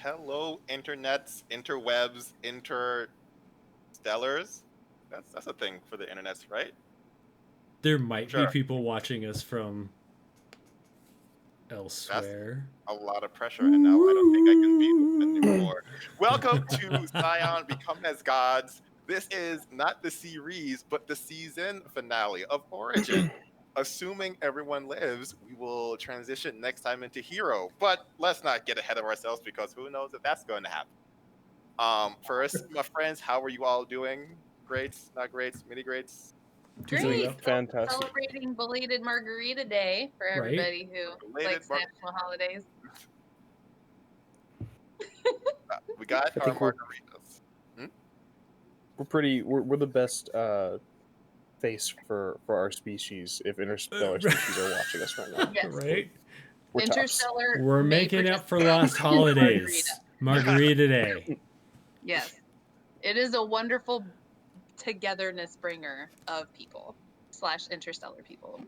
hello, internets, interwebs, interstellars. That's a thing for the internets, right? There might be Sure. people watching us from That's elsewhere. a lot of pressure, and now I don't think I can be anymore. Welcome to Scion, Become as Gods. This is not the series, but the season finale of Origin. Assuming everyone lives, we will transition next time into Hero. But let's not get ahead of ourselves because who knows if that's going to happen. First, my friends, how are you all doing? Greats, not greats, mini greats? Great. Fantastic. Celebrating belated Margarita Day for Right? everybody who Belated likes national holidays. We got I our think we're- margaritas. We're the best face for our species if interstellar species are watching us right now. Yes. Right? We're tops. Interstellar. We're may making up for participate lost in holidays. Margarita Day. Yes. It is a wonderful togetherness bringer of people / interstellar people.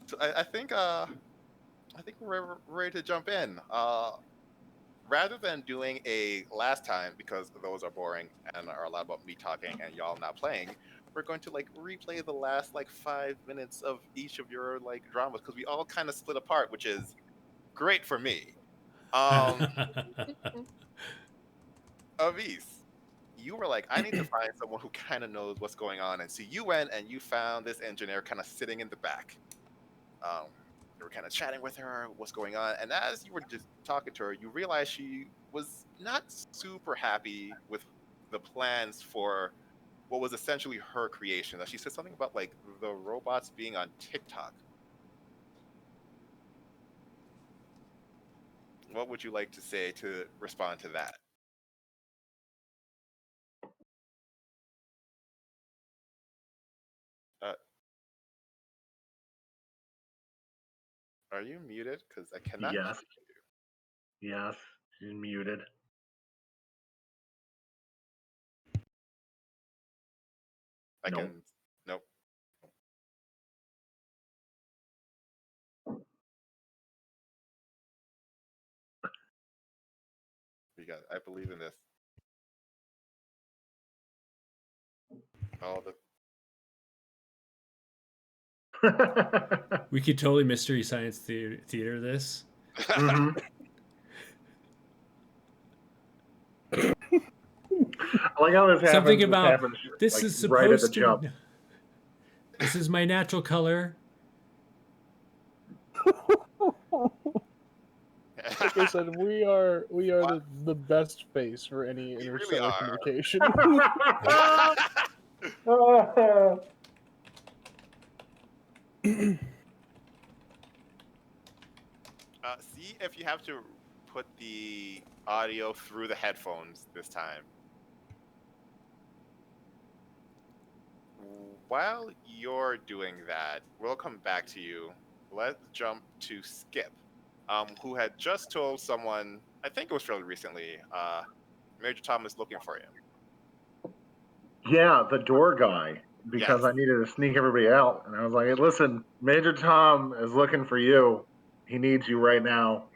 So I think we're ready to jump in. Rather than doing a last time because those are boring and are a lot about me talking and y'all not playing, we're going to like replay the last like 5 minutes of each of your like dramas because we all kind of split apart, which is great for me. Avis, you were like, I need to find someone who kind of knows what's going on, and so you went and you found this engineer kind of sitting in the back. You were kind of chatting with her, what's going on, and as you were just talking to her, you realized she was not super happy with the plans for what was essentially her creation. That she said something about like the robots being on TikTok. What would you like to say to respond to that? Are you muted? Because I cannot. Yes. Yes, she's muted. I Nope. can. Nope. You got. I believe in this. All the. We could totally Mystery Science Theater this. Mhm. I like how this happens. Something about happens, this like, is supposed right at the to. jump. This is my natural color. Like I said, we are the best face for any We really interstellar are. communication. See if you have to put the audio through the headphones this time. While you're doing that, we'll come back to you. Let's jump to Skip, who had just told someone, I think it was fairly recently, Major Tom is looking for you. Yeah, the door guy, because Yes. I needed to sneak everybody out. And I was like, hey, listen, Major Tom is looking for you. He needs you right now.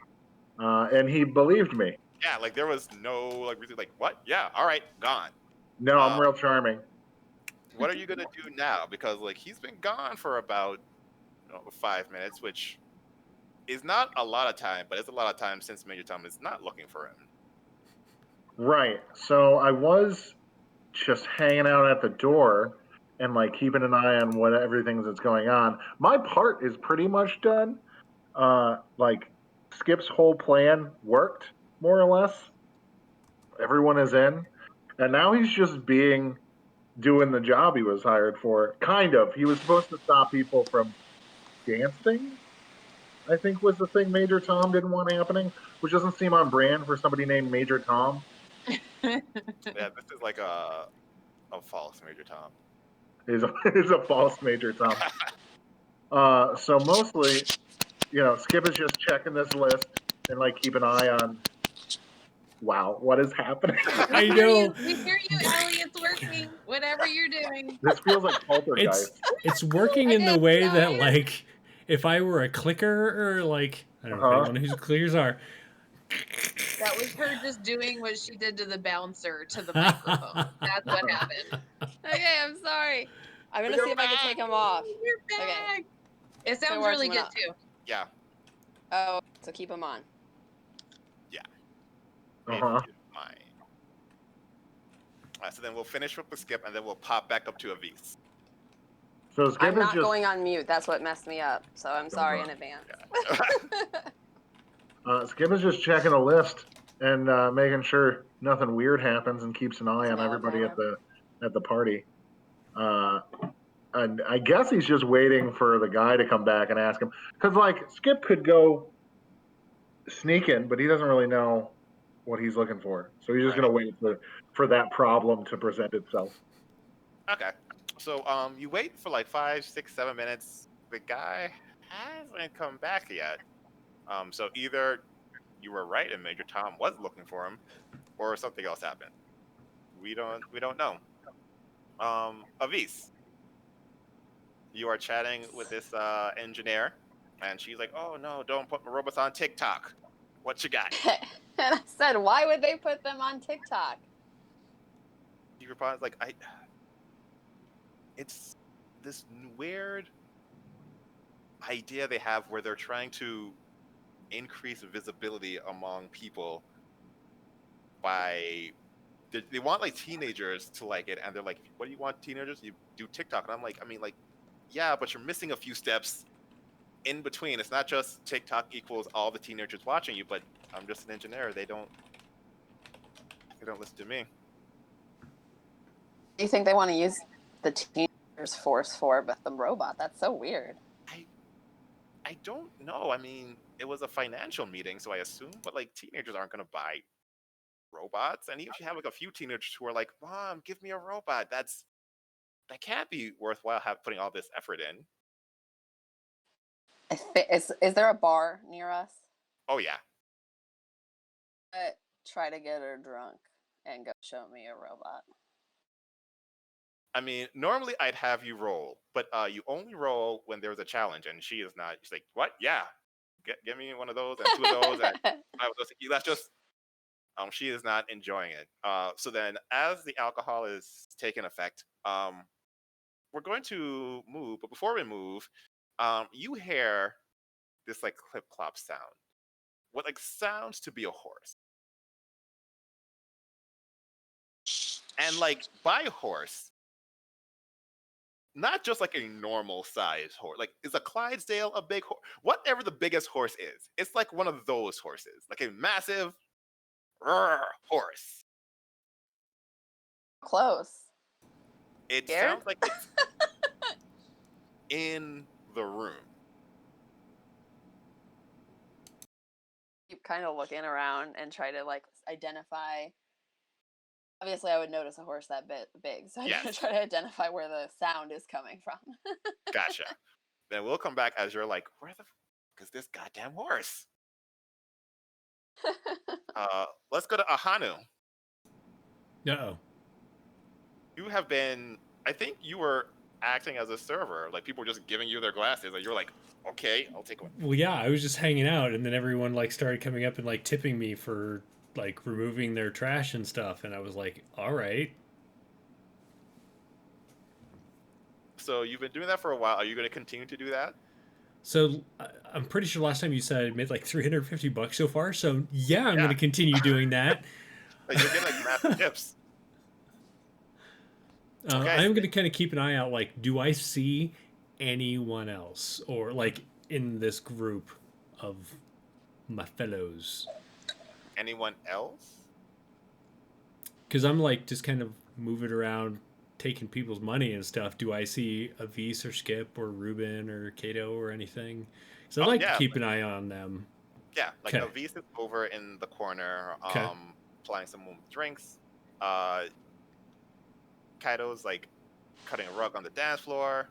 And he believed me. Yeah, like there was no like really like what? Yeah, all right, gone. No, I'm real charming. What are you gonna do now? Because like he's been gone for about 5 minutes, which is not a lot of time, but it's a lot of time since Major Tom is not looking for him. Right. So I was just hanging out at the door and like keeping an eye on what everything that's going on. My part is pretty much done. Like Skip's whole plan worked more or less. Everyone is in, and now he's just doing the job he was hired for. Kind of. He was supposed to stop people from dancing. I think was the thing Major Tom didn't want happening, which doesn't seem on brand for somebody named Major Tom. Yeah, this is like a false Major Tom. Is a false Major Tom. So mostly, Skip is just checking this list and like keep an eye on. Wow, what is happening? I know. We hear you, Ellie. It's working. Whatever you're doing. This feels like poltergeist. It's working in the way that like if I were a clicker or like I don't know if anyone whose clickers are. That was her just doing what she did to the bouncer to the microphone. That's what happened. Okay, I'm sorry. I'm gonna see if I can take them off. You're Okay. back. It sounds works, really I'm good gonna- too. Yeah. Oh, so keep them on. If you don't mind. So then we'll finish with the skip, and then we'll pop back up to Avis. So Skip I'm is not just going on mute. That's what messed me up. So I'm sorry in advance. Skip is just checking a list and making sure nothing weird happens, and keeps an eye on Smell everybody powder. at the party. And I guess he's just waiting for the guy to come back and ask him, because like Skip could go sneaking, but he doesn't really know what he's looking for, so he's just Right. gonna wait for that problem to present itself. Okay. So you wait for like 5, 6, 7 minutes. The guy hasn't come back yet. So either you were right and Major Tom was looking for him, or something else happened. We don't know. Avis, you are chatting with this engineer, and she's like, "Oh no, don't put my robots on TikTok. What you got?" And I said, why would they put them on TikTok? He replies like, It's this weird idea they have where they're trying to increase visibility among people by they want like teenagers to like it, and they're like, what do you want teenagers? You do TikTok. And I'm like, yeah, but you're missing a few steps in between. It's not just TikTok equals all the teenagers watching you, but I'm just an engineer. They don't listen to me. Do you think they want to use the teenagers force for with the robot? That's so weird. I don't know. I mean, it was a financial meeting, so I assume, but like teenagers aren't gonna buy robots. And even if you have like a few teenagers who are like, "Mom, give me a robot," that can't be worthwhile putting all this effort in. Is there a bar near us? Oh yeah. Try to get her drunk and go show me a robot. I mean, normally I'd have you roll, but you only roll when there's a challenge, and she is not. She's like, "What? Yeah, get me one of those and 2 of those and 5 of those." That's just. She is not enjoying it. So then, as the alcohol is taking effect, we're going to move. But before we move, you hear this like clip clop sound. What like sounds to be a horse, and like by horse, not just like a normal size horse. Like, is a Clydesdale a big horse? Whatever the biggest horse is, it's like one of those horses, like a massive horse. Close. It Scared? sounds like it's in the room. Keep kind of looking around and try to like identify. Obviously, I would notice a horse that big, so I'm gonna try to identify where the sound is coming from. Gotcha. Then we'll come back as you're like, where the fuck is this goddamn horse? Let's go to Ahanu. Uh-oh. You have been, I think you were acting as a server. Like, people were just giving you their glasses. Like, you're like, okay, I'll take one. Well, yeah, I was just hanging out, and then everyone like started coming up and like tipping me for like removing their trash and stuff, and I was like, all right. So you've been doing that for a while. Are you going to continue to do that? So I'm pretty sure last time you said I made like $350 so far. So yeah, I'm going to continue doing that. Like, you're getting like massive tips. Okay. I'm going to kind of keep an eye out. Like, do I see anyone else, or like in this group of my fellows? Anyone else? Because I'm like just kind of moving around, taking people's money and stuff. Do I see Avis or Skip or Ruben or Kato or anything? So I'd like to keep an eye on them. Yeah, like Avis is over in the corner, applying some drinks. Kaido's like cutting a rug on the dance floor.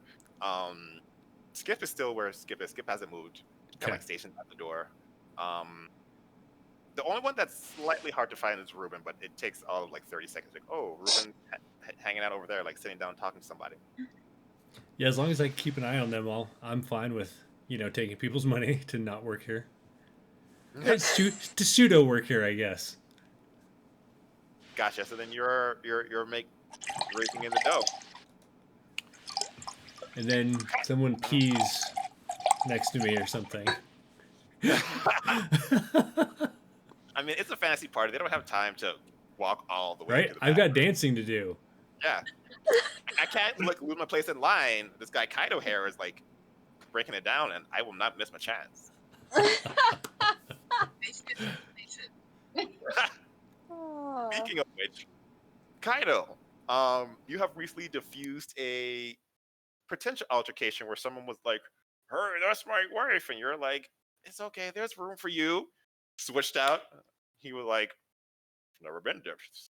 Skip is still where Skip is. Skip hasn't moved. Kind of like stationed at the door. The only one that's slightly hard to find is Ruben, but it takes all of like 30 seconds. Like, oh, Ruben hanging out over there, like sitting down talking to somebody. Yeah, as long as I keep an eye on them all, I'm fine with taking people's money to not work here. It's to pseudo work here, I guess. Gotcha. So then you're raking in the dough. And then someone pees next to me or something. I mean, it's a fantasy party. They don't have time to walk all the way. Right? To the I've got dancing to do. Yeah. I can't lose my place in line. This guy Kaido hair is like breaking it down, and I will not miss my chance. Speaking of which, Kaido, you have recently diffused a potential altercation where someone was like, "Hey, that's my wife," and you're like, "It's okay. There's room for you." Switched out. He was like, "Never been there. It's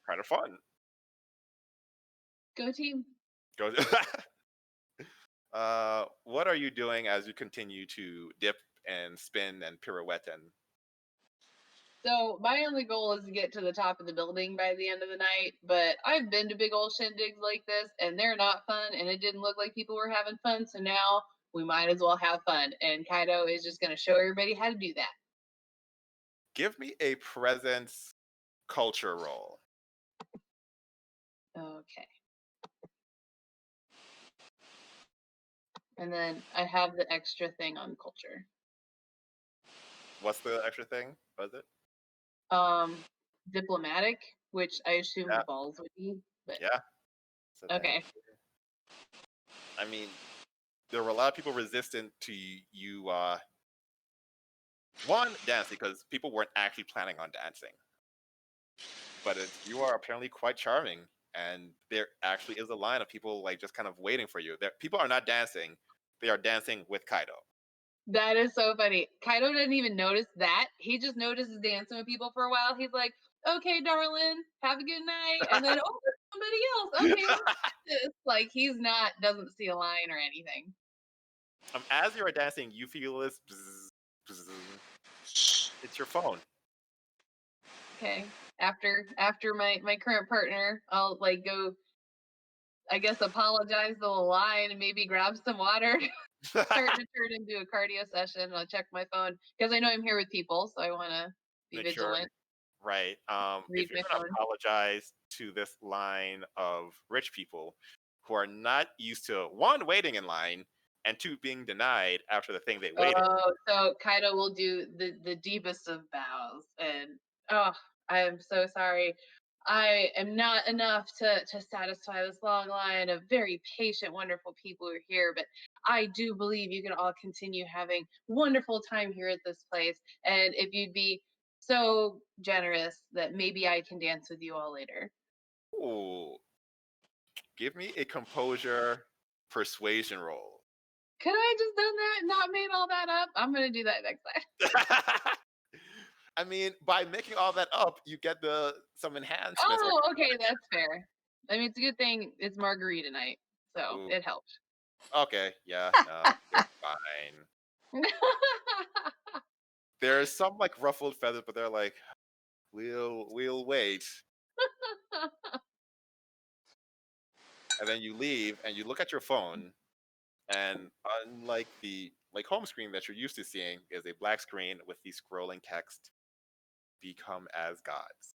kind of fun." Go team. Go. What are you doing as you continue to dip and spin and pirouette and? So my only goal is to get to the top of the building by the end of the night, but I've been to big old shindigs like this and they're not fun and it didn't look like people were having fun, so now we might as well have fun, and Kaido is just going to show everybody how to do that. Give me a presence culture roll. Okay. And then I have the extra thing on culture. What's the extra thing? Was it? Diplomatic, which I assume balls would be. But... Yeah. So okay. I mean, there were a lot of people resistant to you. One, dancing, because people weren't actually planning on dancing. But you are apparently quite charming, and there actually is a line of people like just kind of waiting for you. People are not dancing; they are dancing with Kaido. That is so funny. Kaido didn't even notice that. He just notices dancing with people for a while. He's like, "Okay, darling, have a good night," and then somebody else. Okay, let's do this. Like doesn't see a line or anything. As you are dancing, you feel this. Bzz, bzz. It's your phone. Okay. After my current partner, I'll like go, I guess, apologize to the line and maybe grab some water. Start to turn into a cardio session. I'll check my phone because I know I'm here with people, so I want to be vigilant. Sure. Right. If you're going to apologize to this line of rich people who are not used to, one, waiting in line, and two, being denied after the thing they waited. Oh, so Kaido will do the deepest of bows, and I am so sorry. I am not enough to satisfy this long line of very patient, wonderful people who are here, but I do believe you can all continue having wonderful time here at this place. And if you'd be so generous that maybe I can dance with you all later. Ooh. Give me a composure persuasion roll. Could I just done that and not made all that up? I'm going to do that next time. I mean, by making all that up, you get some enhancements. Oh, okay, that's fair. I mean, it's a good thing it's margarita night, so it helps. Okay, yeah, you're fine. There's some like ruffled feathers, but they're like, we'll wait. And then you leave, and you look at your phone, and unlike the home screen that you're used to seeing, is a black screen with the scrolling text, "Become as gods."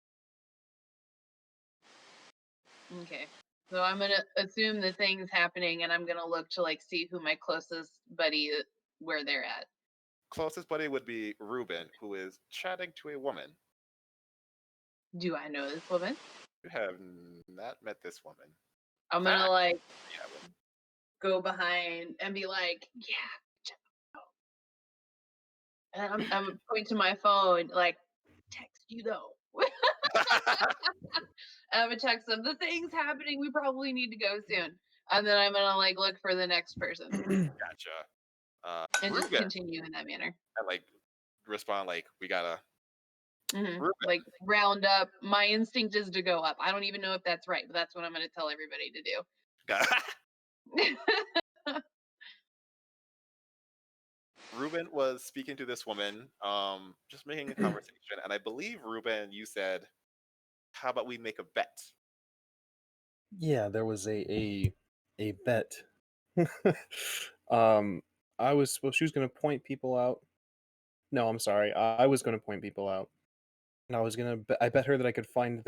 Okay. So I'm gonna assume the thing's happening, and I'm gonna look to like see who my closest buddy, where they're at. Closest buddy would be Ruben, who is chatting to a woman. Do I know this woman? You have not met this woman. I'm gonna like go behind and be like, "Yeah." And I'm pointing to my phone, like, "Text you though." I'm gonna text them, "The thing's happening. We probably need to go soon." And then I'm gonna like look for the next person. Gotcha. And Ruben, just continue in that manner. I like respond like, "We gotta." Like round up. My instinct is to go up. I don't even know if that's right, but that's what I'm going to tell everybody to do. Ruben was speaking to this woman, just making a conversation, and I believe, Ruben, you said, "How about we make a bet?" Yeah, there was a bet. she was going to point people out. No, I'm sorry. I was going to point people out. And I bet her that I could find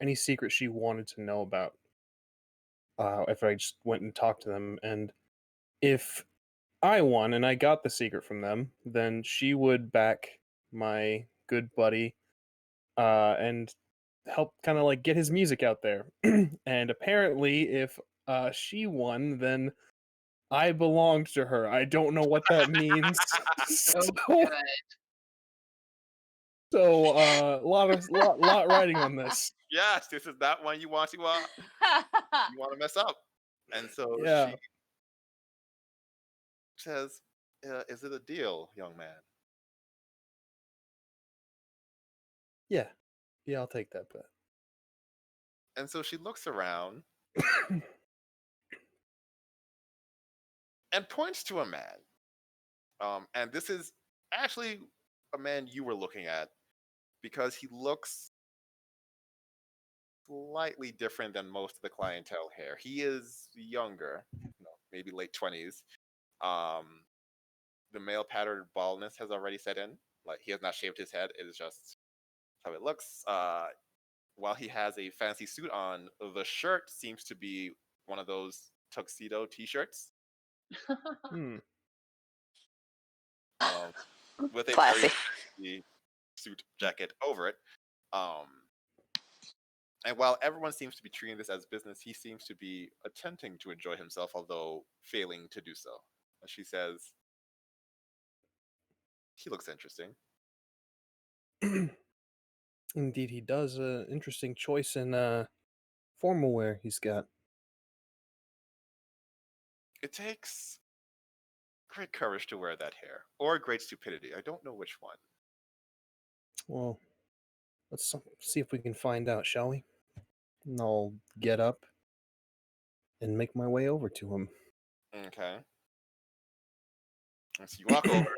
any secret she wanted to know about. If I just went and talked to them. And if I won and I got the secret from them, then she would back my good buddy and help kind of like get his music out there. And apparently, if she won, then I belonged to her. I don't know what that means. Oh, Oh, So, lot writing on this. yes, this is not one you want to mess up. And so Yeah. she says, "Is it a deal, young man?" Yeah, I'll take that bet. And so she looks around and points to a man. And this is actually a man you were looking at because he looks slightly different than most of the clientele here. He is younger, maybe late 20s. The male pattern baldness has already set in. Like, he has not shaved his head. It is just how it looks. While he has a fancy suit on, the shirt seems to be one of those tuxedo t-shirts. With a Classy. very suit jacket over it. And while everyone seems to be treating this as business, he seems to be attempting to enjoy himself, although failing to do so. She says, "He looks interesting." Indeed, he does. Interesting choice in formal wear he's got. It takes great courage to wear that hair, or great stupidity. I don't know which one. Well, let's see if we can find out, shall we? And I'll get up and make my way over to him. Okay. And so you walk over,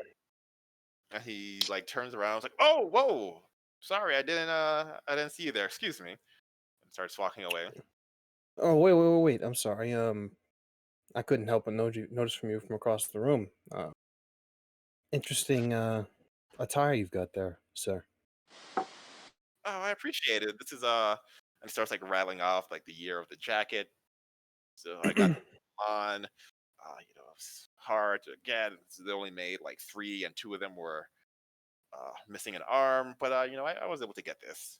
and he like turns around. It's like, "Oh, whoa! Sorry, I didn't see you there. Excuse me." And starts walking away. Oh, wait! I'm sorry. I couldn't help but notice from you from across the room. Interesting attire you've got there, sir. "Oh, I appreciate it. This is and starts like rattling off like the year of the jacket. So I got on. It's hard to get. They only made like 3, and 2 of them were missing an arm. But I was able to get this.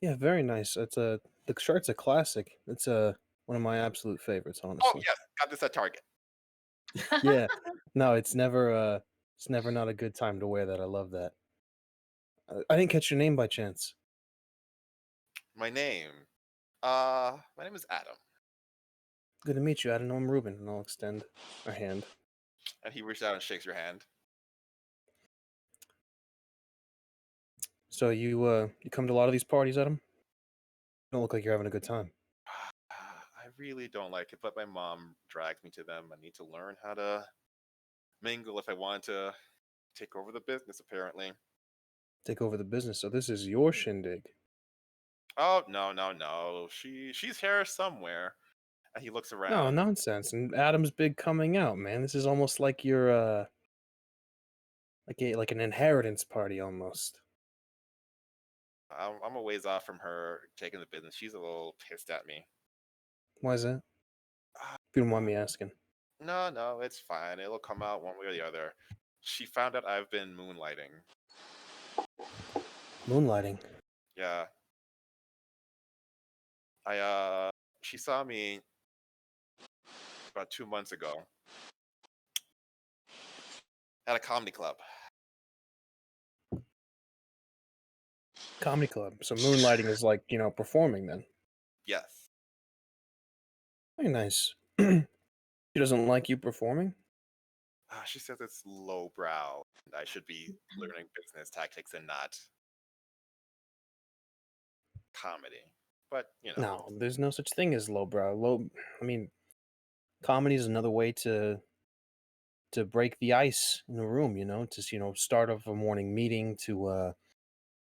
Yeah, very nice. The shirt's a classic. It's one of my absolute favorites, Oh honestly. yes, got this at Target. Yeah. No, it's never not a good time to wear that. I love that. I didn't catch your name by chance. My name is Adam. Good to meet you, Adam. I'm Ruben, and I'll extend a hand. And he reaches out and shakes your hand. So you come to a lot of these parties, Adam? Don't look like you're having a good time. I really don't like it, but my mom dragged me to them. I need to learn how to mingle if I want to take over the business, apparently. Take over the business. So this is your shindig. Oh, no. She's here somewhere. And he looks around. No, nonsense. And Adam's big coming out, man. This is almost like your like an inheritance party almost. I'm a ways off from her taking the business. She's a little pissed at me. Why is that? If you don't mind me asking. No, it's fine. It'll come out one way or the other. She found out I've been moonlighting. Moonlighting? Yeah. She saw me about 2 months ago at a comedy club. Comedy club. So moonlighting is like, performing then. Yes. Very nice. She doesn't like you performing? She says it's lowbrow. I should be learning business tactics and not comedy. But, No, there's no such thing as lowbrow. Comedy is another way to break the ice in a room, to start off a morning meeting, to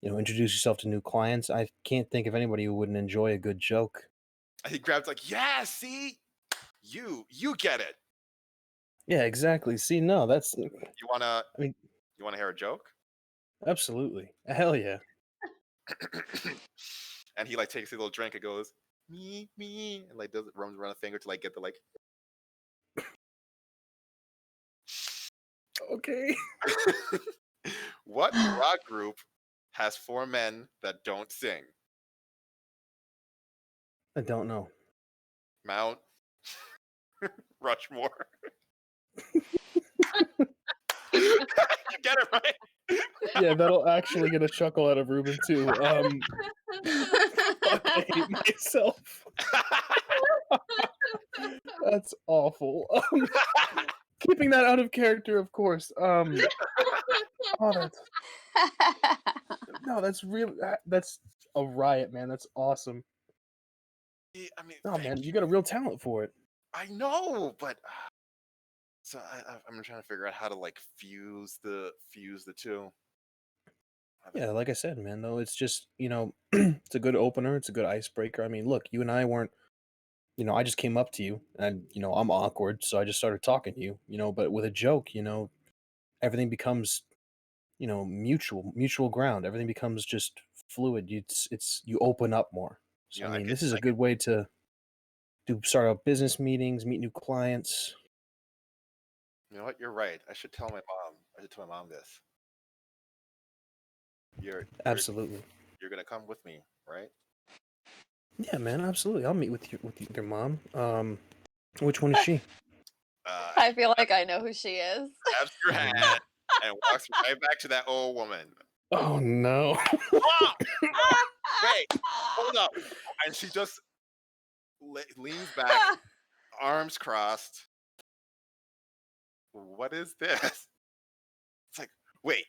introduce yourself to new clients. I can't think of anybody who wouldn't enjoy a good joke. he grabs like, "Yeah, see? You get it." Yeah, exactly. See, no, that's. You wanna I mean, you wanna hear a joke? absolutely. Hell yeah. And he like takes a little drink and goes me, and like does it runs around a finger to like get the like. Okay. What rock group has 4 men that don't sing? I don't know. Mount Rushmore. You get it right. Yeah, that'll actually get a chuckle out of Ruben too. Fuck, I hate myself. That's awful. Keeping that out of character, of course. Oh, that's no, that's real. That's a riot, man. That's awesome. I mean, Oh thank man, you you. got a real talent for it. I know, but so I'm trying to figure out how to like fuse the two. Yeah, like I said, man. Though it's just it's a good opener. It's a good icebreaker. I mean, look, you and I weren't. I just came up to you, and I'm awkward, so I just started talking to you. But with a joke, everything becomes mutual ground. Everything becomes just fluid. It's you open up more. You So I know, mean, this is a good way to start out business meetings, meet new clients. you know what? You're right. I should tell my mom. I should tell my mom this. You're Absolutely. you're gonna come with me, right? Yeah, man, absolutely. I'll meet with your mom. Which one is she? I feel like I know who she is. Grabs your hand and walks right back to that old woman. Oh no. Mom! Wait, hold up. And she just leans back, arms crossed. What is this? It's like, wait,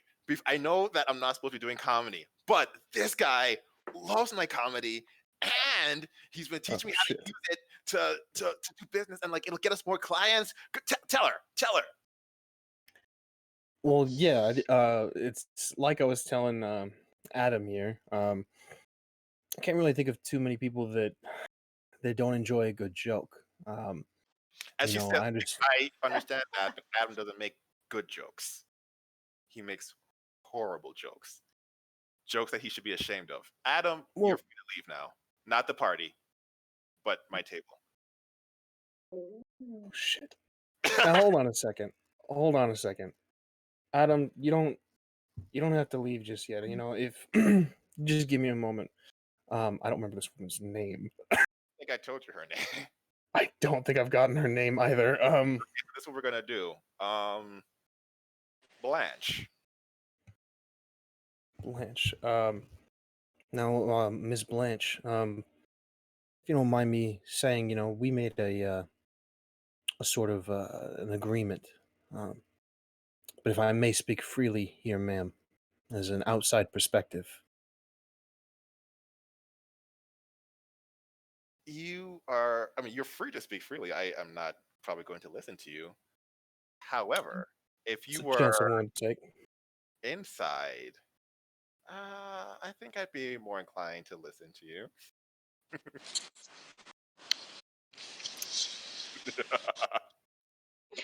I know that I'm not supposed to be doing comedy, but this guy loves my comedy, and he's been teaching me how to use it to do business, and like it'll get us more clients. Tell her. Well, yeah, it's like I was telling Adam here. I can't really think of too many people that don't enjoy a good joke. As she said, I understand. I understand that, but Adam doesn't make good jokes. He makes horrible jokes. Jokes that he should be ashamed of. Adam, Well, you're free to leave now. Not the party, but my table. oh, shit. Now hold on a second. Adam, you don't have to leave just yet. If just give me a moment. I don't remember this woman's name. I think I told you her name. I don't think I've gotten her name either. This is what we're gonna do. Blanche. Blanche. Now, Miss Blanche. If you don't mind me saying, we made a sort of an agreement. But if I may speak freely here, ma'am, as an outside perspective. You're free to speak freely. I am not probably going to listen to you. However, if It's you a chance I'm were willing to take. inside, I think I'd be more inclined to listen to you.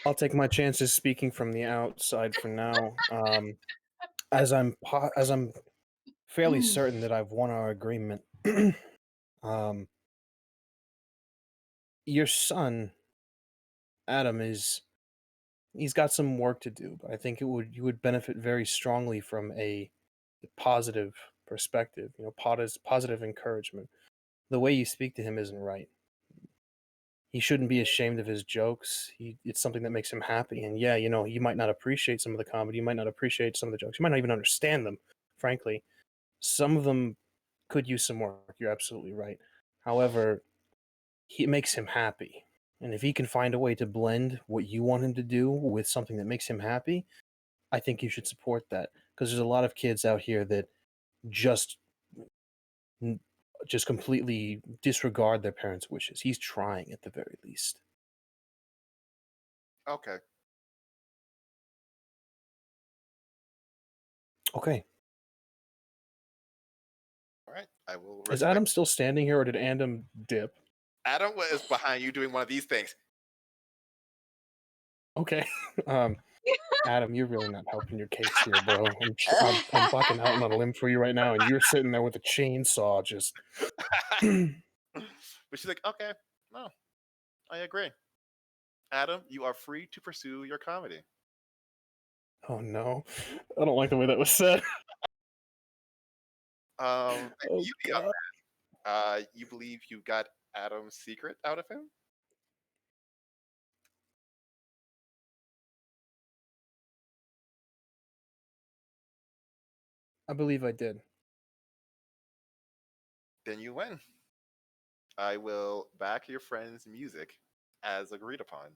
I'll take my chances speaking from the outside for now. As I'm fairly certain that I've won our agreement. um, your son, Adam, he's got some work to do, but I think you would benefit very strongly from a positive perspective. Positive encouragement. The way you speak to him isn't right. He shouldn't be ashamed of his jokes. It's something that makes him happy. And yeah, you might not appreciate some of the comedy. You might not appreciate some of the jokes. You might not even understand them, frankly. Some of them could use some work. You're absolutely right. However, it makes him happy. And if he can find a way to blend what you want him to do with something that makes him happy, I think you should support that. Because there's a lot of kids out here that just completely disregard their parents' wishes. He's trying at the very least. Okay. Okay. All right. I will Is respect. Adam still standing here, or did Adam dip? Adam is behind you doing one of these things. Okay. Adam, you're really not helping your case here, bro. I'm fucking out on a limb for you right now, and you're sitting there with a chainsaw just. But she's like, okay, no, I agree. Adam, you are free to pursue your comedy. Oh no, I don't like the way that was said. Oh, you, God. you believe you got Adam's secret out of him? I believe I did. Then you win. I will back your friend's music as agreed upon.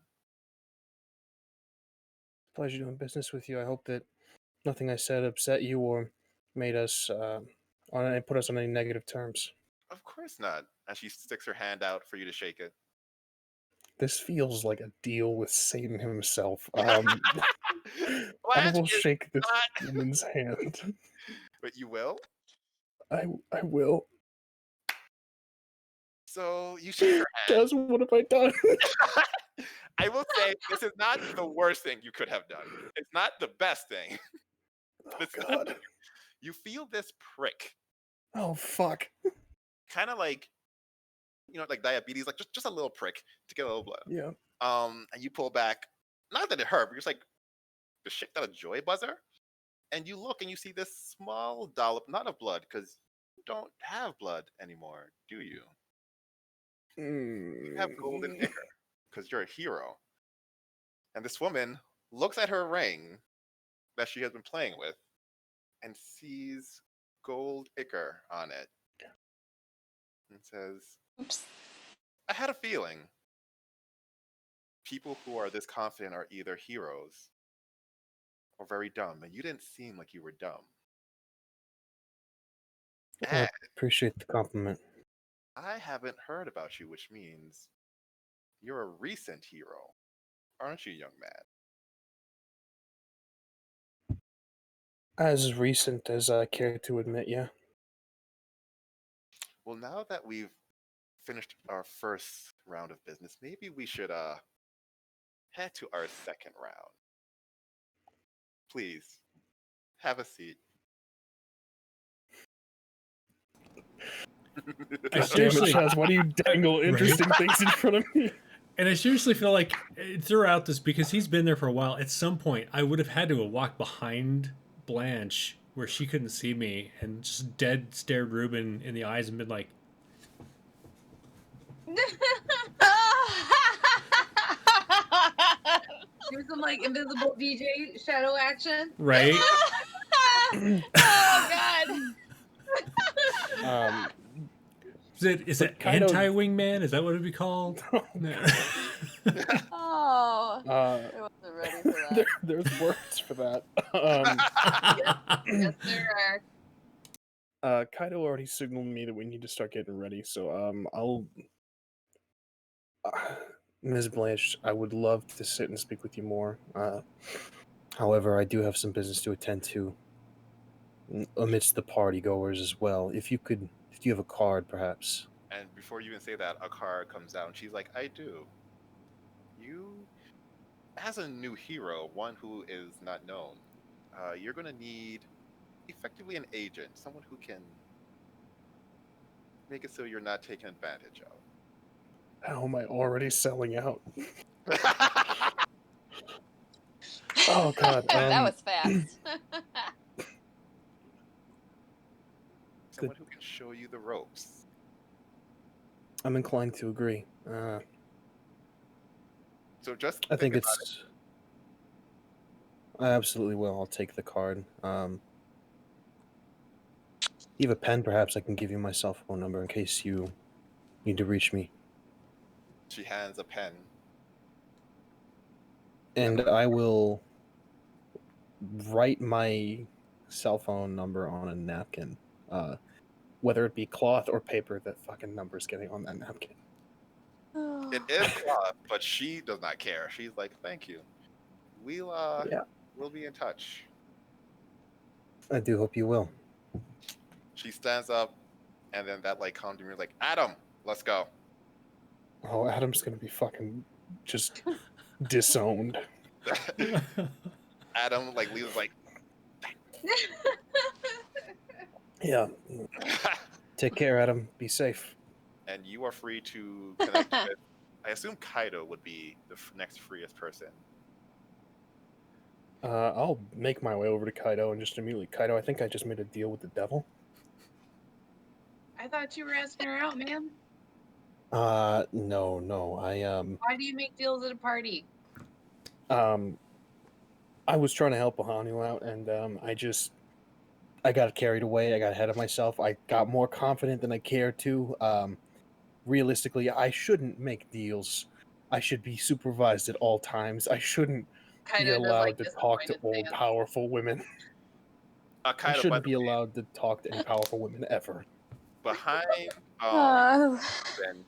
Pleasure doing business with you. I hope that nothing I said upset you or made us put us on any negative terms. Of course not. And she sticks her hand out for you to shake it. This feels like a deal with Satan himself. I Blanche will is shake this not. woman's hand. But you will? I will. So you shake her hand. Guys, what have I done? I will say this is not the worst thing you could have done. It's not the best thing. Oh, God. You feel this prick. Oh, fuck. Kind of like, like diabetes, like just a little prick to get a little blood. Yeah. And you pull back. Not that it hurt, but you're just like, the shit got a joy buzzer. And you look and you see this small dollop, not of blood, because you don't have blood anymore, do you? You have golden ichor, because you're a hero. And this woman looks at her ring that she has been playing with and sees gold ichor on it. And says, Oops. I had a feeling people who are this confident are either heroes or very dumb, and you didn't seem like you were dumb. I appreciate the compliment. I haven't heard about you, which means you're a recent hero, aren't you, young man? As recent as I care to admit, yeah. Well, now that we've finished our first round of business, maybe we should head to our second round. Please, have a seat. God damn it, Chaz, why do you dangle interesting things in front of me? And I seriously feel like throughout this, because he's been there for a while, at some point I would have had to walk behind Blanche where she couldn't see me and just dead stared Ruben in the eyes and been like, Do some like invisible DJ shadow action. right? Oh God. Is it anti-wingman? Is that what it'd be called? Oh, I wasn't ready for that. There's words for that. Yes, there are. Kaido already signaled me that we need to start getting ready, so I'll. Ms. Blanche, I would love to sit and speak with you more. However, I do have some business to attend to amidst the party goers as well. If you have a card, perhaps. And before you even say that, a card comes out, and she's like, I do. You, as a new hero, one who is not known, you're going to need effectively an agent, someone who can make it so you're not taken advantage of. How am I already selling out? Oh, God. That was fast. Someone who can show you the ropes. I'm inclined to agree. So just I think it's. I absolutely will. I'll take the card. You have a pen, perhaps I can give you my cell phone number in case you need to reach me. She hands a pen. And I will write my cell phone number on a napkin. Whether it be cloth or paper, that fucking number's getting on that napkin. It is cloth, but she does not care. She's like, thank you. We'll be in touch. I do hope you will. She stands up, and then that comes to me like, Adam, let's go. Oh, Adam's gonna be fucking just disowned. Adam like leaves like. Yeah. Take care, Adam. Be safe. And you are free to connect with. I assume Kaido would be the next freest person. I'll make my way over to Kaido and just immediately. Kaido, I think I just made a deal with the devil. I thought you were asking her out, man. No. Why do you make deals at a party? I was trying to help Ahanu out, and I got carried away. I got ahead of myself. I got more confident than I cared to. Realistically, I shouldn't make deals. I should be supervised at all times. I shouldn't be Kaido does like allowed to talk to disappointed old, fans. powerful women. I Kaido, by shouldn't the be way, allowed to talk to any powerful women ever. behind Uh, Ruben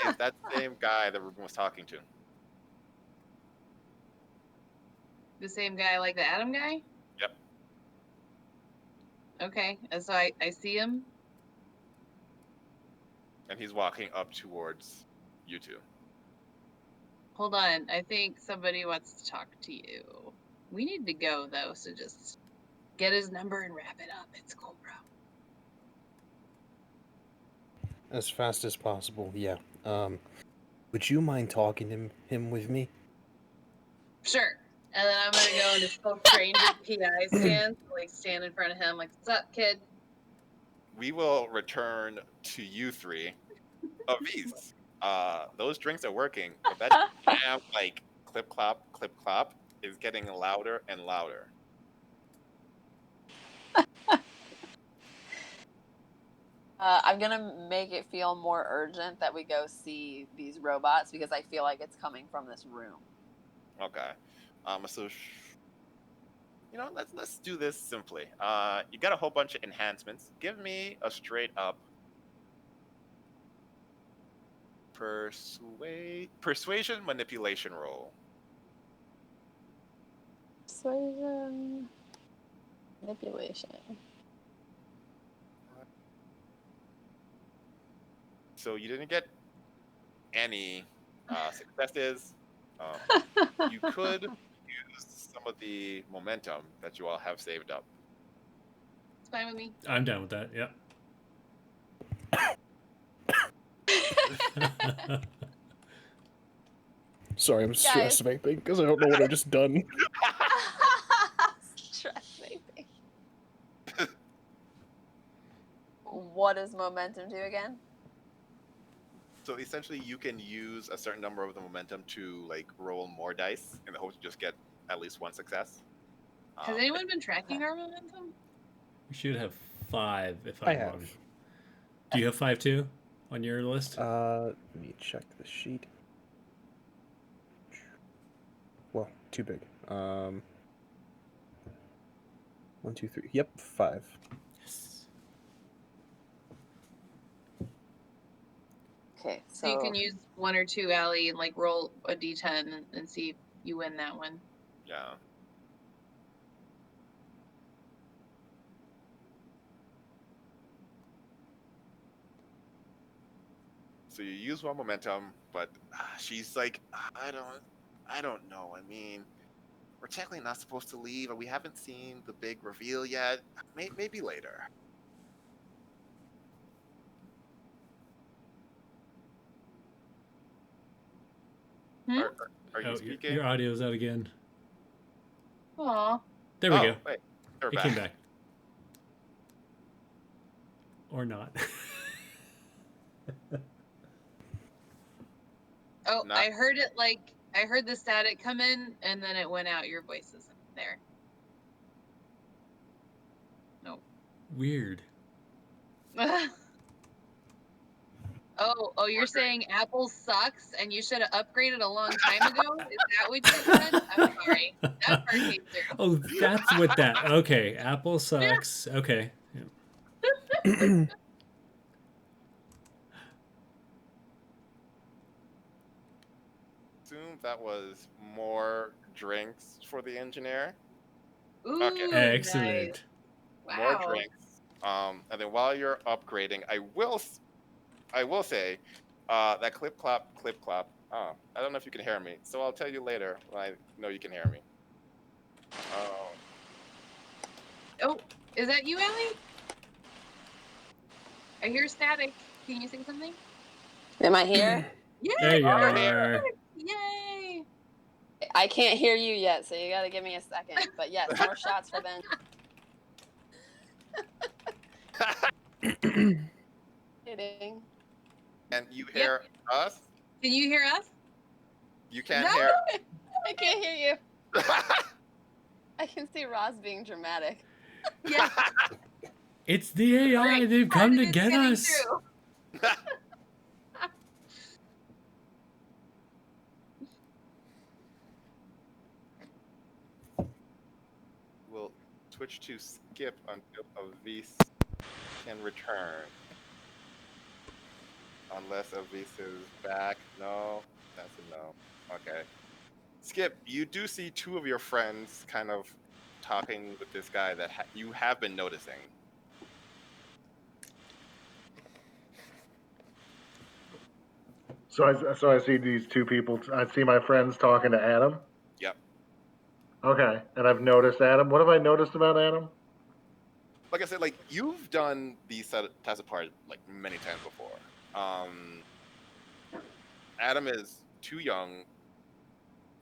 is that same guy that Ruben was talking to. The same guy like the Adam guy? Yep. Okay, and so I see him. And he's walking up towards you two. Hold on, I think somebody wants to talk to you. We need to go though, so just get his number and wrap it up. It's cool, bro. As fast as possible, yeah. Would you mind talking to him with me? Sure. And then I'm gonna go into full stranger PI stance, like stand in front of him, like, "What's up, kid?" We will return to you three. Avis, those drinks are working, but that damn like clip clop is getting louder and louder. I'm gonna make it feel more urgent that we go see these robots because I feel like it's coming from this room. Okay. So you know, let's do this simply. You got a whole bunch of enhancements. Give me a straight up persuasion manipulation roll. Persuasion, manipulation. So you didn't get any successes. You could use some of the momentum that you all have saved up. It's fine with me. I'm down with that. Yeah. Sorry, I'm stress vaping because I don't know what I've just done. Stress vaping. What does momentum do again? So essentially, you can use a certain number of the momentum to like roll more dice in the hope to just get at least one success. Has anyone been tracking our momentum? We should have 5 if I I'm have. wrong. Do you have 5 too on your list? Let me check the sheet. Well, too big. 1, 2, 3. Yep, 5. Yes. Okay, So you can use 1 or 2, Allie, and like roll a d10 and see if you win that one. Yeah. So you use one momentum, but she's like, I don't know. I mean, we're technically not supposed to leave, and we haven't seen the big reveal yet. Maybe later. Are you speaking? Your audio's out again. Aw. There we go. Wait, It came back. Or not. Oh, I heard it I heard the static come in and then it went out. Your voice isn't there. No. Weird. Oh, you're saying Apple sucks and you should have upgraded a long time ago? Is that what you said? I'm sorry. That part came through. Oh, that's what that. Okay, Apple sucks. Yeah. Okay. Yeah. Assume that was more drinks for the engineer. Ooh, okay. Excellent. Nice. More Wow. drinks. And then while you're upgrading, I will say, that clip clop Oh, I don't know if you can hear me, so I'll tell you later when I know you can hear me. Oh. Oh, is that you, Ellie? I hear static. Can you say something? Am I here? Yay! There you You're here. are. Yay! I can't hear you yet, so you gotta give me a second. But yes, more shots for Ben. Kidding. And you hear us? Can you hear us? You can't No! hear. I can't hear you. I can see Roz being dramatic. Yeah. It's the AI. Great. They've Part come of to it's get getting us. through. We'll switch to skip until Avis can return. Unless Avis is back. No, that's a no. Okay. Skip, you do see two of your friends kind of talking with this guy that you have been noticing. So I see these two people. I see my friends talking to Adam. Yep. Okay, and I've noticed Adam. What have I noticed about Adam? Like I said, like you've done these types of parties like many times before. Adam is too young,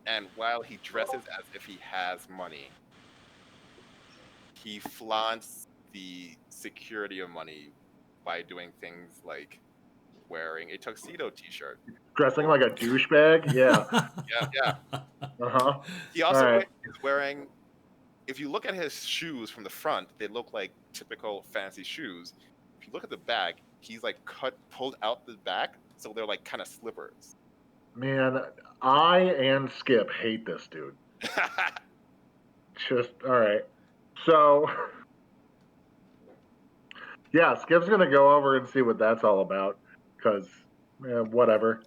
and while he dresses as if he has money, he flaunts the security of money by doing things like wearing a tuxedo T-shirt. Dressing like a douchebag? Yeah. Yeah. Uh-huh. He also All right. is wearing. If you look at his shoes from the front, they look like typical fancy shoes. If you look at the back, he's like pulled out the back, so they're like kind of slippers. Man, I and Skip hate this dude. Just all right. So yeah, Skip's gonna go over and see what that's all about, because whatever.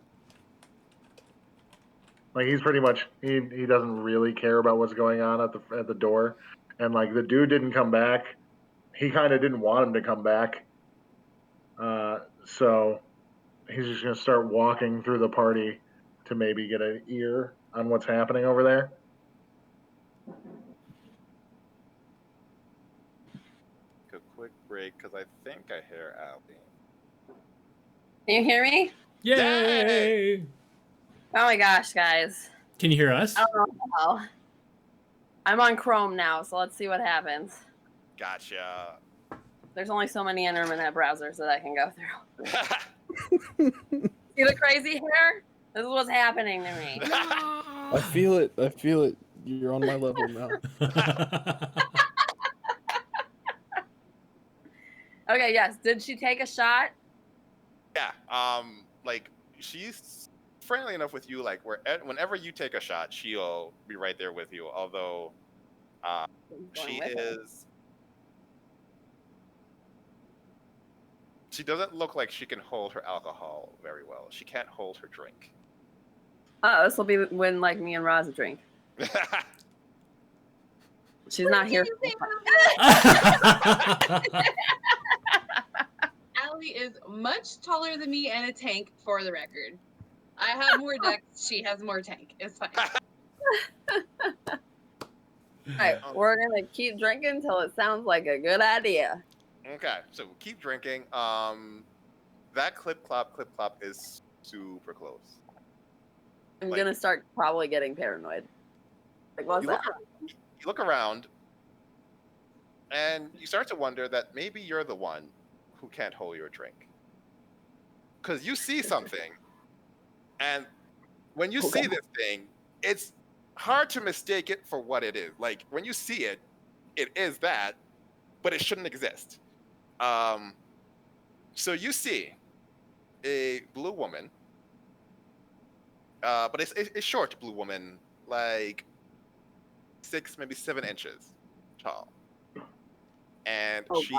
Like he's pretty much he doesn't really care about what's going on at the door, and like the dude didn't come back. He kind of didn't want him to come back, so he's just gonna start walking through the party to maybe get an ear on what's happening over there. A quick break because I think I hear Allie. Can you hear me? Yay! Oh my gosh, guys. Can you hear us? I don't know how. I'm on Chrome now, so let's see what happens. Gotcha. There's only so many internet browsers that I can go through. See the crazy hair? This is what's happening to me. I feel it. I feel it. You're on my level now. Okay, yes. Did she take a shot? Yeah. Like she's friendly enough with you. Like whenever you take a shot, she'll be right there with you. Although, she is. She doesn't look like she can hold her alcohol very well. She can't hold her drink. Oh, this will be when like me and Roz drink. She's not here. Allie is much taller than me and a tank, for the record. I have more decks, she has more tank. It's fine. Alright, we're gonna keep drinking till it sounds like a good idea. Okay, so keep drinking. That clip clop is super close. I'm gonna start probably getting paranoid. Like, what's that? You look around, and you start to wonder that maybe you're the one who can't hold your drink. Because you see something, and when you see this thing, it's hard to mistake it for what it is. Like, when you see it, it is that, but it shouldn't exist. So you see a blue woman, but it's a short blue woman, like 6, maybe 7 inches tall. And she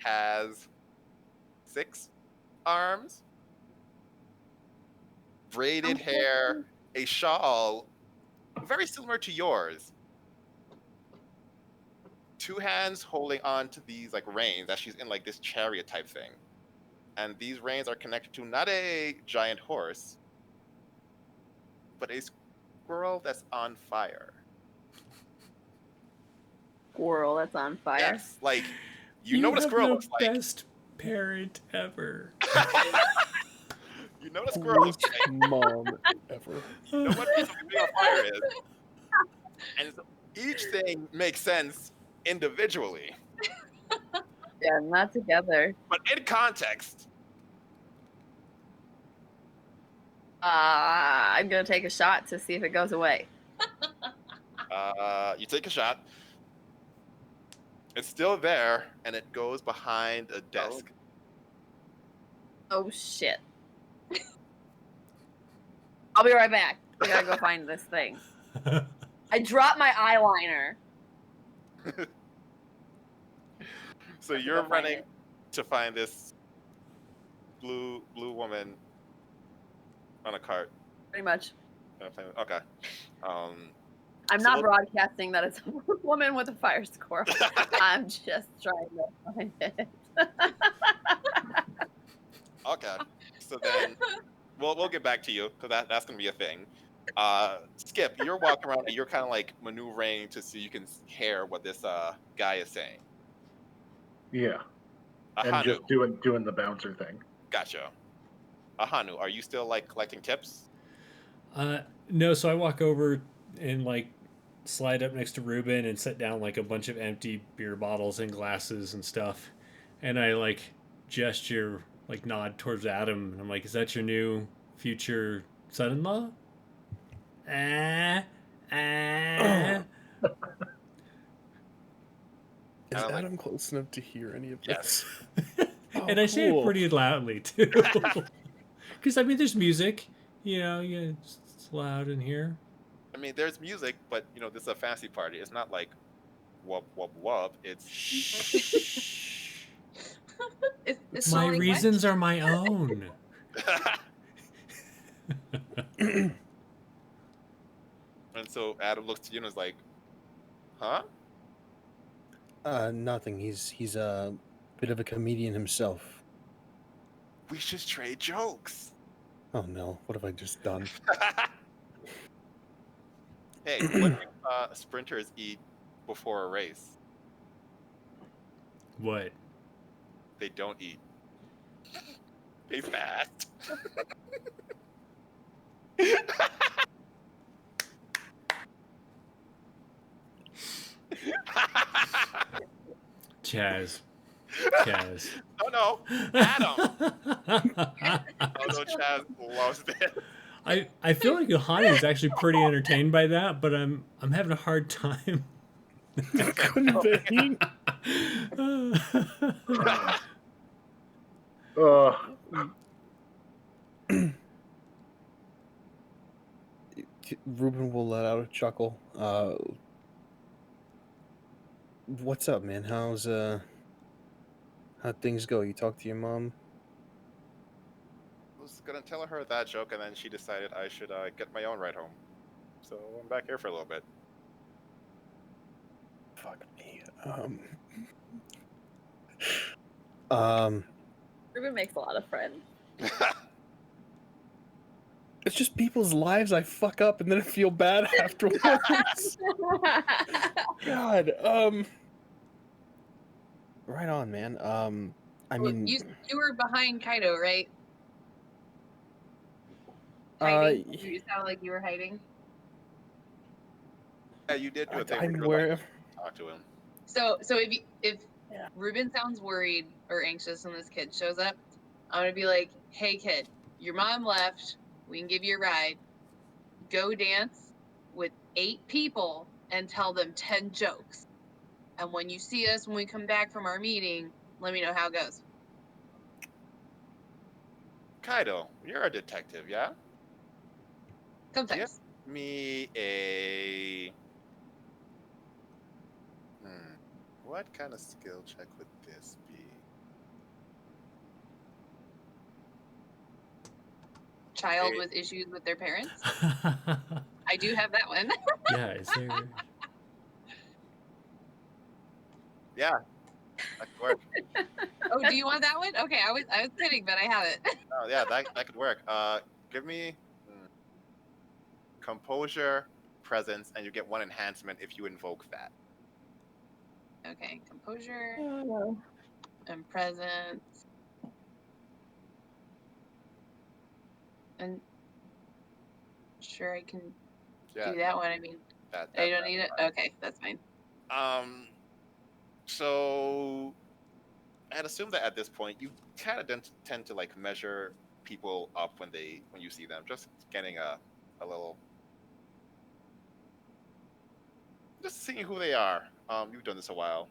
has 6 arms, braided hair, a shawl, very similar to yours. 2 hands holding on to these like reins that she's in like this chariot type thing. And these reins are connected to not a giant horse, but a squirrel that's on fire. Squirrel that's on fire. Yes, like you know what a squirrel looks like. Best parent ever. You know what a squirrel looks Coolest like. mom ever. You know what something on fire is. And so each thing makes sense individually, Yeah, not together. but in context. I'm gonna take a shot to see if it goes away. You take a shot. It's still there, and it goes behind a desk. Oh shit. I'll be right back. I gotta go find this thing. I dropped my eyeliner. So you're running to find this blue woman on a cart. Pretty much. Okay. I'm not broadcasting that it's a woman with a fire squirrel. I'm just trying to find it. Okay. So then we'll get back to you because that's gonna be a thing. Skip, you're walking around and you're kind of like maneuvering to see you can hear what this guy is saying. Yeah. And Ahanu. just doing the bouncer thing. Gotcha. Ahanu, are you still like collecting tips? No, so I walk over and like slide up next to Ruben and set down like a bunch of empty beer bottles and glasses and stuff. And I like gesture, like nod towards Adam. And I'm like, is that your new future son-in-law? Is Adam close enough to hear any of this? Yes. And I say it pretty loudly too. Because I mean, there's music, it's loud in here. I mean, there's music, but this is a fancy party. It's not like wub wub wub. It's It's my like, reasons are my own. And so Adam looks to you and is like, "Huh?" Nothing. He's a bit of a comedian himself. We should trade jokes. Oh no! What have I just done? Hey, what do sprinters eat before a race? What? They don't eat. They fast. Chaz. Oh no, Adam. Oh no, Chaz loves it. I feel like Yohani is actually pretty entertained by that, but I'm having a hard time. Conveying. Ruben will let out a chuckle. What's up, man? How'd things go? You talked to your mom? I was gonna tell her that joke, and then she decided I should get my own ride home. So I'm back here for a little bit. Fuck me. Ruben makes a lot of friends. It's just people's lives I fuck up and then I feel bad afterwards. God. Right on, man. I mean, you were behind Kaido, right? Hiding? You sound like you were hiding. Yeah, you did do a thing. I'm aware. Talk to him. So if Ruben sounds worried or anxious when this kid shows up, I'm gonna be like, "Hey, kid, your mom left. We can give you a ride. Go dance with 8 people and tell them 10 jokes. And when you see us when we come back from our meeting, let me know how it goes." Kaido, you're a detective, yeah? Sometimes. Give me a... What kind of skill check would this be? Child with issues with their parents. I do have that one. Yeah, is there... Yeah, that could work. Oh, do you want that one? Okay, I was kidding, but I have it. Oh yeah, that could work. Give me. composure, presence, and you get 1 enhancement if you invoke that. Okay, composure Oh. and presence. And sure, I can do that one. I mean, I don't need it. Fine. Okay, that's fine. So I'd assume that at this point you kind of tend to like measure people up when you see them, just getting a little, just seeing who they are. You've done this a while.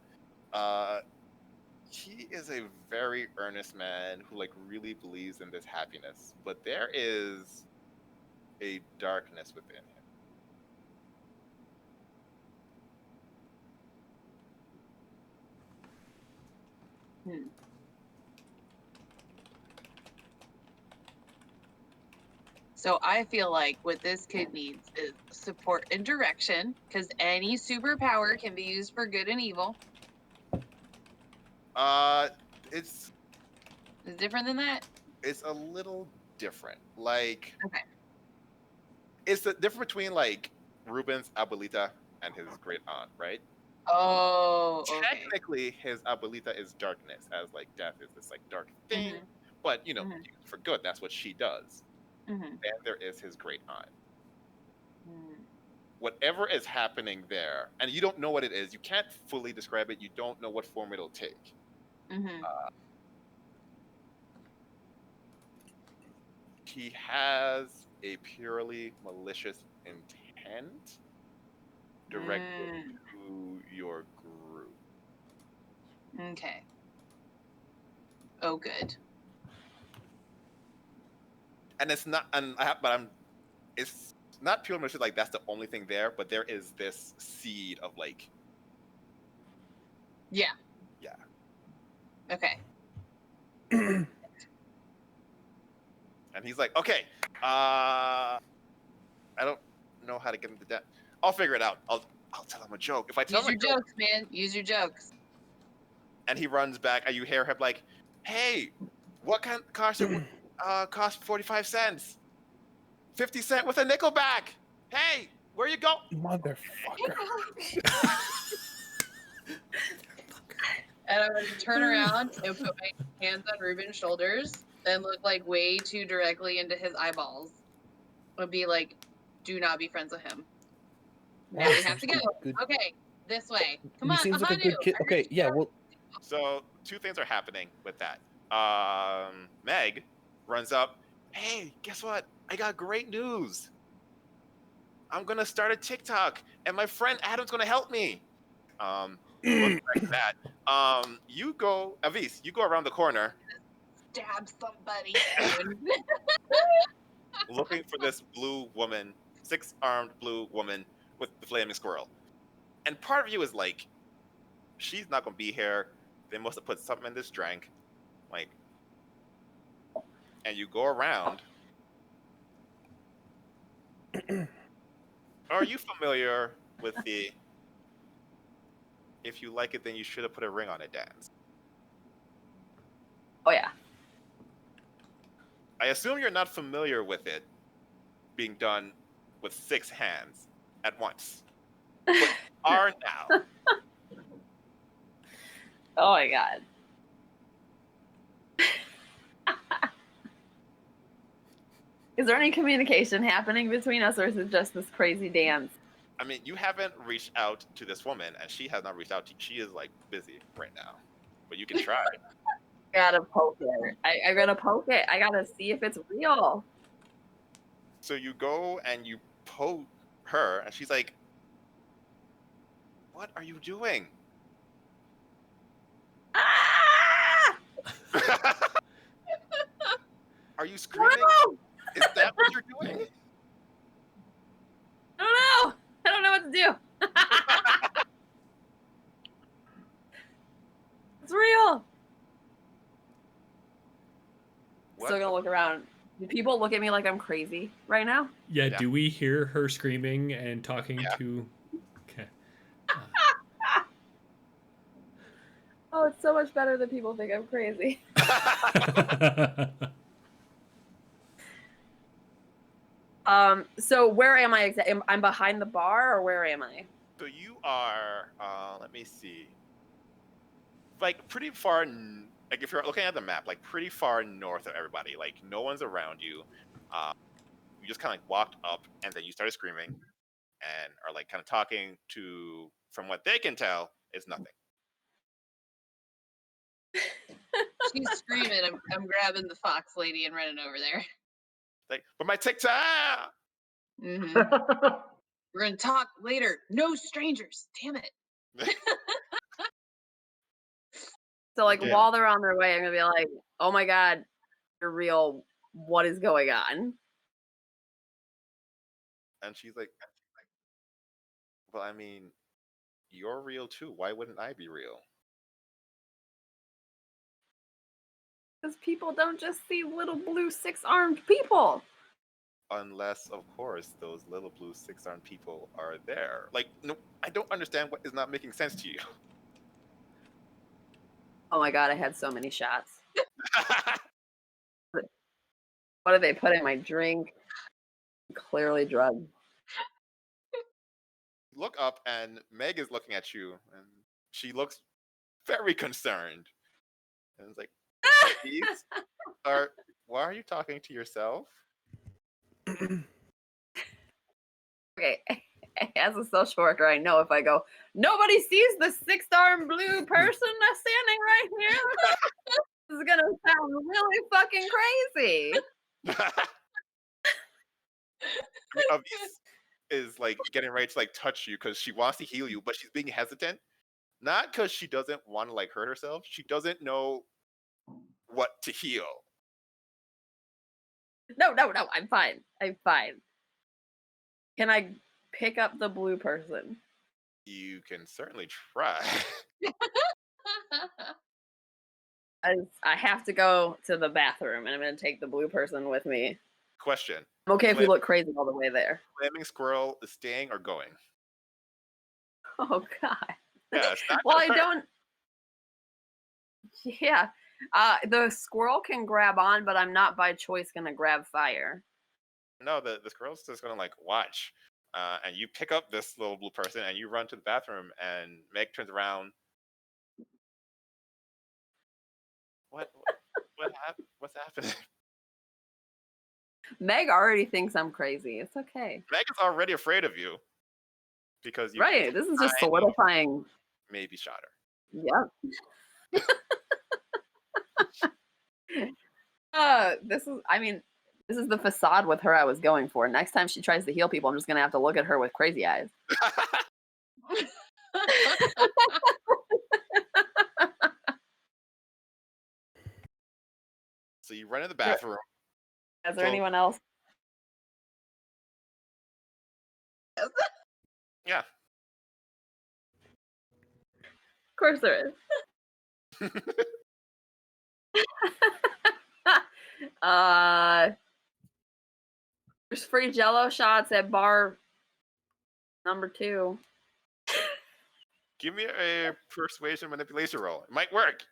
He is a very earnest man who like really believes in this happiness, but there is a darkness within him. So I feel like what this kid needs is support and direction, because any superpower can be used for good and evil. It's different than that. It's a little different. Like, okay, it's the difference between like Ruben's abuelita and his great aunt, right? Oh, okay. Technically, his abuelita is darkness, as like death is this like dark thing, but you know, for good, that's what she does. Then there is his great aunt. Whatever is happening there, and you don't know what it is, you can't fully describe it, you don't know what form it'll take. He has a purely malicious intent directed to your group. Okay. Oh, good. And it's not, it's not pure malicious, like that's the only thing there, but there is this seed of like. Yeah. Yeah. Okay. And he's like, okay, I don't know how to get into that. I'll figure it out. I'll tell him a joke. If I tell him your jokes, man. Use your jokes. And he runs back, and you hear him like, "Hey, what kind of car should cost 45 cents? 50 cents with a nickel back. Hey, where you go, motherfucker?" And I'm going to turn around and put my hands on Ruben's shoulders and look like way too directly into his eyeballs. And be like, do not be friends with him. Now we have to go. Okay, this way. Come on, he seems like a good kid. Okay, yeah, well. So 2 things are happening with that. Meg runs up. Hey, guess what? I got great news. I'm going to start a TikTok, and my friend Adam's going to help me. Back to that. You go, Avis, you go around the corner. Stab somebody. Looking for this blue woman, 6-armed blue woman with the flaming squirrel. And part of you is like, she's not going to be here. They must have put something in this drink. Like, and you go around. Are you familiar with the "if you like it, then you should have put a ring on it" dance? Oh, yeah. I assume you're not familiar with it being done with 6 hands at once. But are now. Oh my god. Is there any communication happening between us, or is it just this crazy dance? I mean, you haven't reached out to this woman, and she has not reached out to you. She is, like, busy right now. But you can try. I gotta poke it. I gotta poke it. I gotta see if it's real. So you go and you poke her, and she's like, "What are you doing?" Ah! Are you screaming? No! Is that what you're doing? I don't know what to do. It's real. What? Still gonna look around. Do people look at me like I'm crazy right now? Yeah, do we hear her screaming and talking to... Okay. Oh, it's so much better that people think I'm crazy. So where am I? I'm behind the bar, or where am I? So you are. Let me see. Like pretty far. Like if you're looking at the map, like pretty far north of everybody. Like no one's around you. You just kind of like walked up, and then you started screaming, and are like kind of talking to. From what they can tell, is nothing. She's screaming. I'm grabbing the fox lady and running over there. Like, but my TikTok. Mm-hmm. We're gonna talk later. No strangers. Damn it. So like while they're on their way, I'm gonna be like, "Oh my god, you're real. What is going on?" And she's like, well, I mean, you're real too. Why wouldn't I be real? Because people don't just see little blue 6-armed people. Unless, of course, those little blue 6-armed people are there. Like, no, I don't understand what is not making sense to you. Oh my god, I had so many shots. What did they put in my drink? Clearly drugged. Look up, and Meg is looking at you, and she looks very concerned. And it's like, why are you talking to yourself? Okay, as a social worker, I know if I go, nobody sees the 6-armed blue person that's standing right here. This is gonna sound really fucking crazy. Avis is like getting ready to like touch you because she wants to heal you, but she's being hesitant. Not because she doesn't want to like hurt herself. She doesn't know what to heal. No, I'm fine. I'm fine. Can I pick up the blue person? You can certainly try. I have to go to the bathroom, and I'm going to take the blue person with me. Question. I'm okay if we look crazy all the way there. Flaming squirrel is staying or going? Oh, God. Yeah, it's not well, I don't... Yeah. The squirrel can grab on, but I'm not by choice going to grab fire. No, the squirrel's just going to like watch. And you pick up this little blue person and you run to the bathroom, and Meg turns around. What's happening? Meg already thinks I'm crazy. It's okay. Meg is already afraid of you because you right. This is just solidifying. Maybe shot her. Yeah. This is the facade with her I was going for. Next time she tries to heal people, I'm just gonna have to look at her with crazy eyes. So you run in the bathroom. Is there anyone else? Yeah. Of course there is. There's free Jello shots at bar number 2. Give me a persuasion manipulation roll. It might work.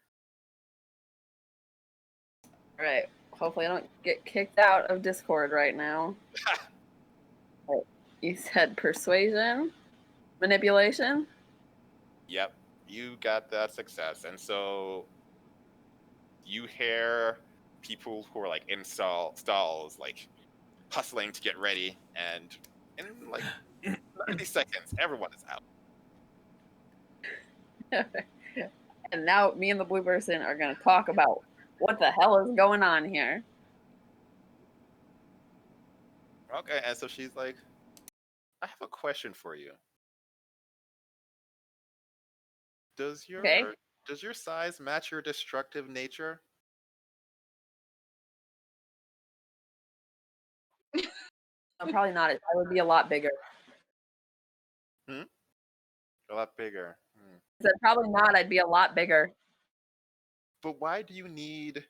All right. Hopefully I don't get kicked out of Discord right now. You said persuasion, manipulation? Yep. You got that success. And so you hear people who are like in stalls like hustling to get ready, and in like 30 seconds everyone is out. And now me and the blue person are going to talk about what the hell is going on here. Okay, and so she's like, I have a question for you. Does your size match your destructive nature? No, probably not. I would be a lot bigger. A lot bigger. I said probably not. I'd be a lot bigger. But why do you need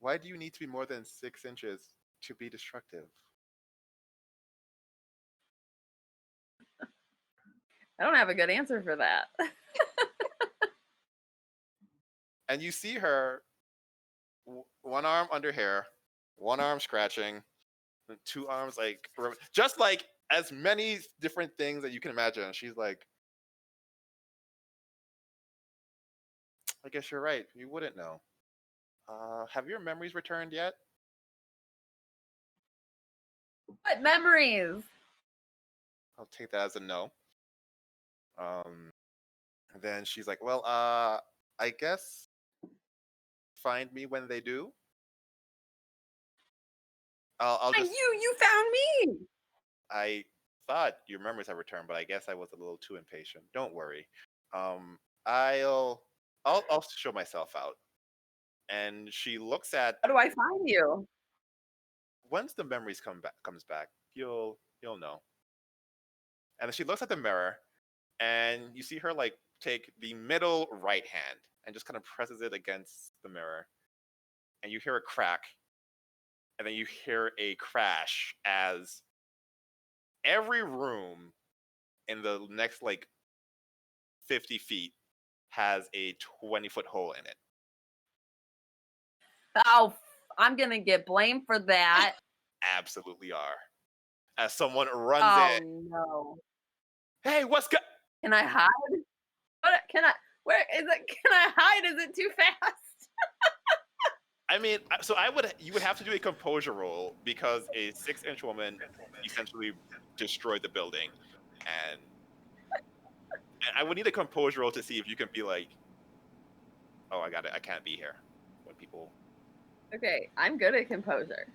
to be more than 6 inches to be destructive? I don't have a good answer for that. And you see her, one arm under hair, one arm scratching, 2 arms, like just like as many different things that you can imagine. And she's like, I guess you're right. You wouldn't know. Have your memories returned yet? What memories? I'll take that as a no. Then she's like, well, I guess find me when they do. I'll And just. you found me. I thought your memories have returned, but I guess I was a little too impatient. Don't worry. Um, I'll show myself out. And she looks at How do I find you? once the memories comes back, you'll know. And then she looks at the mirror, and you see her like take the middle right hand and just kind of presses it against the mirror, and you hear a crack, and then you hear a crash as every room in the next like 50 feet has a 20-foot hole in it. Oh, I'm gonna get blamed for that. Absolutely are. As someone runs Oh in, no. hey, what's good? Can I hide? What can I? Where is it? Can I hide? Is it too fast? I mean, so you would have to do a composure roll because a 6-inch woman essentially destroyed the building, and I would need a composure roll to see if you can be like, oh, I got it, I can't be here when people. Okay, I'm good at composure.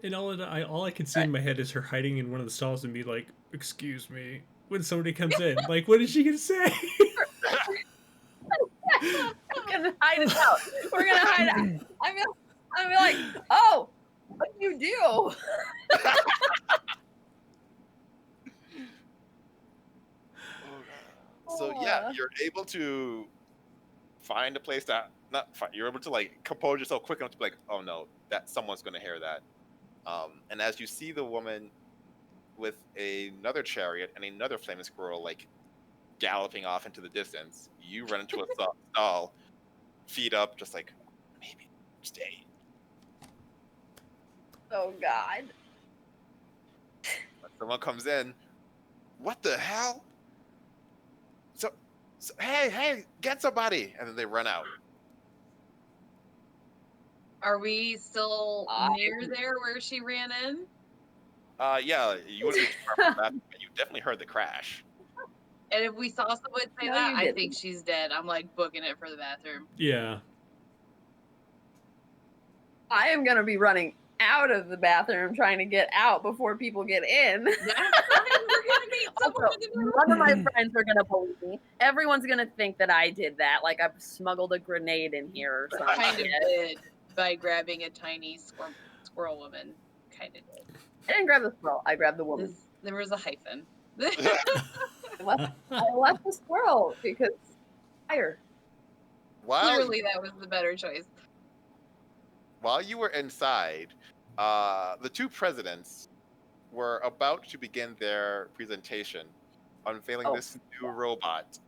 And all I can see in my head is her hiding in one of the stalls and be like, "Excuse me," when somebody comes in. Like, what is she gonna say? I'm gonna hide it out. We're gonna hide it. I'm like, oh, what do you do? So yeah, you're able to find a place that you're able to like compose yourself quick enough to be like, oh no, that someone's gonna hear that. And as you see the woman with another chariot and another flaming squirrel like galloping off into the distance, you run into a stall, feet up, just like, maybe stay. Oh God. Someone comes in. What the hell? So hey, get somebody! And then they run out. Are we still near there where she ran in? Yeah, you wouldn't be too far from that, but you definitely heard the crash. And if we saw someone say No, that, you I didn't. think she's dead. I'm like booking it for the bathroom. Yeah. I am gonna be running out of the bathroom trying to get out before people get in. That's fine. We're gonna meet someone Also, in the none of my friends are gonna believe me. Everyone's gonna think that I did that, like I've smuggled a grenade in here or something. kind of did by grabbing a tiny squirrel woman. Kind of did. I didn't grab the squirrel. I grabbed the woman. There was a hyphen. I left the squirrel because fire. Clearly, that was the better choice. While you were inside, the 2 presidents were about to begin their presentation, unveiling this new robot.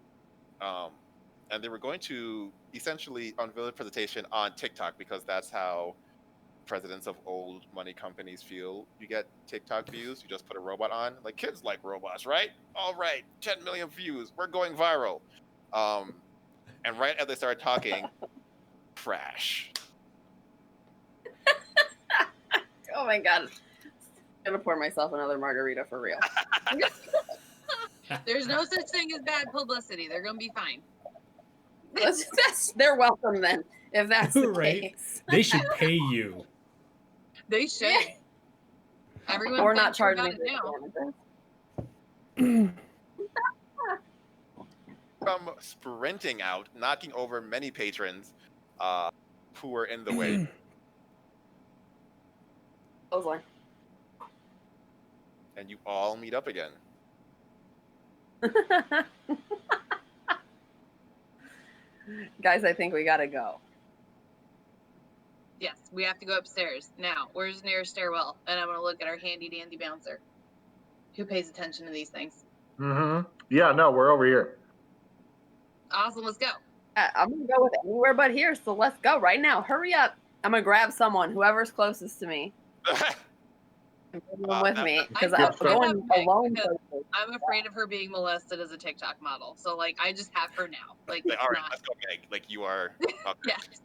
And they were going to essentially unveil the presentation on TikTok because that's how presidents of old money companies feel. You get TikTok views, you just put a robot on. Like, kids like robots, right? All right, 10 million views, we're going viral. And right as they started talking, crash. Oh my God. I'm gonna pour myself another margarita for real. There's no such thing as bad publicity. They're gonna be fine. They're welcome then, if that's the Right. case. They should pay you. They should. Yeah. Everyone Or not thinks charge about me it for now. Come sprinting out, knocking over many patrons who were in the way. And you all meet up again. Guys, I think we gotta go. Yes, we have to go upstairs. Now, where's the nearest stairwell? And I'm gonna look at our handy dandy bouncer. Who pays attention to these things? Mm-hmm. Yeah, no, we're over here. Awesome, let's go. I'm gonna go with anywhere but here, so let's go right now. Hurry up. I'm gonna grab someone, whoever's closest to me. with me because I'm I'm afraid going of Meg alone. because I'm afraid of her being molested as a TikTok model. So like, I just have her now. Like, Like, it's all right, not. let's go, Meg. Like, you are. Okay. Yes.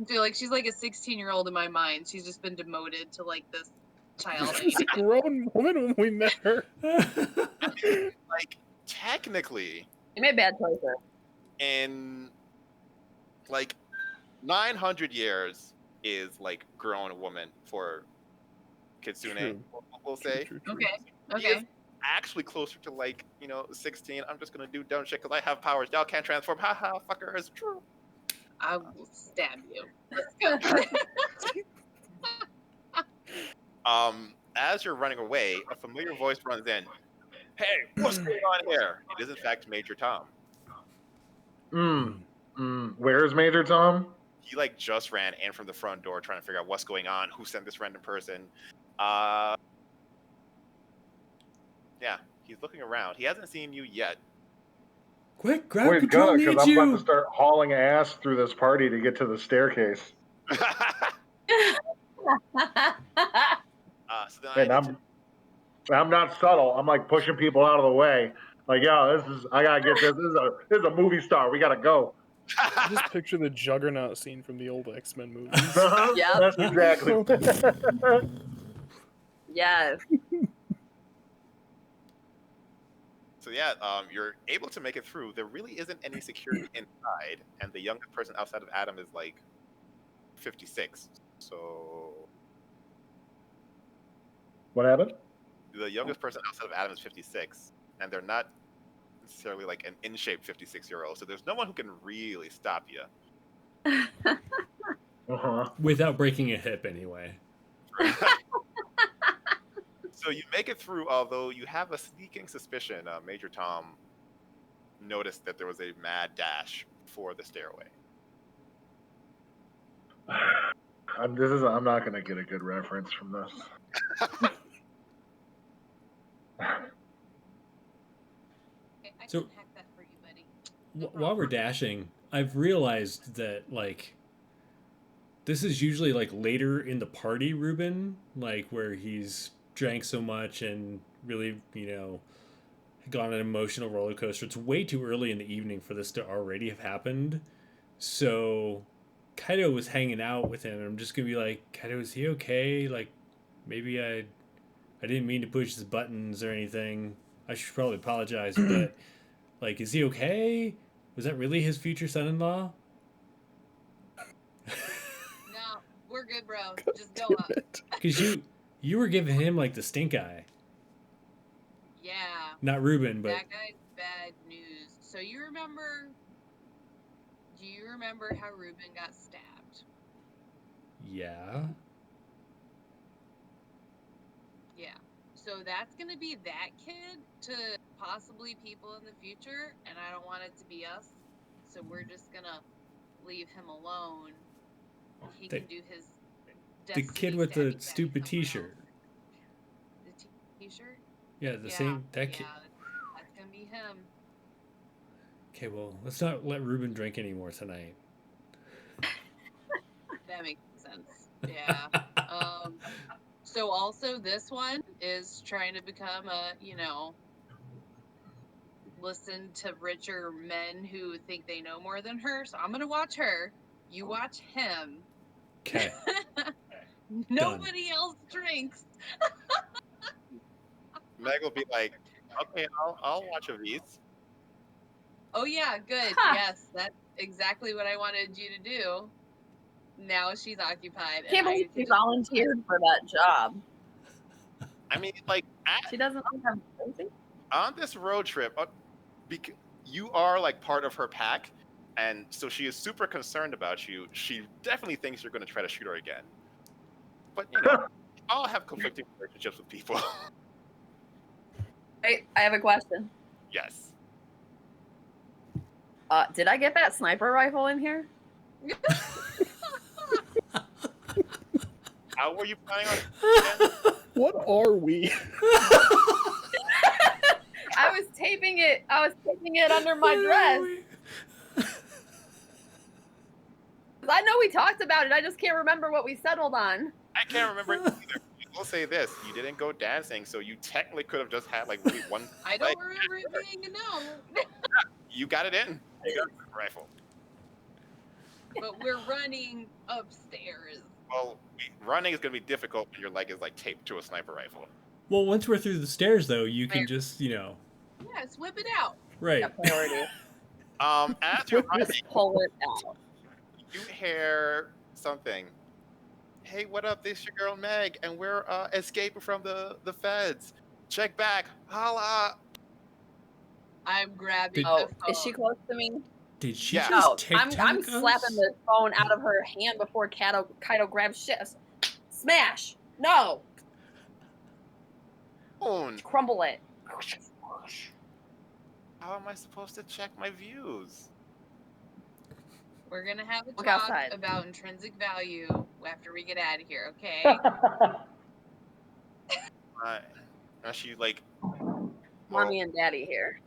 I feel like she's like a 16-year-old in my mind. She's just been demoted to like this child. She was a grown woman when we met her. Like, technically, You made bad choices. in like 900 years is like grown woman for Kitsune. True. We'll say. True. Okay. He is Okay. actually closer to like 16. I'm just gonna do dumb shit because I have powers. Y'all can't transform. Haha, fuckers. True. I will stab you. Let's go. As you're running away, a familiar voice runs in. Hey, what's going on here? It is in fact Major Tom. Where's Major Tom? He like just ran in from the front door trying to figure out what's going on, who sent this random person. Yeah, he's looking around. He hasn't seen you yet. Quick, Well, grab he's control gonna, because needs I'm about to you. start hauling ass through this party to get to the staircase. So then And I'm not subtle. I'm like pushing people out of the way. Like, yo, I gotta get this. This is a movie star. We gotta go. Just picture the Juggernaut scene from the old X-Men movies. Yep. That's exactly. Yes. So yeah, you're able to make it through. There really isn't any security inside, and the youngest person outside of Adam is like 56. So What happened? the youngest person outside of Adam is 56, and they're not necessarily like an in-shape 56-year-old. So there's no one who can really stop you. Without breaking a hip, anyway. So you make it through, although you have a sneaking suspicion Major Tom noticed that there was a mad dash for the stairway. I'm not going to get a good reference from this. I So- can hack that for you, buddy. No While we're dashing, I've realized that like this is usually like later in the party, Ruben, like where he's drank so much and really, gone on an emotional roller coaster. It's way too early in the evening for this to already have happened. So Kaido was hanging out with him, and I'm just gonna be like, Kaido, is he okay? Like, maybe I didn't mean to push his buttons or anything. I should probably apologize, but like, is he okay? Was that really his future son-in-law? No, we're good, bro. Just go Damn up. it. Because you were giving him like the stink eye. Yeah. Not Ruben, but That guy's bad news. So do you remember how Ruben got stabbed? yeah. Yeah. So that's gonna be that kid to possibly people in the future, and I don't want it to be us. So we're just gonna leave him alone. He can do his The kid with the stupid T-shirt. The T-shirt? Yeah, the same that kid. That's gonna be him. Okay, well, let's not let Ruben drink anymore tonight. That makes sense. Yeah. So also this one is trying to become listen to richer men who think they know more than her. So I'm gonna watch her. You watch him. Okay. Nobody else drinks. Meg will be like, okay, I'll watch Avis. Oh yeah, good. Yes, that's exactly what I wanted you to do. Now she's occupied. Can't believe she volunteered for that job. I mean, like, She doesn't have crazy. on this road trip, you are like part of her pack, and so she is super concerned about you. She definitely thinks you're going to try to shoot her again. But all have conflicting relationships with people. Wait, I have a question. Yes. Did I get that sniper rifle in here? How were you planning on? What are we? I was taping it under my dress. I know we talked about it. I just can't remember what we settled on. I can't remember either. will say this: you didn't go dancing, so you technically could have just had like really one. I don't remember it being a no. You got it in. You got a rifle. But we're running upstairs. Well, running is going to be difficult when your leg is like taped to a sniper rifle. Well, once we're through the stairs, though, you can just, Yes, whip it out. right. Yeah, priority. As you're running, Just pull it out. you hear something. Hey, what up? This your girl Meg, and we're escaping from the feds. Check back. Holla. I'm grabbing Oh, the phone. is she close to me? Did she Yeah. just No, TikTok I'm us? slapping the phone out of her hand before Kaido grabs shit. Smash! No! Phone. Crumble it. How am I supposed to check my views? We're gonna have a Look talk outside. about intrinsic value after we get out of here, okay? Now she like. Mommy and Daddy here.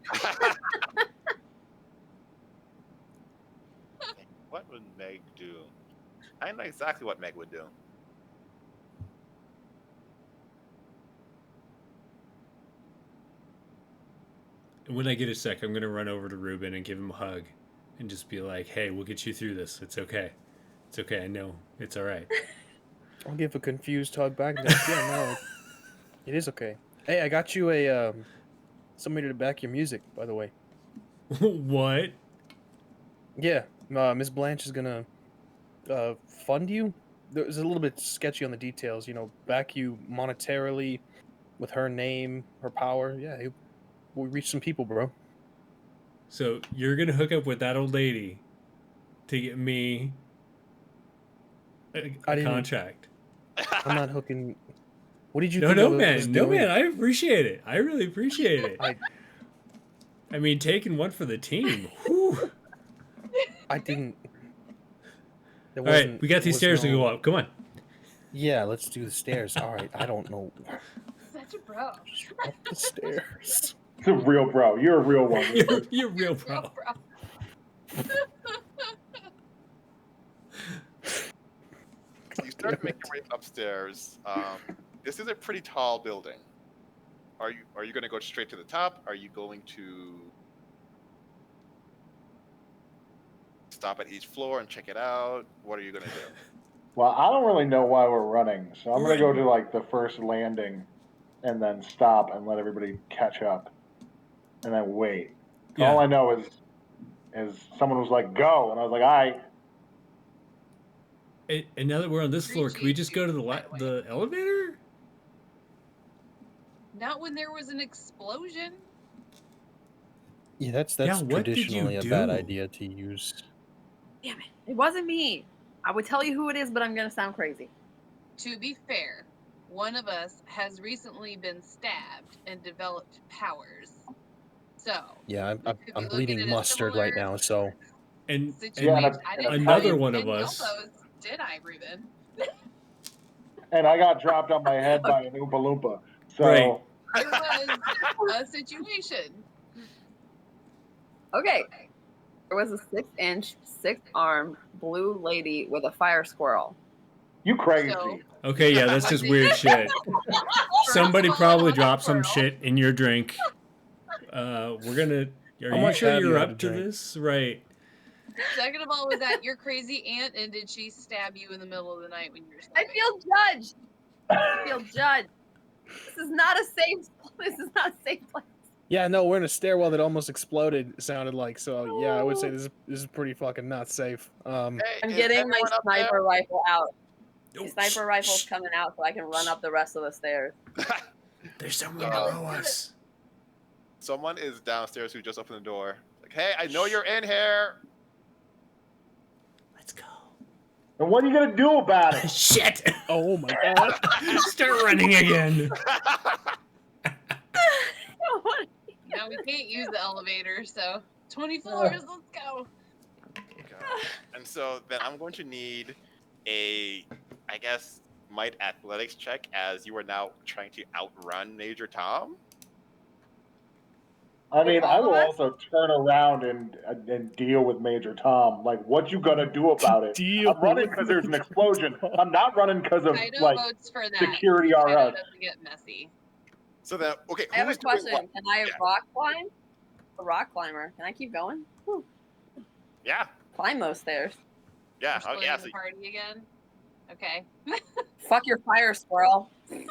What would Meg do? I know exactly what Meg would do. When I get a sec, I'm going to run over to Ruben and give him a hug and just be like, hey, we'll get you through this. It's okay. It's okay. I know. It's all right. I'll give a confused hug back. And be like, yeah, no, it is okay. Hey, I got you a somebody to back your music, by the way. What? Yeah, Miss Blanche is gonna fund you. There's a little bit sketchy on the details, back you monetarily with her name, her power. Yeah, we reach some people, bro. So you're going to hook up with that old lady to get me a contract? I'm not hooking. What did you No, think no, I was man. No, doing? man. I appreciate it. I really appreciate it. I mean, taking one for the team. Whew. I didn't. All right, we got these stairs to go up. Come on. Yeah, let's do the stairs. All right, I don't know. Such a bro. Just up the stairs. It's a real bro. You're a real one. You're real bro. You start making your way upstairs. This is a pretty tall building. Are you going to go straight to the top? Are you going to stop at each floor and check it out? What are you going to do? Well, I don't really know why we're running, so I'm going to go to like the first landing and then stop and let everybody catch up and then wait. Yeah. All I know is someone was like, go, and I was like, all right. And now that we're on this floor, can we just go to the elevator? Not when there was an explosion. Yeah, that's traditionally a bad idea to use. Damn it. It wasn't me. I would tell you who it is, but I'm going to sound crazy. To be fair, one of us has recently been stabbed and developed powers. So yeah, I'm bleeding mustard right now. So and another one of us. Did I, Ruben? And I got dropped on my head by an Oompa Loompa. So right. It was a situation. Okay. There was a 6-inch, 6-armed blue lady with a fire squirrel. You crazy. So, okay, yeah, that's just weird shit. Somebody probably dropped some shit in your drink. We're gonna. Are you sure you're up to this? Right. Second of all, was that your crazy aunt, and did she stab you in the middle of the night when you were I sleeping? feel judged. I feel judged. This is not a safe place. Yeah, no, we're in a stairwell that almost exploded. It sounded like so. Yeah, I would say this is pretty fucking not safe. Hey, I'm is getting my everyone up sniper rifle out. Oh, The sniper rifle's coming out so I can run up the rest of the stairs. There's someone below us. Someone is downstairs who just opened the door. Like, hey, I know you're in here. Let's go. And what are you going to do about it? Shit! Oh my god! Start running again. Now we can't use the elevator, so 20 floors, let's go. And so then I'm going to need a, I guess, might athletics check as you are now trying to outrun Major Tom. I mean, I All of will us? also turn around and deal with Major Tom. Like, what you gonna do about it? Deal I'm running with because there's an Major explosion. Tom. I'm not running because of Kaido like votes for that. security Kaido RS. doesn't get messy. So then, okay, I have a who's doing question. what? Can I Yeah. rock climb? A rock climber. Can I keep going? Whew. Yeah, Climb those stairs. yeah, We're splitting yeah. the So, party again. Okay. Fuck your fire squirrel. The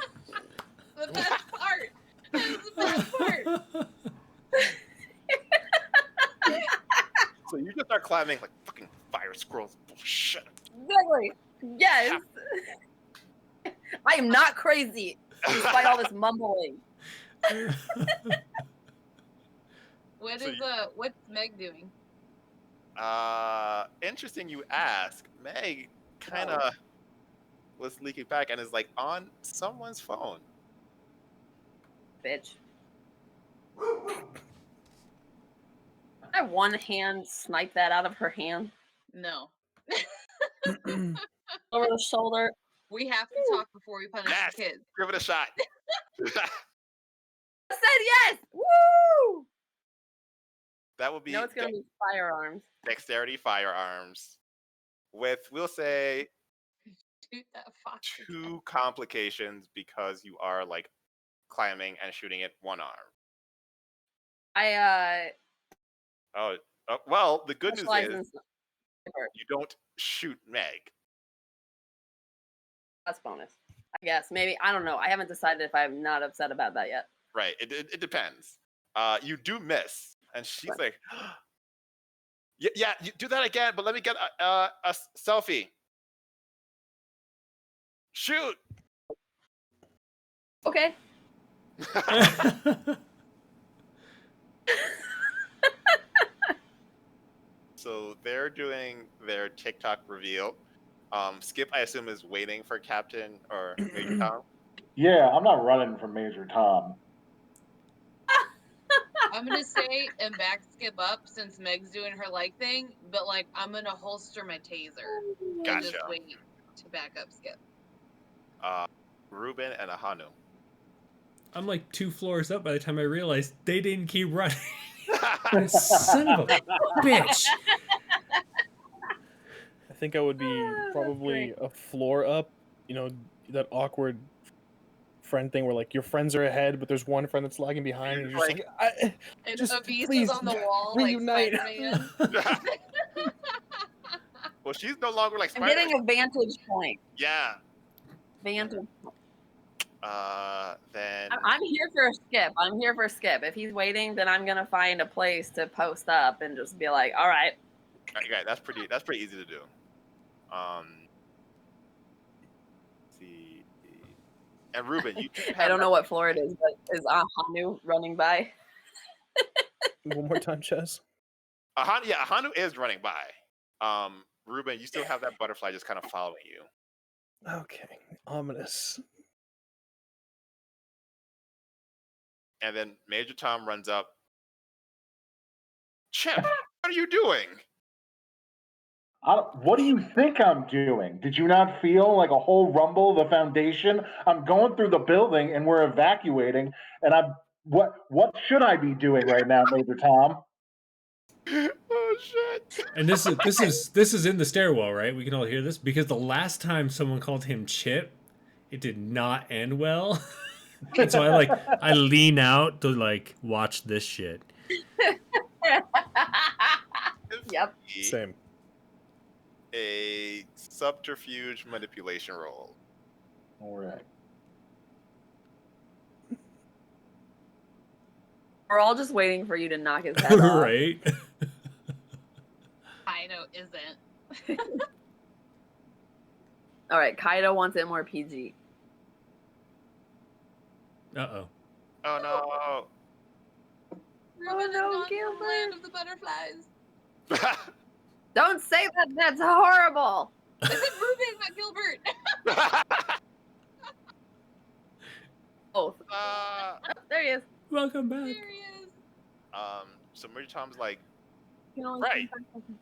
best part. That is the best part. so you just start climbing like fucking fire squirrels. Bullshit. Exactly. Yes. I am not crazy, despite all this mumbling. What's Meg doing? Interesting you ask. Meg kind of was leaking back and is like on someone's phone. Bitch. I one hand snipe that out of her hand. No. Over the shoulder. We have to talk before we punish Yes, the kids. give it a shot. I said yes! Woo! That would be No, it's gonna be firearms. dexterity firearms with, we'll say, Shoot that fox. 2 complications because you are like climbing and shooting it one arm. Well, the good news specialize is in sniper. you don't shoot Meg. That's bonus. I guess. Maybe. I don't know. I haven't decided if I'm not upset about that yet. Right. It depends. You do miss, and she's like, yeah, you do that again, but let me get a selfie. Shoot. Okay. So they're doing their TikTok reveal. Skip, I assume, is waiting for Captain or Major Tom. Yeah, I'm not running from Major Tom. I'm gonna say and back skip up since Meg's doing her leg thing, but like I'm gonna holster my taser and Gotcha. just wait to back up skip. Ruben and Ahanu. I'm like 2 floors up by the time I realized they didn't keep running. Son of a bitch. I think I would be probably a floor up. You know, that awkward friend thing where like your friends are ahead, but there's one friend that's lagging behind, and you're just And just Avis please is on the wall reunite. like Spider-Man. Well, she's no longer like I'm Spider-Man. getting a vantage point. Yeah. Vantage point. Then I'm here for a skip. I'm here for skip. If he's waiting, then I'm gonna find a place to post up and just be like, all right. Okay, that's pretty easy to do. Let's see. And Ruben, you I don't know what floor it is, but is Ahanu running by? One more time, Chaz. Ahanu is running by. Ruben, you still have that butterfly just kind of following you. Okay, ominous. And then Major Tom runs up. Chip, what are you doing? What do you think I'm doing? Did you not feel like a whole rumble of the foundation? I'm going through the building and we're evacuating. And what should I be doing right now, Major Tom? Oh shit! And this is in the stairwell, right? We can all hear this because the last time someone called him Chip, it did not end well. And so I lean out to like watch this shit. Yep. Same. A subterfuge manipulation roll. All right. We're all just waiting for you to knock his head off. Right? Kaido isn't. All right, Kaido wants it more PG. Uh-oh. Oh no! Ruben no, is not from Gilbert. the land of the butterflies. Don't say that. That's horrible. I said Ruben, not Gilbert. Both. uh, There he is. Welcome back. There he is. so Major Tom's like, You can only Right. see 5 seconds.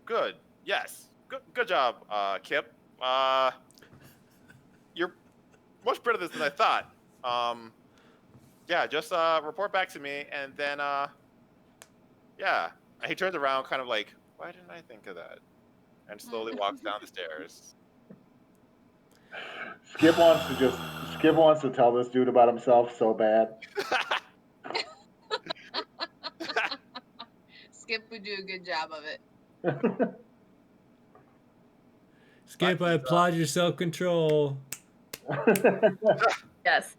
good, yes, good job, Kip. You're much better at this than I thought. Yeah, just report back to me, and then yeah. And he turns around, kind of like, why didn't I think of that? And slowly walks down the stairs. Skip wants to tell this dude about himself so bad. Skip would do a good job of it. Skip, I applaud your self-control. Yes.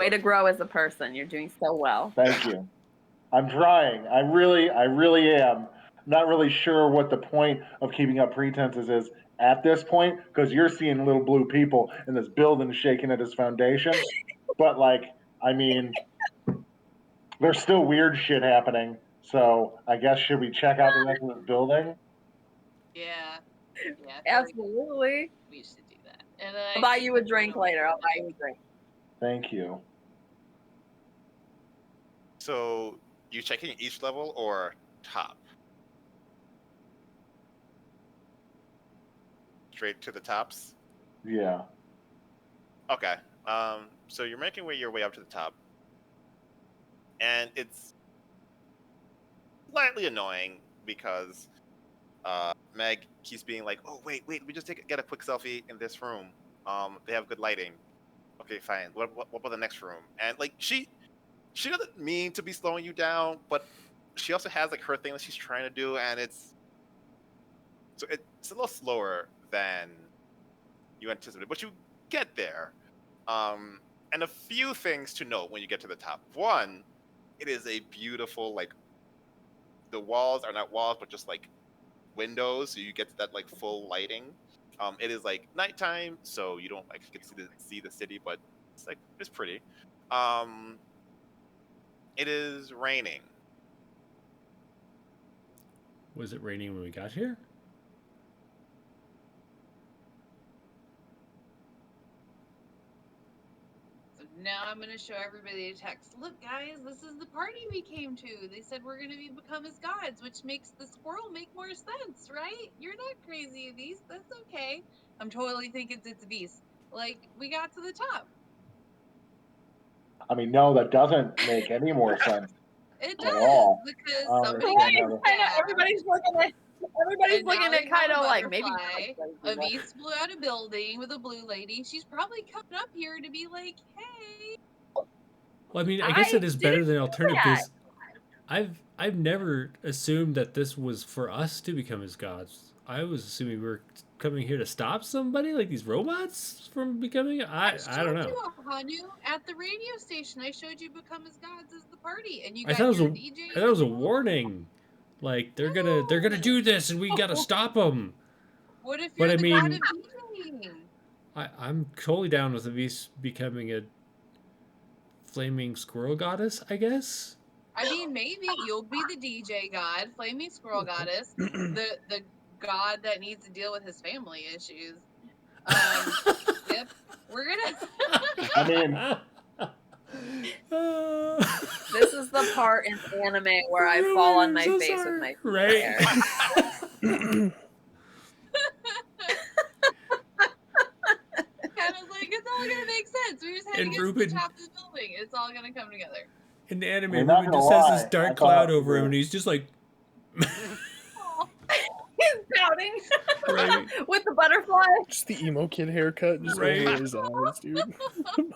Way to grow as a person. You're doing so well. Thank you. I'm trying. I really am. I'm not really sure what the point of keeping up pretenses is at this point, because you're seeing little blue people in this building shaking at its foundation. But like, I mean, there's still weird shit happening. So I guess should we check out the rest of this building? Yeah. Yeah. Absolutely. We should do that. And I'll buy you a drink later. I'll buy you a drink. Thank you. So you checking each level or top? Straight to the tops? Yeah. Okay. So you're making your way up to the top. And it's slightly annoying because Meg keeps being like, "Oh wait, we just get a quick selfie in this room. They have good lighting. Okay, fine. What about the next room?" And like she doesn't mean to be slowing you down, but she also has like her thing that she's trying to do, and it's a little slower than you anticipated, but you get there. And a few things to note when you get to the top. One, it is a beautiful, like, the walls are not walls, but just like windows, so you get to that like full lighting. It is like nighttime, so you don't like get to see the city, but it's pretty. It is raining. Was it raining when we got here? Now I'm going to show everybody a text. Look, guys, this is the party we came to. They said we're going to become as gods, which makes the squirrel make more sense, right? You're not crazy, Avis. That's okay. I'm totally thinking it's Avis. Like, we got to the top. I mean, no, that doesn't make any more sense. It at does, all. because I somebody understand got how I know everybody's looking at kind of like maybe. Avis blew out a building with a blue lady. She's probably coming up here to be like, hey. Well, I mean, I guess it is better than alternative because I've never assumed that this was for us to become as gods. I was assuming we were coming here to stop somebody, like these robots from becoming. I don't know. I showed you, Hanu, at the radio station. I showed you become as gods as the party, and you I got thought your it was DJ. I thought it was a warning. Like they're gonna do this, and we gotta stop them. What if you're the god of DJing? I'm totally down with Avis becoming a flaming squirrel goddess, I guess. I mean, maybe you'll be the DJ god, flaming squirrel goddess, the god that needs to deal with his family issues. Yep, we're gonna. I mean, this is the part in anime where I fall on my face with my feet right. Kind of like it's all gonna make sense. We're just heading to the top of the building. It's all gonna come together. In the anime, Ruben just has this dark cloud over him, and he's just like. He's pouting right. with the butterfly. Just the emo kid haircut, just over his eyes, dude.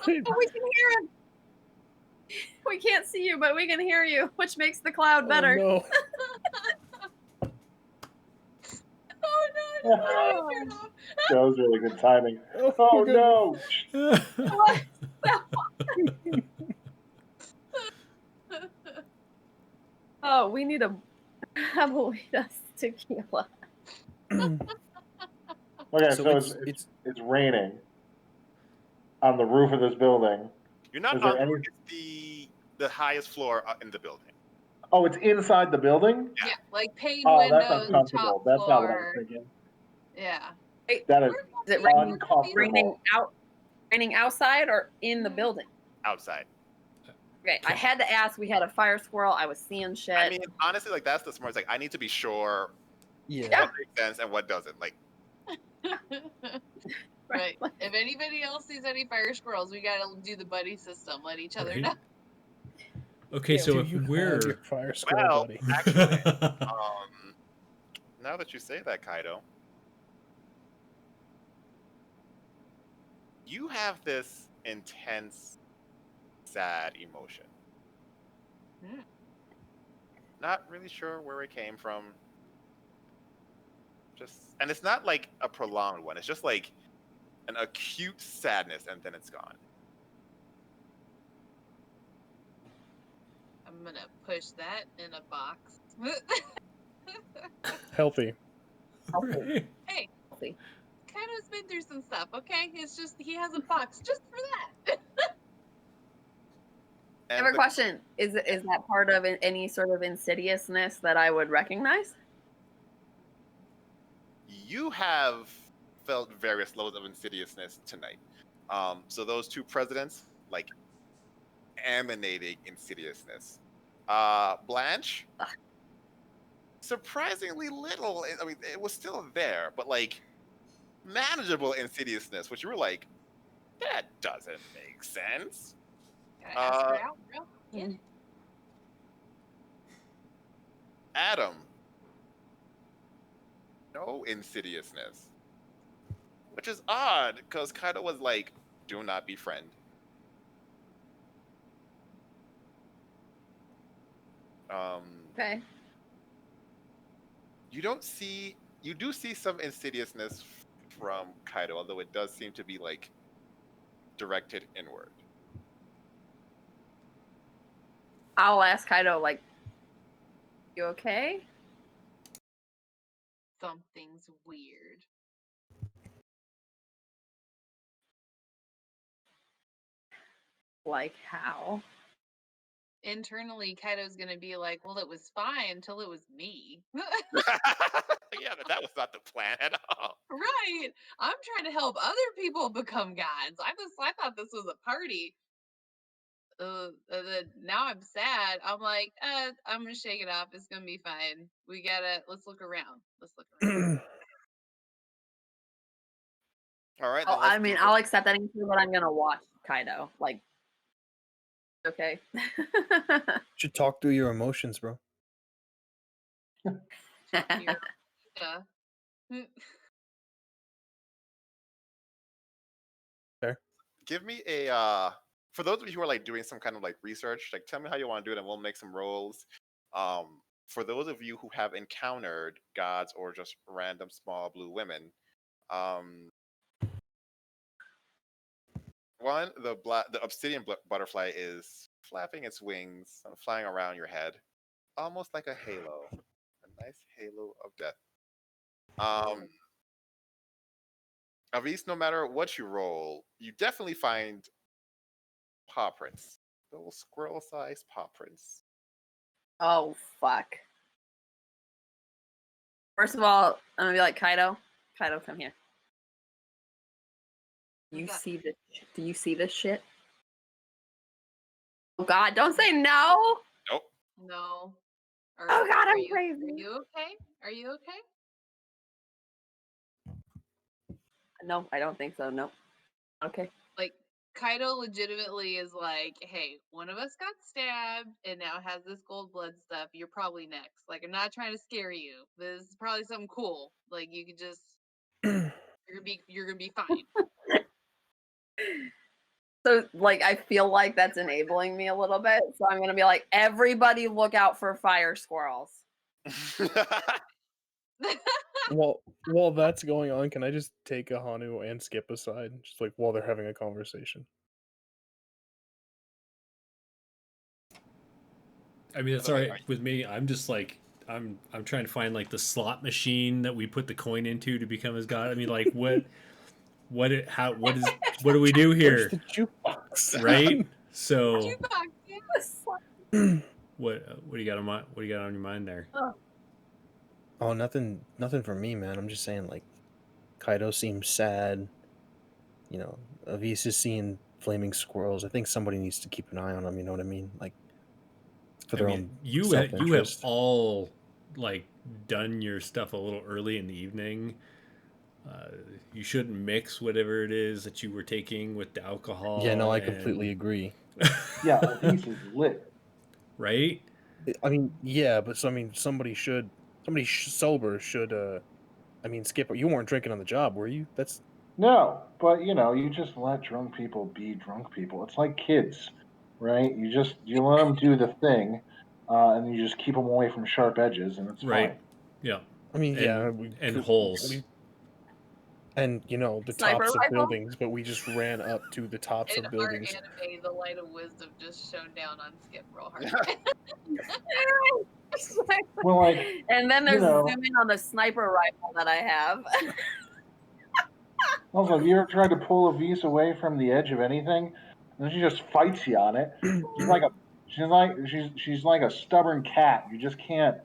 We can hear him. We can't see you, but we can hear you, which makes the cloud better. Oh, no. That was really good timing. Oh no! Oh, we need a tequila. Okay, so it's raining on the roof of this building. You're not on the highest floor in the building. Oh, it's inside the building? Yeah, like pane windows. That's uncomfortable. That's not what I was thinking. Yeah. That is it raining outside or in the building? Outside. Okay, I had to ask. We had a fire squirrel. I was seeing shit. I mean, honestly, like that's the smartest. Like, I need to be sure what makes sense and what doesn't. Like, Right. If anybody else sees any fire squirrels, we gotta do the buddy system. Let each other Right. know. Okay, Yeah, so do if you have we're your fire squirrel Well, buddy? actually, now that you say that, Kaido, you have this intense, sad emotion. Hmm. Not really sure where it came from. And it's not like a prolonged one. It's just like an acute sadness, and then it's gone. I'm gonna push that in a box. Healthy. Right. Hey, Healthy. Kaido's been through some stuff, okay? It's just he has a box just for that. I have a question. Is that part of any sort of insidiousness that I would recognize? You have felt various levels of insidiousness tonight. So those two presidents, like, emanating insidiousness. Blanche, surprisingly little. I mean, it was still there, but like manageable insidiousness, which you were like, that doesn't make sense. Gotta ask her out, bro. Get it. Adam, no insidiousness, which is odd because Kaido was like, do not befriend. Okay. You do see some insidiousness from Kaido, although it does seem to be like directed inward. I'll ask Kaido, like, you okay? Something's weird. Like how? Internally, Kaido's gonna be like, well, it was fine until it was me. Yeah, but that was not the plan at all. Right. I'm trying to help other people become gods. I thought this was a party. Now I'm sad. I'm like, I'm gonna shake it off. It's gonna be fine. Let's look around. Let's look around. All right. Oh, I mean, I'll accept anything, but I'm gonna watch Kaido. Like, okay. You should talk through your emotions, bro. Yeah. Fair. Give me a for those of you who are like doing some kind of like research, like tell me how you want to do it and we'll make some rolls. For those of you who have encountered gods or just random small blue women, one, the obsidian butterfly is flapping its wings and flying around your head, almost like a halo, a nice halo of death. Avis, no matter what you roll, you definitely find paw prints, little squirrel-sized paw prints. Oh, fuck. First of all, I'm gonna be like, Kaido, come here. Do you see this shit? Oh God, don't say no. Nope. No. Oh God, I'm Are crazy. you okay? Are you okay? No, I don't think so. No. Okay. Like, Kaido legitimately is like, hey, one of us got stabbed and now has this gold blood stuff. You're probably next. Like, I'm not trying to scare you. This is probably something cool. Like, you could just you're gonna be fine. So, like, I feel like that's enabling me a little bit. So I'm gonna be like, everybody look out for fire squirrels. While that's going on, can I just take a Hanu and Skip aside, just like while they're having a conversation? I mean, that's all right with me. I'm just like I'm trying to find like the slot machine that we put the coin into to become his god. I mean, like what do we do here? Where's the jukebox? Right? So Jukebox, what do you got on your mind there? Oh, nothing for me, man. I'm just saying, like, Kaido seems sad. You know, Avis is seeing flaming squirrels. I think somebody needs to keep an eye on them. You know what I mean? Like, for their own you have self-interest. all like done your stuff a little early in the evening. You shouldn't mix whatever it is that you were taking with the alcohol. Yeah, no, I completely agree. Yeah, Elise is lit. Right? I mean, yeah, but so, I mean, somebody sober should. I mean, Skip, you weren't drinking on the job, were you? That's No, but you just let drunk people be drunk people. It's like kids, right? You let them do the thing, and you just keep them away from sharp edges, and it's Right. fine. Yeah. I mean, yeah, And holes. And the Sniper tops of rifle? buildings, but we just ran up to the tops In of our buildings. anime, the light of wisdom just shone down on Skip real hard. Well, like, and then there's know- zooming on the sniper rifle that I have. also, have you ever tried to pull Elise away from the edge of anything? And then she just fights you on it. She's like a stubborn cat. You just can't.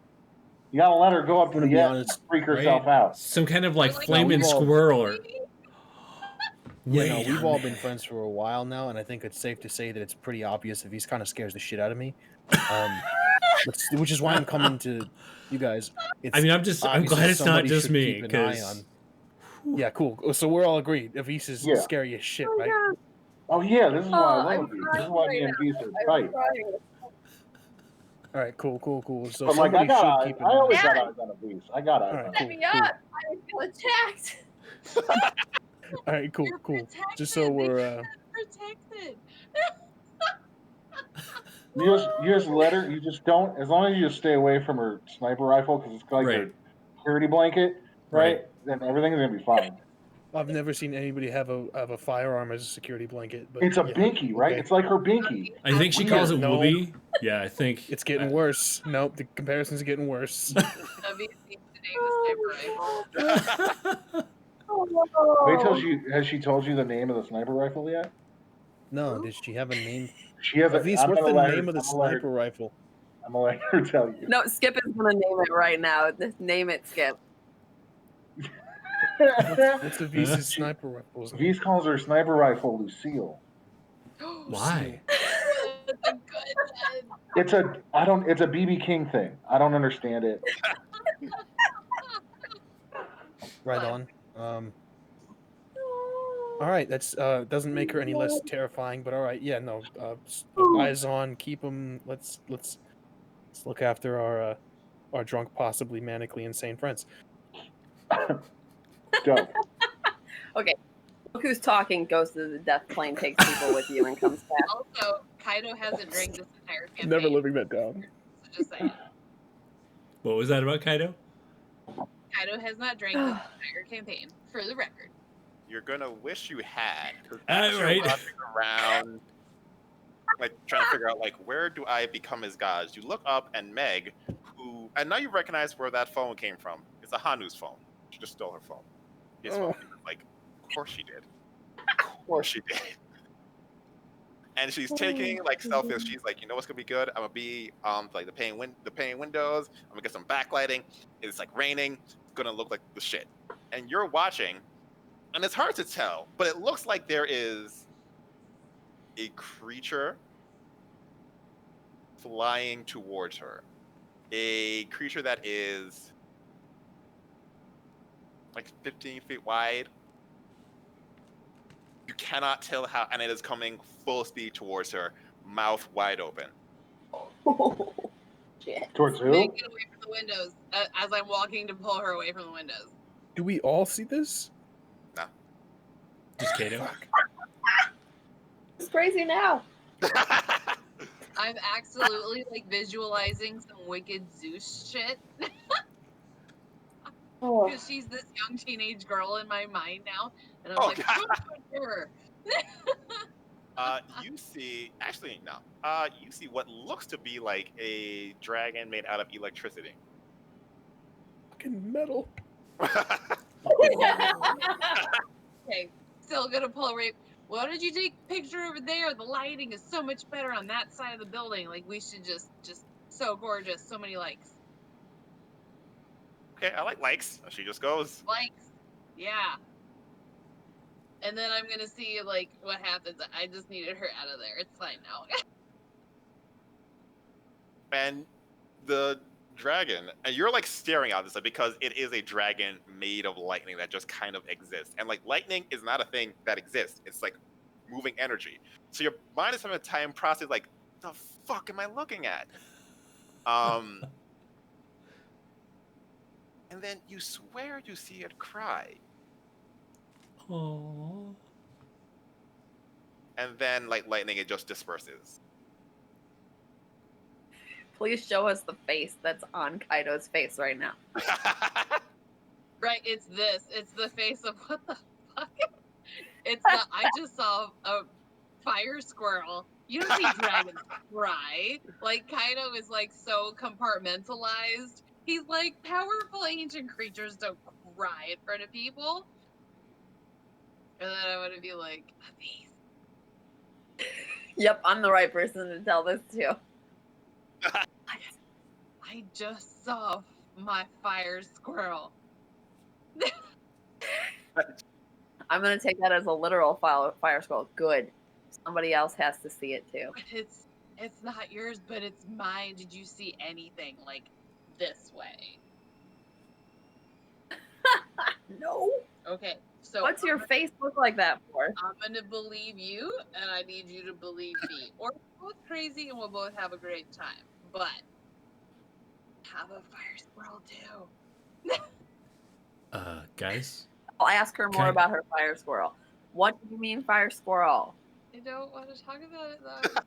You gotta let her go up to To the be edge honest, and freak right? herself out. Some kind of like Or like flaming we've all- squirrel or Yeah, no, Wait we've a all been minute. friends for a while now, and I think it's safe to say that it's pretty obvious if he's kind of scares the shit out of me. Which is why I'm coming to you guys. I mean, I'm obvious glad that it's not somebody just should me, keep an eye 'cause- on. Yeah, cool. So we're all agreed. Elise is Yeah. scary as shit, Oh, right? God. Oh yeah, this is why I I'm love Elise. This is crying why right me and now. Elise are I'm tight. crying. All right, cool. So But like, somebody should keep an I eye. always got Yeah. eyes on Elise. I got eyes All right, on Let Elise. me up. I feel attacked. All right, cool. You're Just so protected. They we're protected. You just let her. You just don't. As long as you just stay away from her sniper rifle because it's like Right. her security blanket, right? Then everything's gonna be fine. I've never seen anybody have a firearm as a security blanket, but It's a yeah, binky, right? okay. It's like her binky. I think she Weird. calls it No. Wooby. Yeah, I think It's getting worse. Nope, the comparison's getting worse. WC today was sniper rifle. Wait till has she told you the name of the sniper rifle yet? No, did she have a name? She has At least, I'm what's gonna the let her- name of the I'm gonna let her- sniper rifle? I'm gonna let her tell you. No, Skip is gonna name it right now. Just name it, Skip. What's the Visa's sniper rifle's name? Vise calls her sniper rifle Lucille. Why? That's a good It's a BB King thing. I don't understand it. Right on. All right, that's doesn't make her any less terrifying, but all right, yeah, no. Eyes on, keep them. Let's look after our drunk, possibly manically insane friends. Dope. Look who's talking goes to the death plane, takes people with you, and comes back. Also, Kaido hasn't drank this entire campaign. Never living that down. So just saying. What was that about Kaido? Kaido has not drank this entire campaign, for the record. You're gonna wish you had. 'Cause Ah, as you're right. walking around, like trying to figure out like where do I become his gods, you look up and Meg, and now you recognize where that phone came from. It's a Hanu's phone. She just stole her phone. His phone. Like, of course she did. Of course she did. And she's taking like selfies. She's like, you know what's gonna be good? I'm gonna be like the pane windows. I'm gonna get some backlighting. It's like raining. It's gonna look like the shit. And you're watching, and it's hard to tell, but it looks like there is a creature flying towards her. A creature that is like 15 feet wide. You cannot tell how, and it is coming full speed towards her, mouth wide open. Shit. Towards who? Meg, get away from the windows as I'm walking to pull her away from the windows. Do we all see this? No. Just Kaido. It's crazy now. I'm absolutely like visualizing some wicked Zeus shit. Oh. Because she's this young teenage girl in my mind now. And I'm Oh, like, God. don't touch her. You see, actually, no. You see what looks to be like a dragon made out of electricity. Fucking metal. Okay, still gonna pull away. Why did you take a picture over there? The lighting is so much better on that side of the building. Like, we should just so gorgeous. So many likes. Okay, I like likes. She just goes. Likes. Yeah. And then I'm gonna see like what happens. I just needed her out of there. It's fine now. And the dragon, and you're like staring at this because it is a dragon made of lightning that just kind of exists. And like lightning is not a thing that exists. It's like moving energy. So your mind is having a time process like, the fuck am I looking at? And then you swear you see it cry. Aww. And then like lightning, it just disperses. Please show us the face that's on Kaido's face right now. Right, it's this. It's the face of what the fuck? It's the I just saw a fire squirrel. You don't see dragons cry. Like Kaido is like so compartmentalized. He's like powerful ancient creatures don't cry in front of people. And then I want to be like, a face. Yep, I'm the right person to tell this to. I just saw my fire squirrel. I'm gonna take that as a literal fire squirrel. Good. Somebody else has to see it too. But it's not yours, but it's mine. Did you see anything like this way? No. Okay, so What's your face look like that for? I'm gonna believe you, and I need you to believe me. Or we're both crazy and we'll both have a great time. But have a fire squirrel too. Guys, I'll ask her more Okay. about her fire squirrel. What do you mean fire squirrel? I don't want to talk about it though.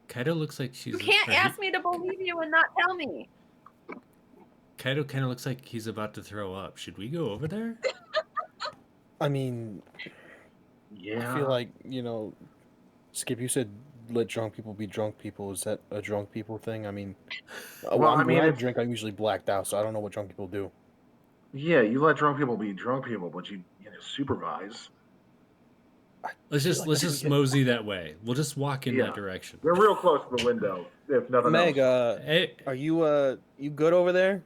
Kaido looks like she's. You can't or ask me to believe you and not tell me. Kaido kind of looks like he's about to throw up. Should we go over there? I mean, Yeah. I feel like, Skip, you said let drunk people be drunk people. Is that a drunk people thing? I mean, when I drink, I'm usually blacked out, so I don't know what drunk people do. Yeah, you let drunk people be drunk people, but you supervise. Let's just mosey that way. We'll just walk in that direction. We're real close to the window, if nothing Meg, else. Hey, are you good over there?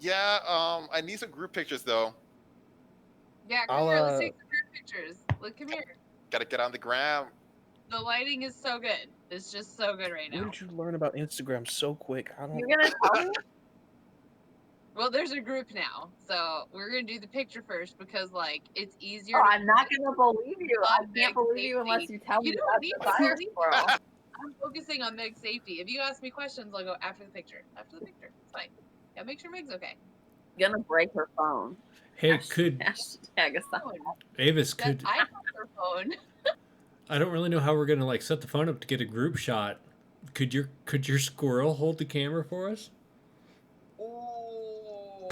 Yeah, I need some group pictures though. Yeah, come here. Let's take some group pictures. Look, come here. Gotta get on the gram. The lighting is so good. It's just so good right Where now. did you learn about Instagram so quick? I don't. You're gonna tell me? Well, there's a group now, so we're gonna do the picture first because like it's easier. Oh, I'm not gonna believe you. I can't believe you unless you tell me You don't that's need the to fire believe me. squirrel. I'm focusing on Meg's safety. If you ask me questions, I'll go after the picture. After the picture, it's fine. Yeah, make sure Meg's okay. Gonna break her phone. hey, could Hashtag aside. Avis That could? I have her phone. I don't really know how we're gonna like set the phone up to get a group shot. Could your squirrel hold the camera for us? Oh.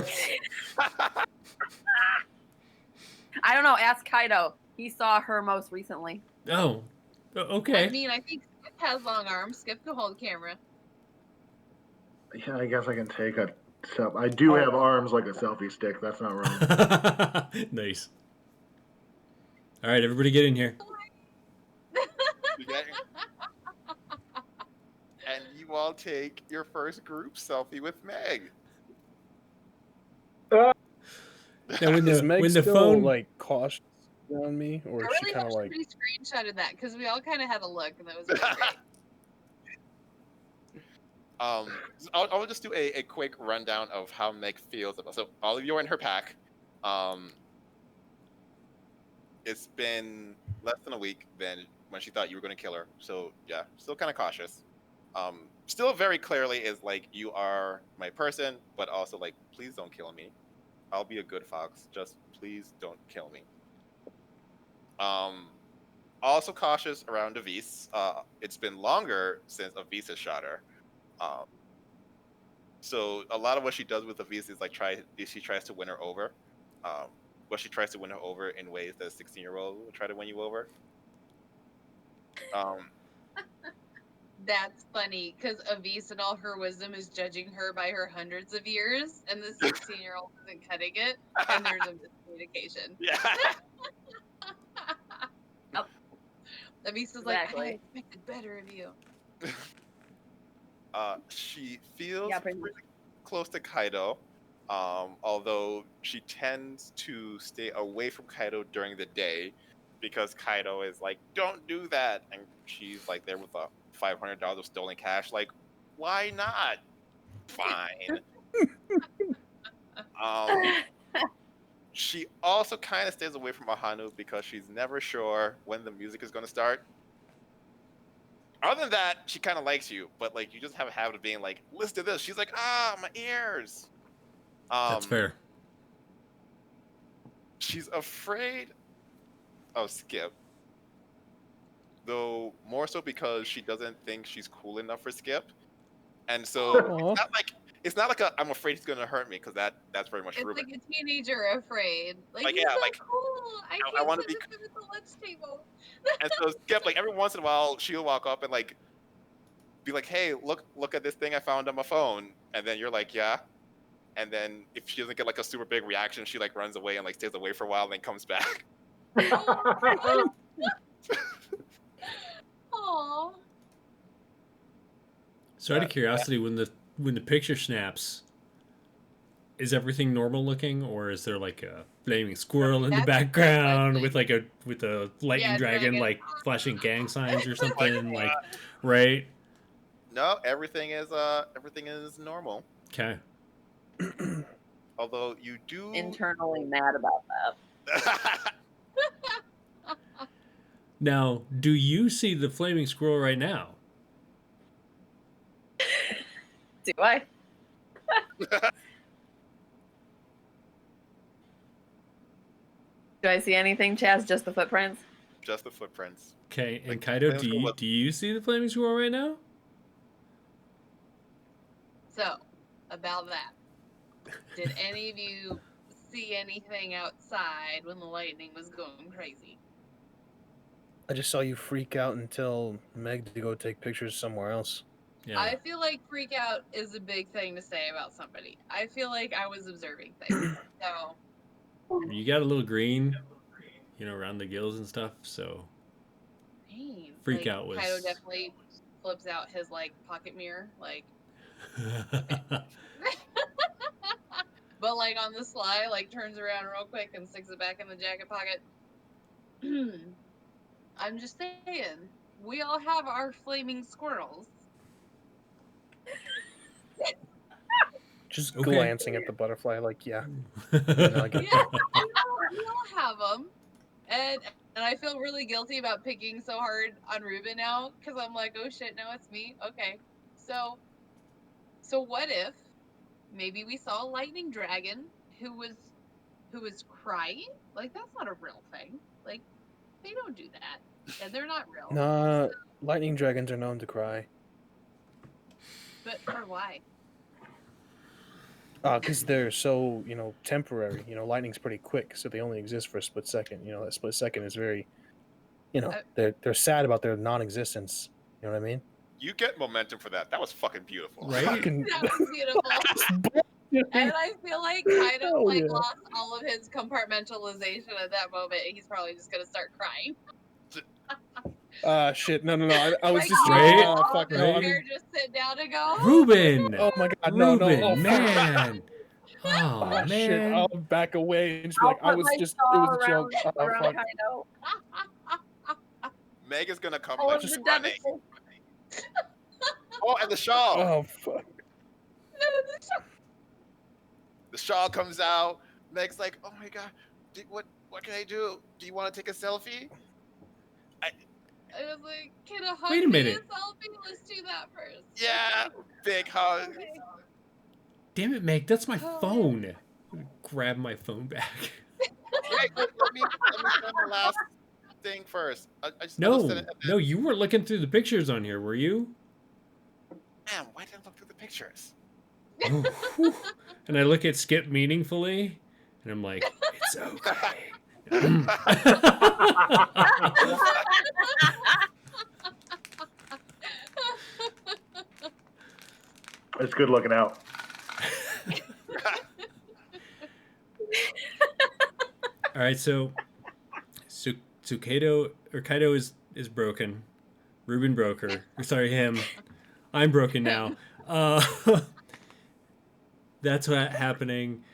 I don't know. Ask Kaido. He saw her most recently. Oh, okay. I mean, I think Skip has long arms. Skip can hold the camera. Yeah, I guess I can take a. I do have arms like a selfie stick. That's not wrong. Nice. All right, everybody, get in here. And you all take your first group selfie with Meg. Now, Is Meg when the still phone like cautious around me, or I is she really kind hope of like? somebody screenshotted that because we all kind of had a look and that was really great. I'll just do a quick rundown of how Meg feels about. So all of you are in her pack. It's been less than a week than when she thought you were going to kill her. So yeah, still kind of cautious. Still very clearly is like, you are my person, but also like, please don't kill me. I'll be a good fox. Just please don't kill me. Also cautious around Avis. It's been longer since Avis has shot her. So a lot of what she does with Avis is like she tries to win her over. But she tries to win her over in ways that a 16-year-old would try to win you over. That's funny because Avis and all her wisdom is judging her by her hundreds of years, and the 16-year-old isn't cutting it, and there's a miscommunication. Yeah. Avis is like, Exactly. I expected better of you. She feels pretty pretty close to Kaido, although she tends to stay away from Kaido during the day because Kaido is like, don't do that, and she's like there with $500 of stolen cash. Like, why not? fine. She also kind of stays away from Ahanu because she's never sure when the music is going to start. Other than that, she kind of likes you, but like you just have a habit of being like, listen to this. She's like, my ears. That's fair. She's afraid of Skip, though more so because she doesn't think she's cool enough for Skip, and so it's not like I'm afraid he's gonna hurt me, because that's very much It's Ruben. like a teenager afraid. Like he's yeah, so like cool. I I can't want to sit be. with him at the lunch table. And so Skip, like every once in a while, she'll walk up and like be like, "Hey, look at this thing I found on my phone," and then you're like, "Yeah." And then if she doesn't get like a super big reaction, she like runs away and like stays away for a while and then comes back. Aww. So out of curiosity, when the picture snaps, is everything normal looking, or is there like a flaming squirrel in the background with a lightning dragon like flashing gang signs or something like right? No, everything is normal. Okay. Although you do internally mad about that. Now, do you see the flaming squirrel right now? Do I? Do I see anything, Chaz? Just the footprints? Just the footprints. Okay, and Like, Kaido, do you see the flaming squirrel right now? So, about that. Did any of you see anything outside when the lightning was going crazy? I just saw you freak out and tell Meg to go take pictures somewhere else. Yeah. I feel like freak out is a big thing to say about somebody. I feel like I was observing things. So You got a little green, around the gills and stuff, so green. freak out was Kaido definitely flips out his like pocket mirror, like but like on the sly, like turns around real quick and sticks it back in the jacket pocket. I'm just saying, we all have our flaming squirrels. Just Okay. glancing at the butterfly, like, yeah. Yeah, we all have them, and I feel really guilty about picking so hard on Ruben now because I'm like, oh shit, no, it's me. Okay, so what if maybe we saw a lightning dragon who was crying? Like that's not a real thing. Like they don't do that, and they're not real. Nah, lightning dragons are known to cry. But for why? Because they're so, temporary. Lightning's pretty quick, so they only exist for a split second. That split second is very, they're sad about their non-existence. You know what I mean? You get momentum for that. That was fucking beautiful. Right? That was beautiful. And I feel like Kaido lost all of his compartmentalization at that moment. He's probably just gonna start crying. Shit. No. I was Like, just Right? Just sit down and go. Ruben! Oh my god, Ruben, no. Oh, man. Oh, man. Shit. I'll back away and just be like, it was a joke. Oh, fuck. Meg is gonna come Oh, like the just running. Oh, and the shawl. Oh, fuck. The shawl comes out. Meg's like, oh my god, what can I do? Do you want to take a selfie? I was like, can a hug Wait a minute. be a selfie? Let's do that first. Yeah, big hug. Okay. Damn it, Meg, that's my phone. Grab my phone back. Wait, let me send the last thing first. I just No, you weren't looking through the pictures on here, were you? Damn, why didn't I look through the pictures? And I look at Skip meaningfully, and I'm like, it's okay. It's good looking out. All right, so Kaido is broken. Ruben broke her. Sorry, him. I'm broken now. That's what happening.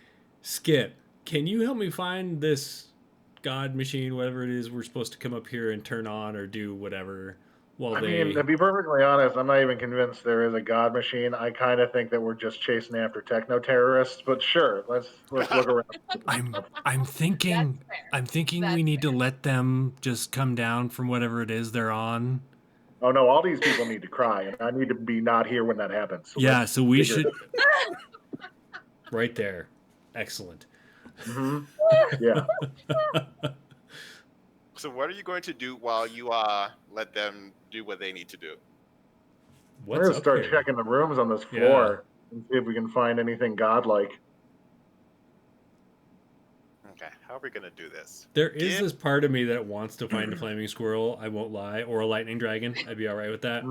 Skip, can you help me find this god machine, whatever it is we're supposed to come up here and turn on or do whatever? while I they. mean, to be perfectly honest, I'm not even convinced there is a god machine. I kind of think that we're just chasing after techno terrorists. But sure, let's look around. I'm thinking. That's fair. I'm thinking That's we need to let them just come down from whatever it is they're on. Oh no, all these people need to cry, and I need to be not here when that happens. So Yeah, let's so we figure it should. Right there. Excellent. out. Yeah. So what are you going to do while you let them do what they need to do? We're What's gonna up start here? checking the rooms on this Yeah. floor and see if we can find anything godlike. Okay, how are we gonna do this? There is Give- this part of me that wants to find a flaming squirrel. I won't lie, or a lightning dragon. I'd be all right with that.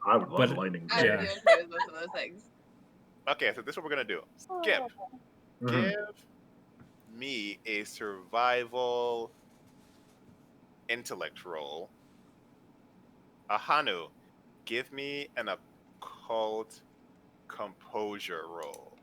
I would love But- lightning. I would Yeah. be okay with both of those things. Okay, so this is what we're gonna do. Skip, Mhm. give me a survival intellect roll. Ahanu, give me an occult composure roll.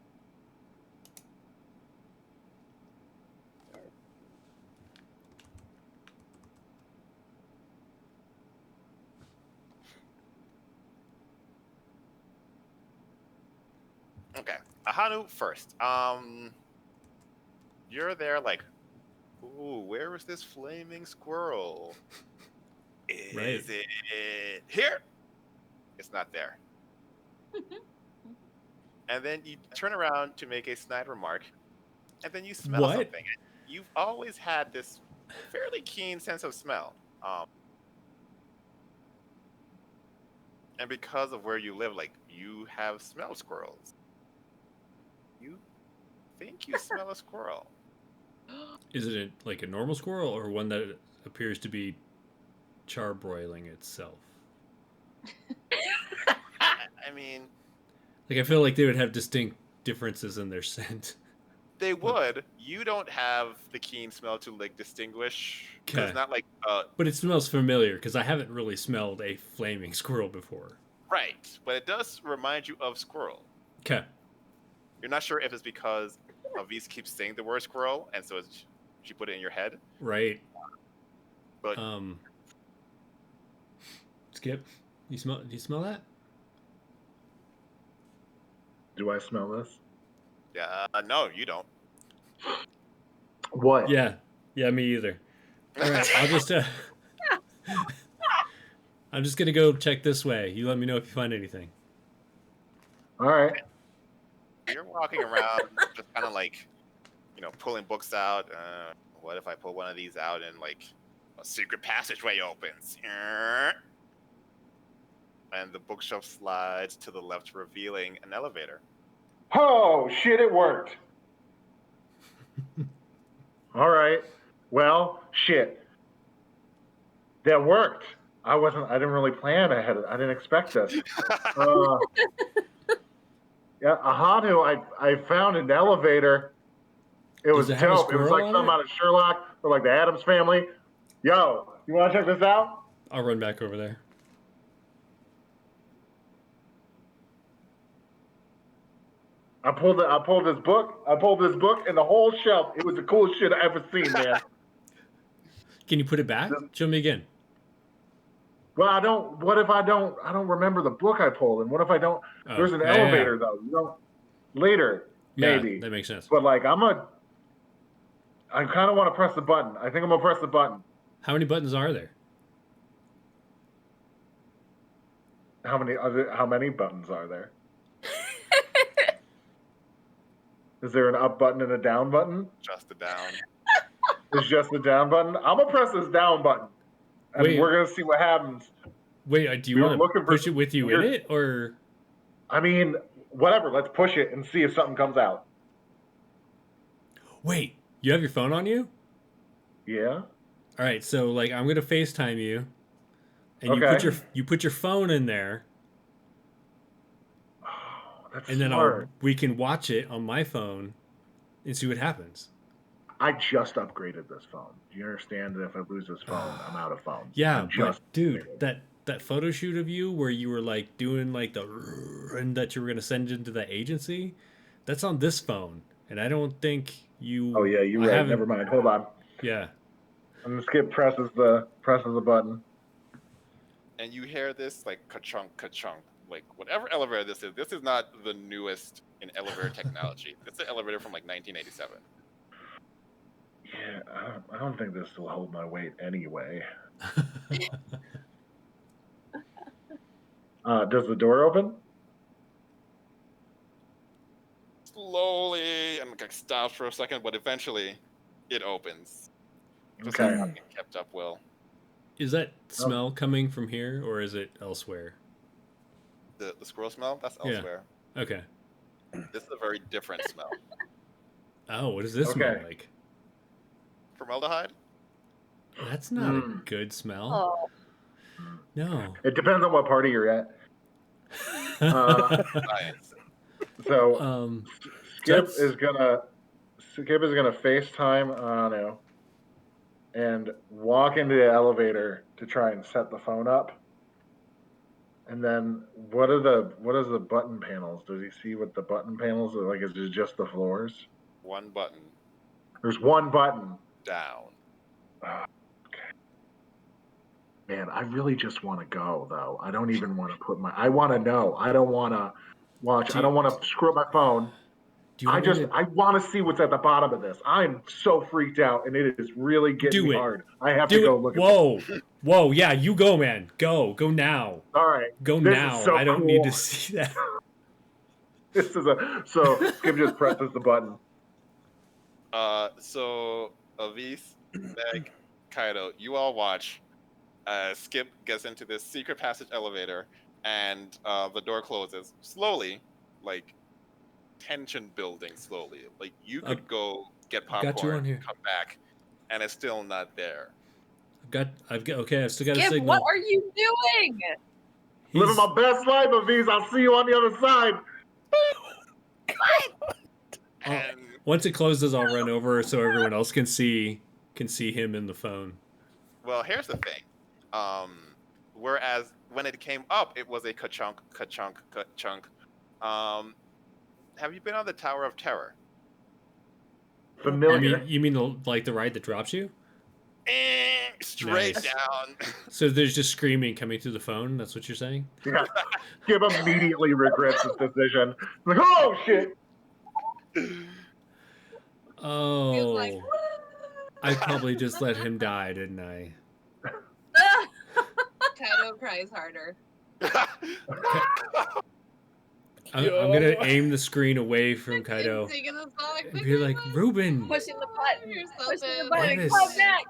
Okay, Ahanu first. You're there like, ooh, where is this flaming squirrel? Is it here? It's not there. And then you turn around to make a snide remark, and then you smell What? something. You've always had this fairly keen sense of smell. And because of where you live, like, you have smelled squirrels. You think you smell a squirrel. Is it like a normal squirrel or one that appears to be charbroiling itself? I mean, Like I feel like they would have distinct differences in their scent. they would. You don't have the keen smell to like distinguish. 'Cause Okay. it's not like But it smells familiar because I haven't really smelled a flaming squirrel before. right, but it does remind you of squirrel. Okay. You're not sure if it's because Avis keeps saying the word squirrel, and so she put it in your head. Right. But Skip, do you smell that? Do I smell this? no, you don't. What? Yeah. Yeah, me either. All right, I'll just I'm just gonna go check this way. You let me know if you find anything. All right. You're walking around, just kind of like, pulling books out. What if I pull one of these out and like a secret passageway opens? And the bookshelf slides to the left, revealing an elevator. Oh shit! It worked. All right. Well, shit. That worked. I didn't really plan ahead. I didn't expect this. Yeah, Ahanu, I found an elevator. It was Does it have a dope. It was squirrel like on something it? out of Sherlock or like the Addams Family. Yo, you want to check this out? I'll run back over there. I pulled this book. I pulled this book and the whole shelf. It was the coolest shit I ever seen, man. Can you put it back? Show me again. Well, I don't. What if I don't? I don't remember the book I pulled. And what if I don't? There's an elevator though. You don't. Later, maybe. Yeah, that makes sense. But like, I kind of want to press the button. I think I'm gonna press the button. How many buttons are there? How many buttons are there? Is there an up button and a down button? Just the down. It's just the down button. I'm gonna press this down button, and Wait. we're gonna see what happens. Wait, do you We were want looking to for push it with you in weird- it, or? I mean, whatever. Let's push it and see if something comes out. Wait, you have your phone on you? Yeah. All right, so like I'm gonna FaceTime you, and Okay. you put your phone in there, Oh, that's and then smart. we can watch it on my phone, and see what happens. I just upgraded this phone. Do you understand that if I lose this phone, I'm out of phones? Yeah, I just but dude, upgraded. that photo shoot of you where you were like doing like the and that you were gonna send into the agency, that's on this phone, and I don't think you. Oh yeah, you're I right. haven't- Never mind. Hold on. Yeah. I'm gonna skip presses the button. and you hear this like ka-chunk, ka-chunk. Like whatever elevator this is not the newest in elevator technology. This is an elevator from like 1987. Yeah, I don't think this will hold my weight anyway. Does the door open? Slowly, and like stops for a second, but eventually it opens. Just Okay. hasn't kept up well. Is that smell coming from here, or is it elsewhere? The squirrel smell? That's elsewhere. Yeah. Okay. This is a very different smell. Oh, what does this smell like? Formaldehyde? That's not a good smell. Oh. No. It depends on what party you're at. Science. So Skip is gonna FaceTime Anu and walk into the elevator to try and set the phone up. And then what is the button panels? Does he see what the button panels are like? Is it just the floors? One button. There's one button. Down. Okay. Man, I really just want to go though. I don't even want to I want to know. I don't want to watch. I don't want to screw up my phone. I want to see what's at the bottom of this. I'm so freaked out, and it is really getting hard. I have to go look. Whoa! Yeah, you go, man. Go now. All right, go now. I don't need to see that. This is so Skip just presses the button. So Avis, Meg, Kaido, you all watch. Skip gets into this secret passage elevator, and the door closes slowly, like tension building slowly. Like you could go get popcorn, come back, and it's still not there. I've still got a signal. What are you doing? Living my best life, Avis. I'll see you on the other side. And once it closes, I'll run over so everyone else can see him in the phone. Well, here's the thing. Whereas when it came up, it was a ka-chunk, ka-chunk, ka-chunk. Have you been on the Tower of Terror? Familiar. You mean like the ride that drops you? Straight down. So there's just screaming coming through the phone. That's what you're saying? Yeah. Skip immediately regrets his decision. Like, oh shit. Oh. Like, I probably just let him die, didn't I? Kaido cries harder. I'm gonna aim the screen away from Kaido and be like, Ruben. Pushing the button. Pushing the What button. is- Come back.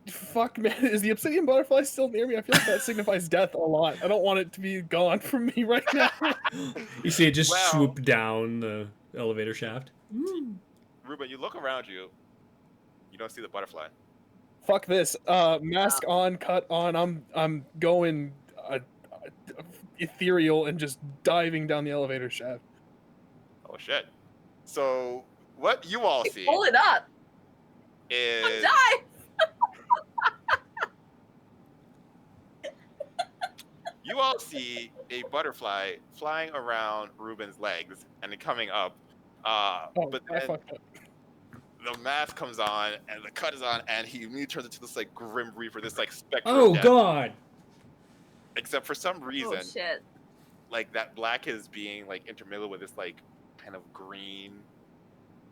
Fuck, man, is the obsidian butterfly still near me? I feel like that signifies death a lot. I don't want it to be gone from me right now. You see it just swoop down the elevator shaft. Ruben, you look around you. You don't see the butterfly. Fuck this. Mask on, cut on. I'm going ethereal and just diving down the elevator shaft. Oh shit. So what you all see Pull it up. is Die. you all see a butterfly flying around Ruben's legs and then coming up. But I then fucked up. the mask comes on and the cut is on, and he immediately turns into this like grim reaper, this like specter. Oh of death. God! Except for some reason, Oh shit. like that black is being like intermingled with this like kind of green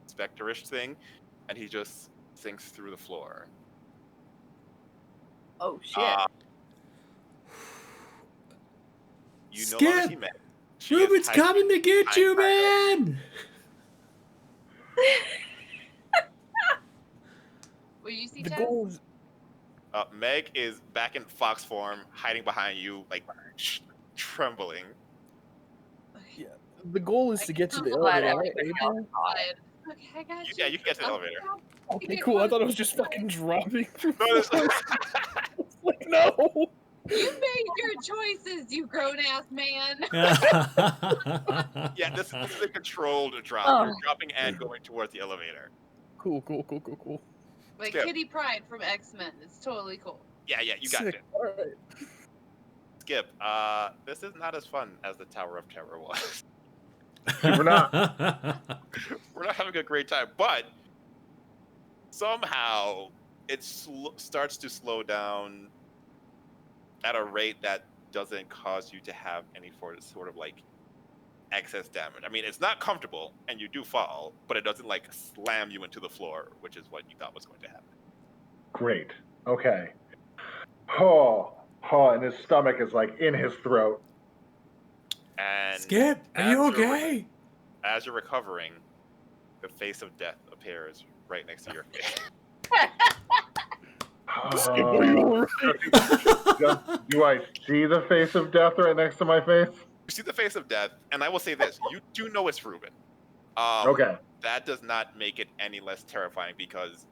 specterish thing, and he just sinks through the floor. Oh shit. You Skip! no longer see Meg. She is Ruben's hiding coming to get behind you, Kaido. man! Will you see The Chaz? goal is Meg is back in fox form, hiding behind you, like trembling. the goal is to get to the I'm glad elevator. everybody Right, else April? saw it. Okay, I got you. Yeah, you can get to the elevator. Okay, cool. I thought it was just fucking dropping. No, there's- Like, no. You made your choices, you grown ass man. Yeah, this is a controlled drop. Oh. You're dropping and going towards the elevator. Cool. Like Skip. Kitty Pryde from X-Men. It's totally cool. Yeah, you got Sick. it. All right. Skip, this is not as fun as the Tower of Terror was. We're not. We're not having a great time, but somehow it starts to slow down at a rate that doesn't cause you to have any sort of like excess damage. I mean, it's not comfortable and you do fall, but it doesn't like slam you into the floor, which is what you thought was going to happen. Great. Okay. And his stomach is like in his throat. And Skip, are you okay? As you're recovering, the face of death appears right next to your face. Skip, are you alright? Do I see the face of death right next to my face? You see the face of death, and I will say this: you do know it's Ruben. Okay. That does not make it any less terrifying because,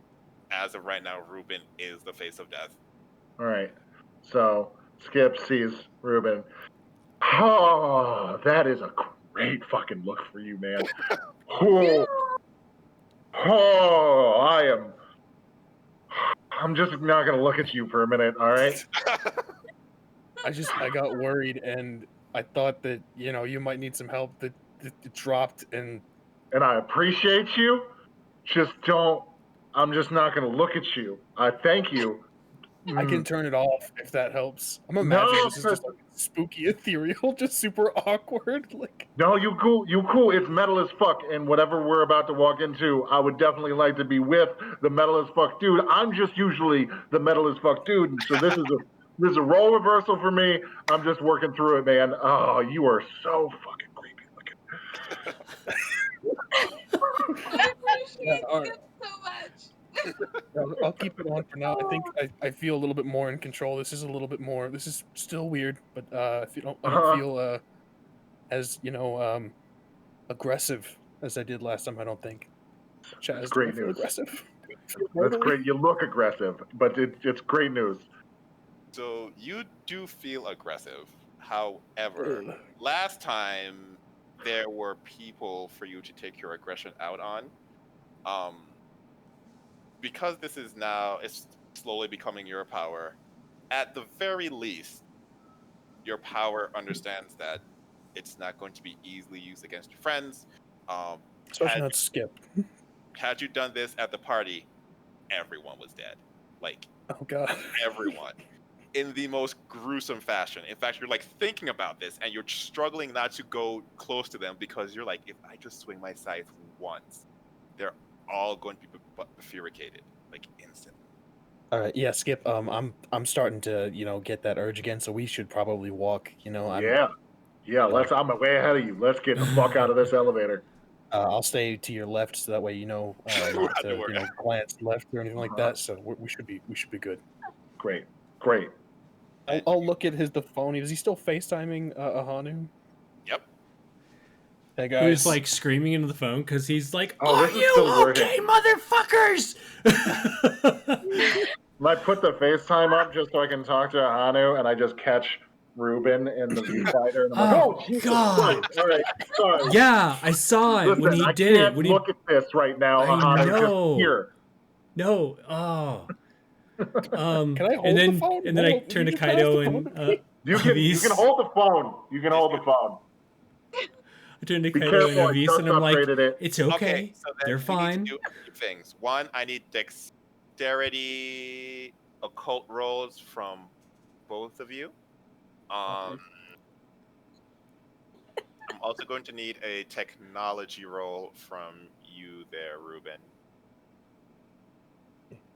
as of right now, Ruben is the face of death. All right. So Skip sees Ruben. Oh, that is a great fucking look for you, man. I'm just not gonna look at you for a minute, all right? I got worried and I thought that, you might need some help. That it dropped and I appreciate you. Just don't. I'm just not gonna look at you. I thank you. I can turn it off if that helps. I'm No, imagining this is just like spooky, ethereal, just super awkward. Like, no, you cool. You cool. It's metal as fuck, and whatever we're about to walk into, I would definitely like to be with the metal as fuck dude. I'm just usually the metal as fuck dude, and so this is a role reversal for me. I'm just working through it, man. Oh, you are so fucking creepy looking. I appreciate all right. it so much. I'll keep it on for now. I think I feel a little bit more in control. This is a little bit more. This is still weird, but I don't feel as aggressive as I did last time. I don't think. Chaz, That's great news. Aggressive. That's great. You look aggressive, but it's great news. So you do feel aggressive. However, last time there were people for you to take your aggression out on. Because this is now, it's slowly becoming your power. At the very least, your power understands that it's not going to be easily used against your friends. Especially not Skip. Had you done this at the party, everyone was dead. Like, oh god, everyone. In the most gruesome fashion. In fact, you're like thinking about this and you're struggling not to go close to them because you're like, if I just swing my scythe once, they're all going to be bifurcated, like instantly. All right, yeah, Skip. I'm starting to get that urge again, so we should probably walk. Yeah. I'm way ahead of you. Let's get the fuck out of this elevator. I'll stay to your left, so that way not to glance left or anything like that. So we should be good. Great. I'll look at the phone. Is he still FaceTiming Ahanu? Yep. Hey guys. Who's like screaming into the phone because he's like, "Are you okay, motherfuckers?" I put the FaceTime up just so I can talk to Ahanu, and I just catch Ruben in the viewfinder, and I'm like, "Oh Jesus God. Christ! All right, sorry." Yeah, I saw it when he did it. When look at this right now, Ahanu. Just here. No. Oh. Can I hold the phone? And then I turn to Kaido and you can hold the phone. You can hold the phone. I turn to Kaido and Avis, and I'm like, it's okay. So then they're fine. Need to do a few things. One, I need dexterity occult rolls from both of you. I'm also going to need a technology roll from you there, Ruben.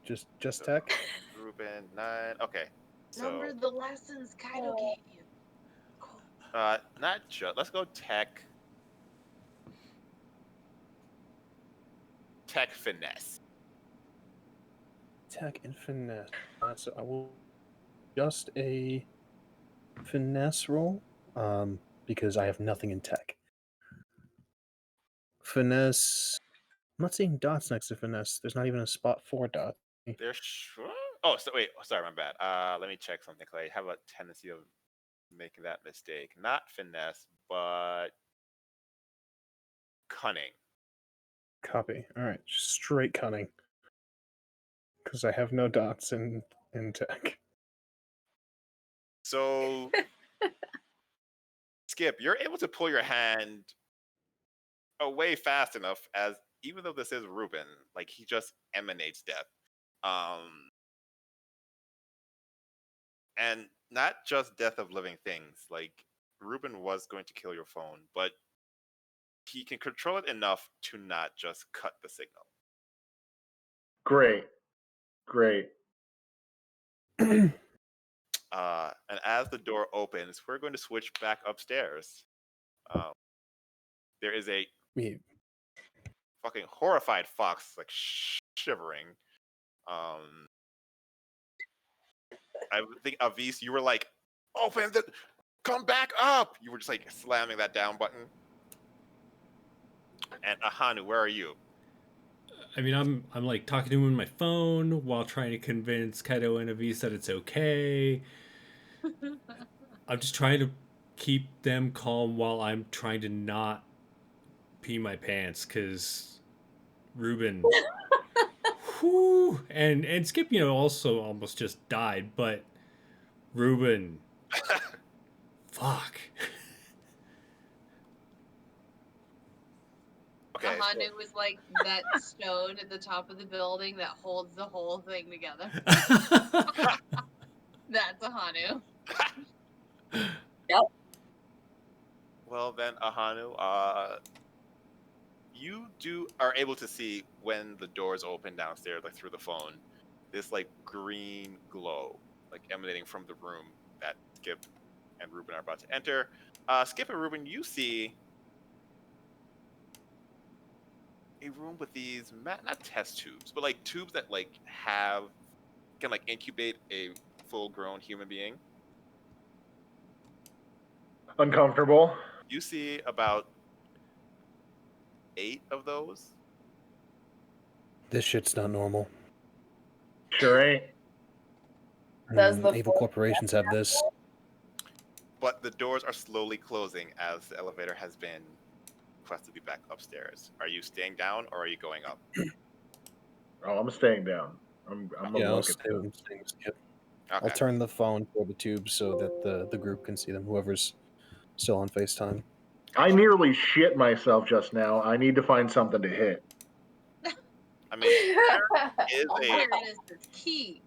Just tech? Ruben, 9. Okay. So, Number the lessons Kaido gave you. Cool. Not just. Let's go tech. Tech finesse. Tech and finesse. So I will just a finesse roll, because I have nothing in tech. Finesse. I'm not seeing dots next to finesse. There's not even a spot for dots. There's sure. Oh, so wait. Sorry, my bad. Let me check something. I have a tendency of making that mistake. Not finesse, but cunning. Copy. All right, just straight cunning. Because I have no dots in tech. So, Skip, you're able to pull your hand away fast enough as, even though this is Ruben, like he just emanates death. And not just death of living things. Like Ruben was going to kill your phone, but he can control it enough to not just cut the signal. Great. And as the door opens, we're going to switch back upstairs. There is a fucking horrified fox, like shivering. I think Avis, you were like, "Open the, come back up!" You were just like slamming that down button. And Ahanu, where are you? I mean, I'm like talking to him on my phone while trying to convince Kaido and Avis that it's okay. I'm just trying to keep them calm while I'm trying to not pee my pants because Ruben, whew, and Skip, also almost just died, but Ruben, fuck. Okay. Ahanu was like that stone at the top of the building that holds the whole thing together. That's Ahanu. Yep. Well then, Ahanu, you are able to see when the doors open downstairs, like through the phone, this like green glow, like emanating from the room that Skip and Ruben are about to enter. Skip and Ruben, you see a room with these not test tubes, but like tubes that like can like incubate a full-grown human being. Uncomfortable. You see about 8 of those. This shit's not normal. Sure ain't. Does the Evil corporations have this. But the doors are slowly closing as the elevator has been requested to be back upstairs. Are you staying down or are you going up? Oh, I'm staying down. I'm Yeah, gonna I'm look at staying with Skip. Okay. I'll turn the phone toward the tube so that the group can see them, whoever's still on FaceTime. I nearly shit myself just now. I need to find something to hit. I mean, Awareness is key.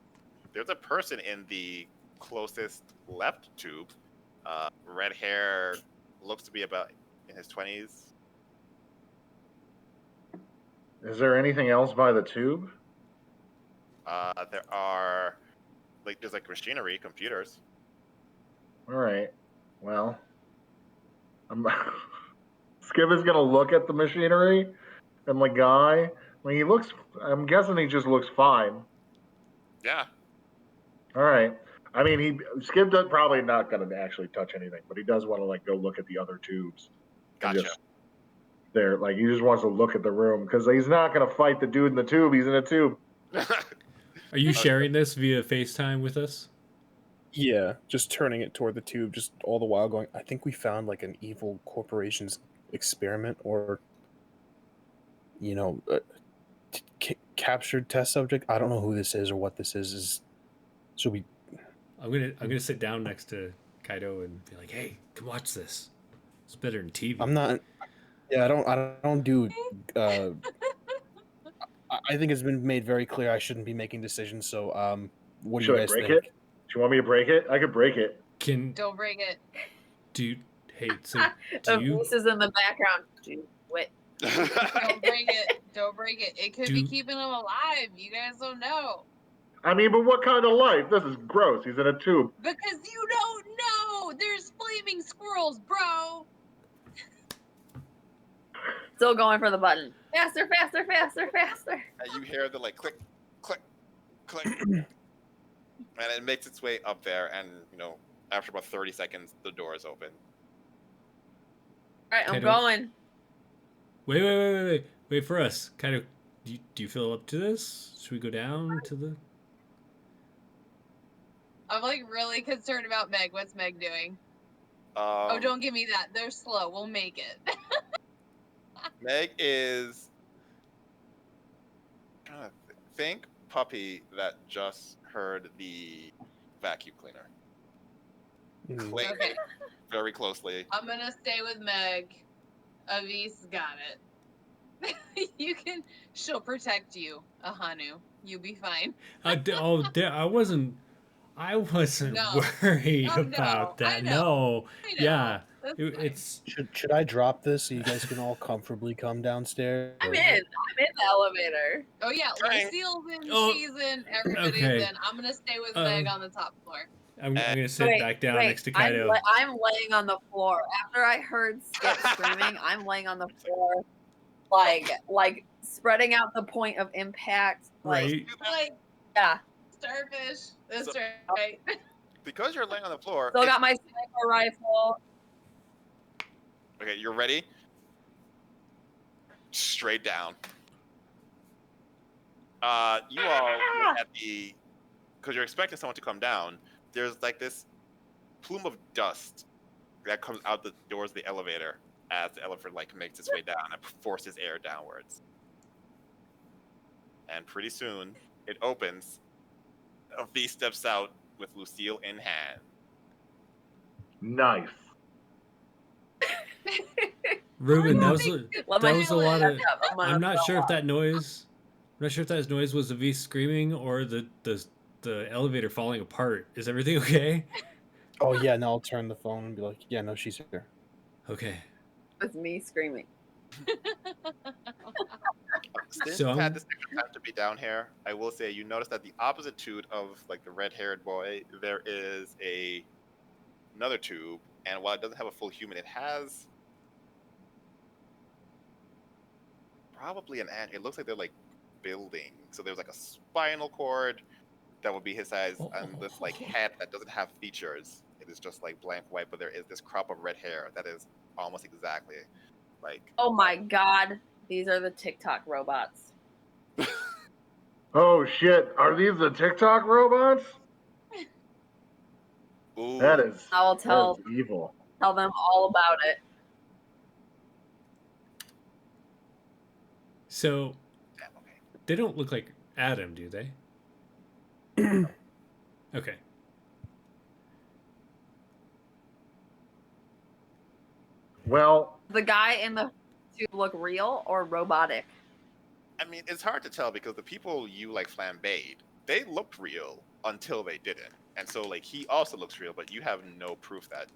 there's a person in the closest left tube. Red hair, looks to be about in his 20s. Is there anything else by the tube? There are there's like machinery, computers. All right. Well, Skip is gonna look at the machinery and the guy. When he looks, I'm guessing he just looks fine. Yeah. All right. I mean, Skip does probably not gonna actually touch anything, but he does want to like go look at the other tubes. Gotcha. He just wants to look at the room because he's not gonna fight the dude in the tube. He's in a tube. Are you sharing this via FaceTime with us? Yeah, just turning it toward the tube, just all the while going, I think we found like an evil corporation's experiment or, captured test subject. I don't know who this is or what this is. So I'm gonna sit down next to Kaido and be like, "Hey, come watch this. It's better than TV." I'm not. Yeah, I don't do. I think it's been made very clear I shouldn't be making decisions. So, what do Should you I guys break think? it? Do you want me to break it? I could break it. Don't bring it. Dude, hey, so do you? Voices in the background. Wait. Don't bring it. Don't bring it. It could be keeping him alive. You guys don't know. I mean, but what kind of life? This is gross. He's in a tube. Because you don't know. There's flaming squirrels, bro. Still going for the button. Faster, faster, faster, faster. And you hear the like click, click, click, and it makes its way up there. And after about 30 seconds, the door is open. All right, I'm going. Wait for us. Kind of. Do you feel up to this? Should we go down to the? I'm like really concerned about Meg. What's Meg doing? Oh, don't give me that. They're slow. We'll make it. Meg is trying to think puppy that just heard the vacuum cleaner. Clink Okay. very closely. I'm gonna stay with Meg. Avis got it. She'll protect you, Ahanu. You'll be fine. I wasn't No. worried Oh, about no. I that. know. No. I know. Yeah. That's fine. It's Should I drop this so you guys can all comfortably come downstairs? I'm in. I'm in the elevator. Oh yeah, Trying. Lucille's in, Oh, she's in, everybody's okay. in. I'm gonna stay with Meg on the top floor. I'm gonna sit back down next to Kaido. I'm laying on the floor. After I heard Skip screaming, I'm laying on the floor, like spreading out the point of impact. Right. Like Yeah. starfish. That's So- right. Because you're laying on the floor. Still got my sniper rifle. Okay, you're ready. Straight down. You all look at the, because you're expecting someone to come down. There's like this plume of dust that comes out the doors of the elevator as the elevator like makes its way down and forces air downwards. And pretty soon it opens. V steps out with Lucille in hand. Nice. Ruben, that was Let that my was a lot of. I'm not go sure if on. that noise. I'm not sure if that noise was the V screaming or the elevator falling apart. Is everything okay? Oh yeah, now I'll turn the phone and be like, yeah, no, she's here. Okay. It was me screaming. Since So you've had this extra time to be down here, I will say you notice that the opposite of like the red-haired boy, there is another tube, and while it doesn't have a full human, it has probably an ant. It looks like they're like building. So there's like a spinal cord that would be his size, and this like head that doesn't have features. It is just like blank white, but there is this crop of red hair that is almost exactly like. Oh my god. These are the TikTok robots. Oh shit! Are these the TikTok robots? Ooh. That is evil. Tell them all about it. So Damn, okay. they don't look like Adam, do they? Okay. Well, The guy in the tube look real or robotic? I mean, it's hard to tell because the people you like flambéed, they looked real until they didn't, and so like he also looks real, but you have no proof that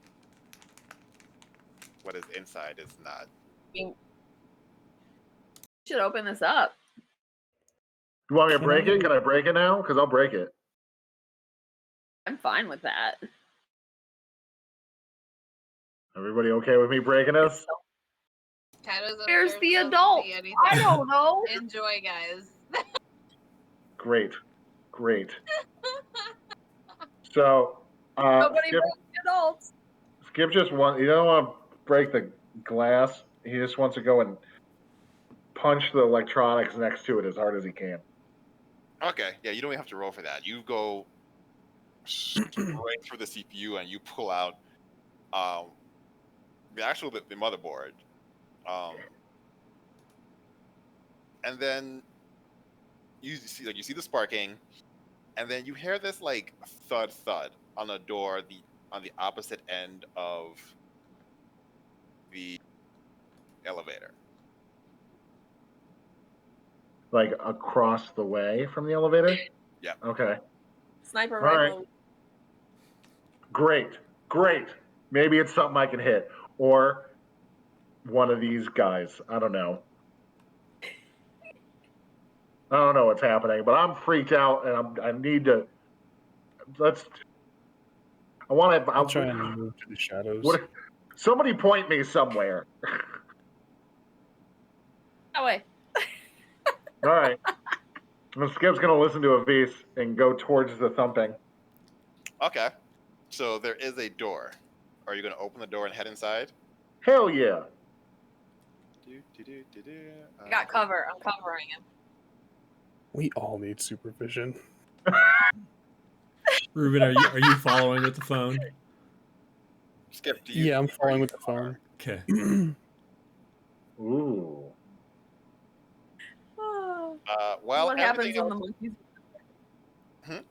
what is inside is not. You should open this up. you want me to break it? Can I break it now? Because I'll break it. I'm fine with that. Everybody okay with me breaking this? Kaido's Where's upstairs, the doesn't adult? see anything. I don't know. Enjoy, guys. Great. So, Nobody Skip, brings the adults. Skip just wants. He doesn't want to break the glass. He just wants to go and punch the electronics next to it as hard as he can. Okay, yeah, you don't even have to roll for that. You go straight through the CPU and you pull out the motherboard, and then you see the sparking, and then you hear this like thud on the door on the opposite end of the elevator. Like across the way from the elevator? Yeah. Okay. Sniper All rifle. right. Great. Maybe it's something I can hit. Or one of these guys. I don't know. I don't know what's happening, but I'm freaked out and I need to. I want to. I'll try and move to the shadows. Somebody point me somewhere. That way. All right. Skip's going to listen to a piece and go towards the thumping. Okay. So there is a door. Are you going to open the door and head inside? Hell yeah. I got cover. I'm covering him. We all need supervision. Ruben, are you following with the phone? Skip, do you? Yeah, I'm following with the phone. Okay. Ooh. Well, What happens everything when the else. monkeys?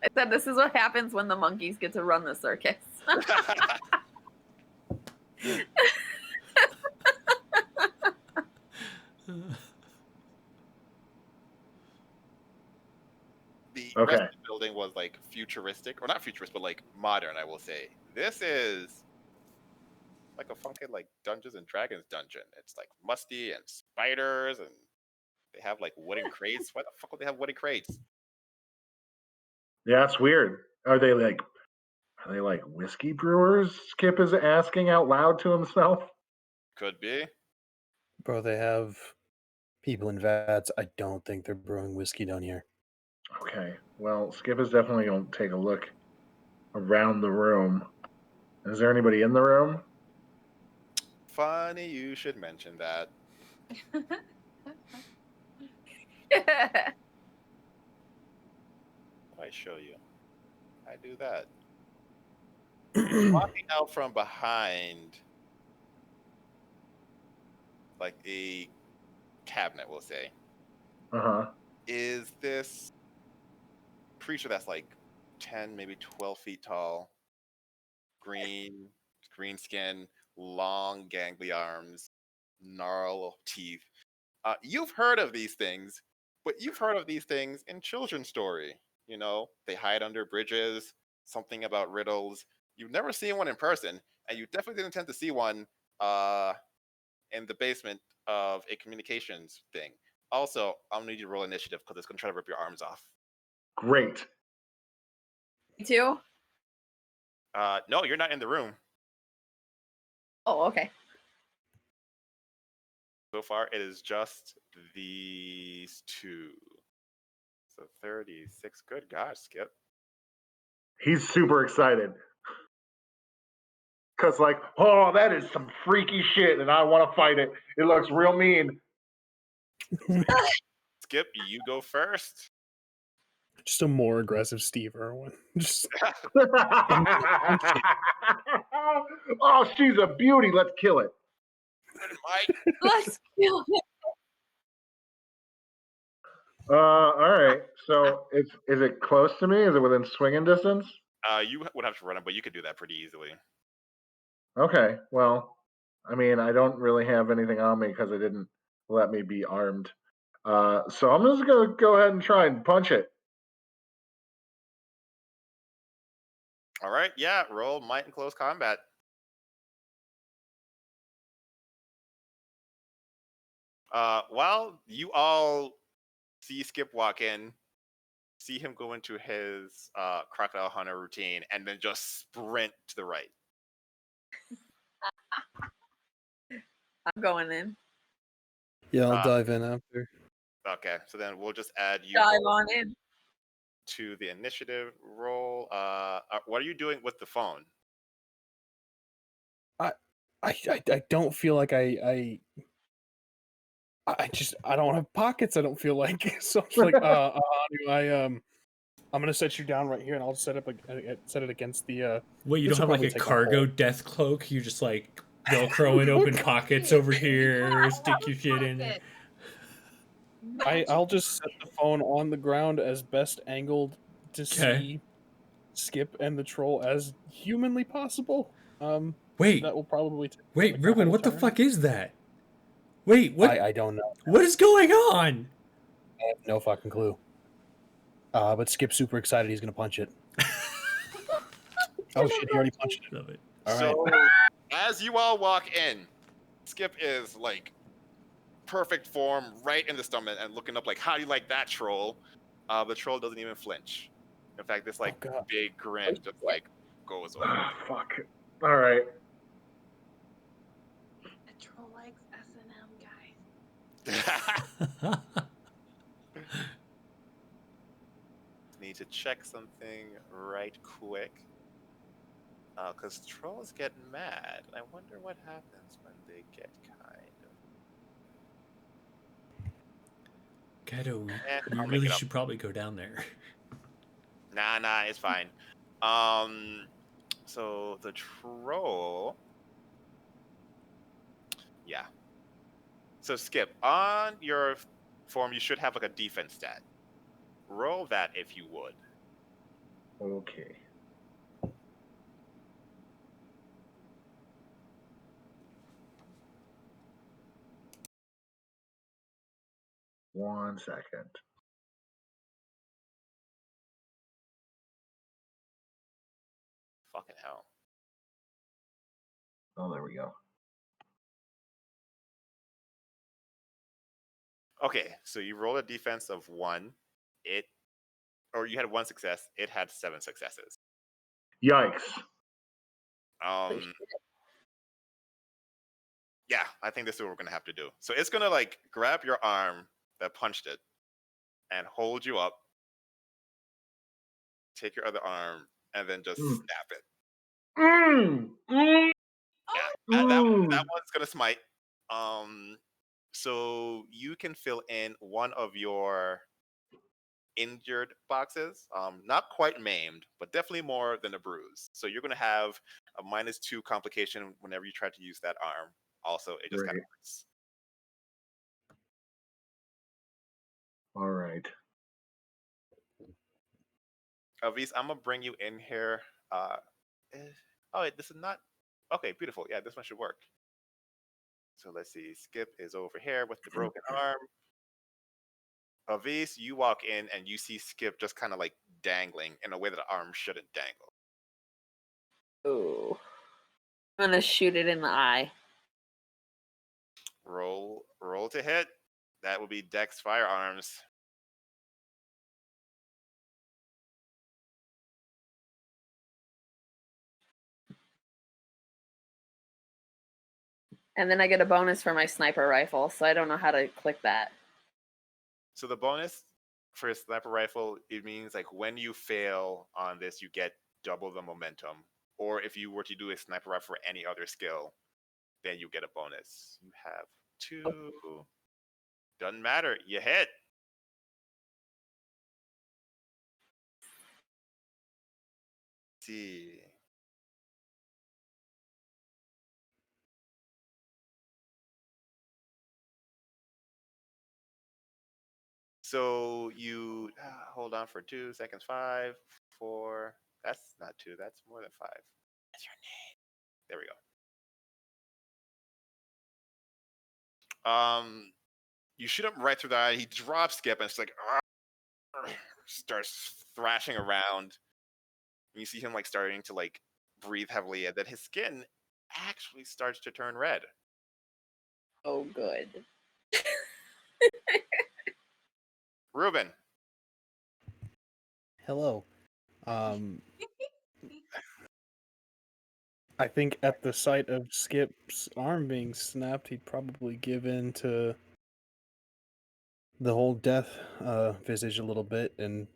I said this is what happens when the monkeys get to run the circus. Okay. rest of the building was like futuristic, or not futuristic, but like modern, I will say. This is like a funky like Dungeons and Dragons dungeon. It's like musty and spiders, and they have like wooden crates. Why the fuck would they have wooden crates? Yeah, that's weird. Are they like whiskey brewers? Skip is asking out loud to himself. Could be. Bro, they have people in vats. I don't think they're brewing whiskey down here. Okay. Well, Skip is definitely going to take a look around the room. Is there anybody in the room? Funny you should mention that. I show you. I do that. Walking out from behind, like a cabinet, we'll say, Uh-huh. is this creature that's like 10, maybe 12 feet tall, green skin, long, gangly arms, gnarled teeth. You've heard of these things, but you've heard of these things in children's story. You know, they hide under bridges, something about riddles. You've never seen one in person, and you definitely didn't intend to see one in the basement of a communications thing. Also, I'm gonna need you to roll initiative because it's gonna try to rip your arms off. Great. Me too? No, you're not in the room. Oh, okay. So far, it is just these two. So 36. Good gosh, Skip. He's super excited. Because, like, oh, that is some freaky shit, and I want to fight it. It looks real mean. Skip, you go first. Just a more aggressive Steve Irwin. Just Oh, she's a beauty. Let's kill it. Let's kill it. All right. So, is it close to me? Is it within swinging distance? You would have to run it, but you could do that pretty easily. Okay. Well, I mean, I don't really have anything on me because it didn't let me be armed. So I'm just gonna go ahead and try and punch it. All right, yeah, roll might and close combat. While you all see Skip walk in, see him go into his crocodile hunter routine, and then just sprint to the right. I'm going in. Yeah, I'll dive in after. Okay, so then we'll just add you Dive both on in. to the initiative roll. What are you doing with the phone? I don't feel like I don't have pockets. I don't feel like so. I'm like I'm gonna set you down right here, and I'll set it against the. Wait, you this don't will have like probably a take a cargo whole- death cloak? You just like Velcro in open pockets over here, stick your shit in there. I'll just set the phone on the ground as best angled to see Skip and the troll as humanly possible. Wait, that will probably take wait, like a Ruben, whole what the turn. fuck is that? Wait, what? I don't know. What is going on? I have no fucking clue. But Skip's super excited. He's gonna punch it. Oh shit! He already punched it. Love it. All So, right. as you all walk in, Skip is like perfect form, right in the stomach, and looking up like, "How do you like that, troll?" The troll doesn't even flinch. In fact, this like God. big grin just like goes over. Ah, fuck. All right. The troll likes S&M, guys. Need to check something right quick. Because trolls get mad. I wonder what happens when they get kind. Kaido, we I'll make really it up. should probably go down there. Nah, it's fine. So the troll. Yeah. So Skip, on your form, you should have like a defense stat. Roll that if you would. Okay. One second. Oh, there we go. Okay, so you rolled a defense of 1. Or you had 1 success. It had 7 successes. Yikes. Yeah, I think this is what we're gonna have to do. So it's gonna like grab your arm that punched it and hold you up. Take your other arm and then just snap it. Yeah, that one's gonna smite. So you can fill in one of your injured boxes. Not quite maimed, but definitely more than a bruise. So you're gonna have a -2 complication whenever you try to use that arm. Also, it just kind of hurts. All right. Avis, I'm gonna bring you in here. Oh, this is not okay. Beautiful. Yeah, this one should work. So let's see. Skip is over here with the broken arm. Avis, you walk in and you see Skip just kind of like dangling in a way that the arm shouldn't dangle. Ooh. I'm gonna shoot it in the eye. Roll to hit. That will be Dex Firearms. And then I get a bonus for my sniper rifle, so I don't know how to click that. So the bonus for a sniper rifle, it means like when you fail on this, you get double the momentum. Or if you were to do a sniper rifle for any other skill, then you get a bonus. You have 2. Doesn't matter. You hit. Let's see. So you hold on for 2 seconds. 5, 4. That's not 2. That's more than 5. That's your name. There we go. You shoot him right through the eye. He drops Skip and it's like starts thrashing around. You see him like starting to like breathe heavily, and then his skin actually starts to turn red. Oh, good. Ruben. Hello. I think at the sight of Skip's arm being snapped, he'd probably give in to the whole death visage a little bit and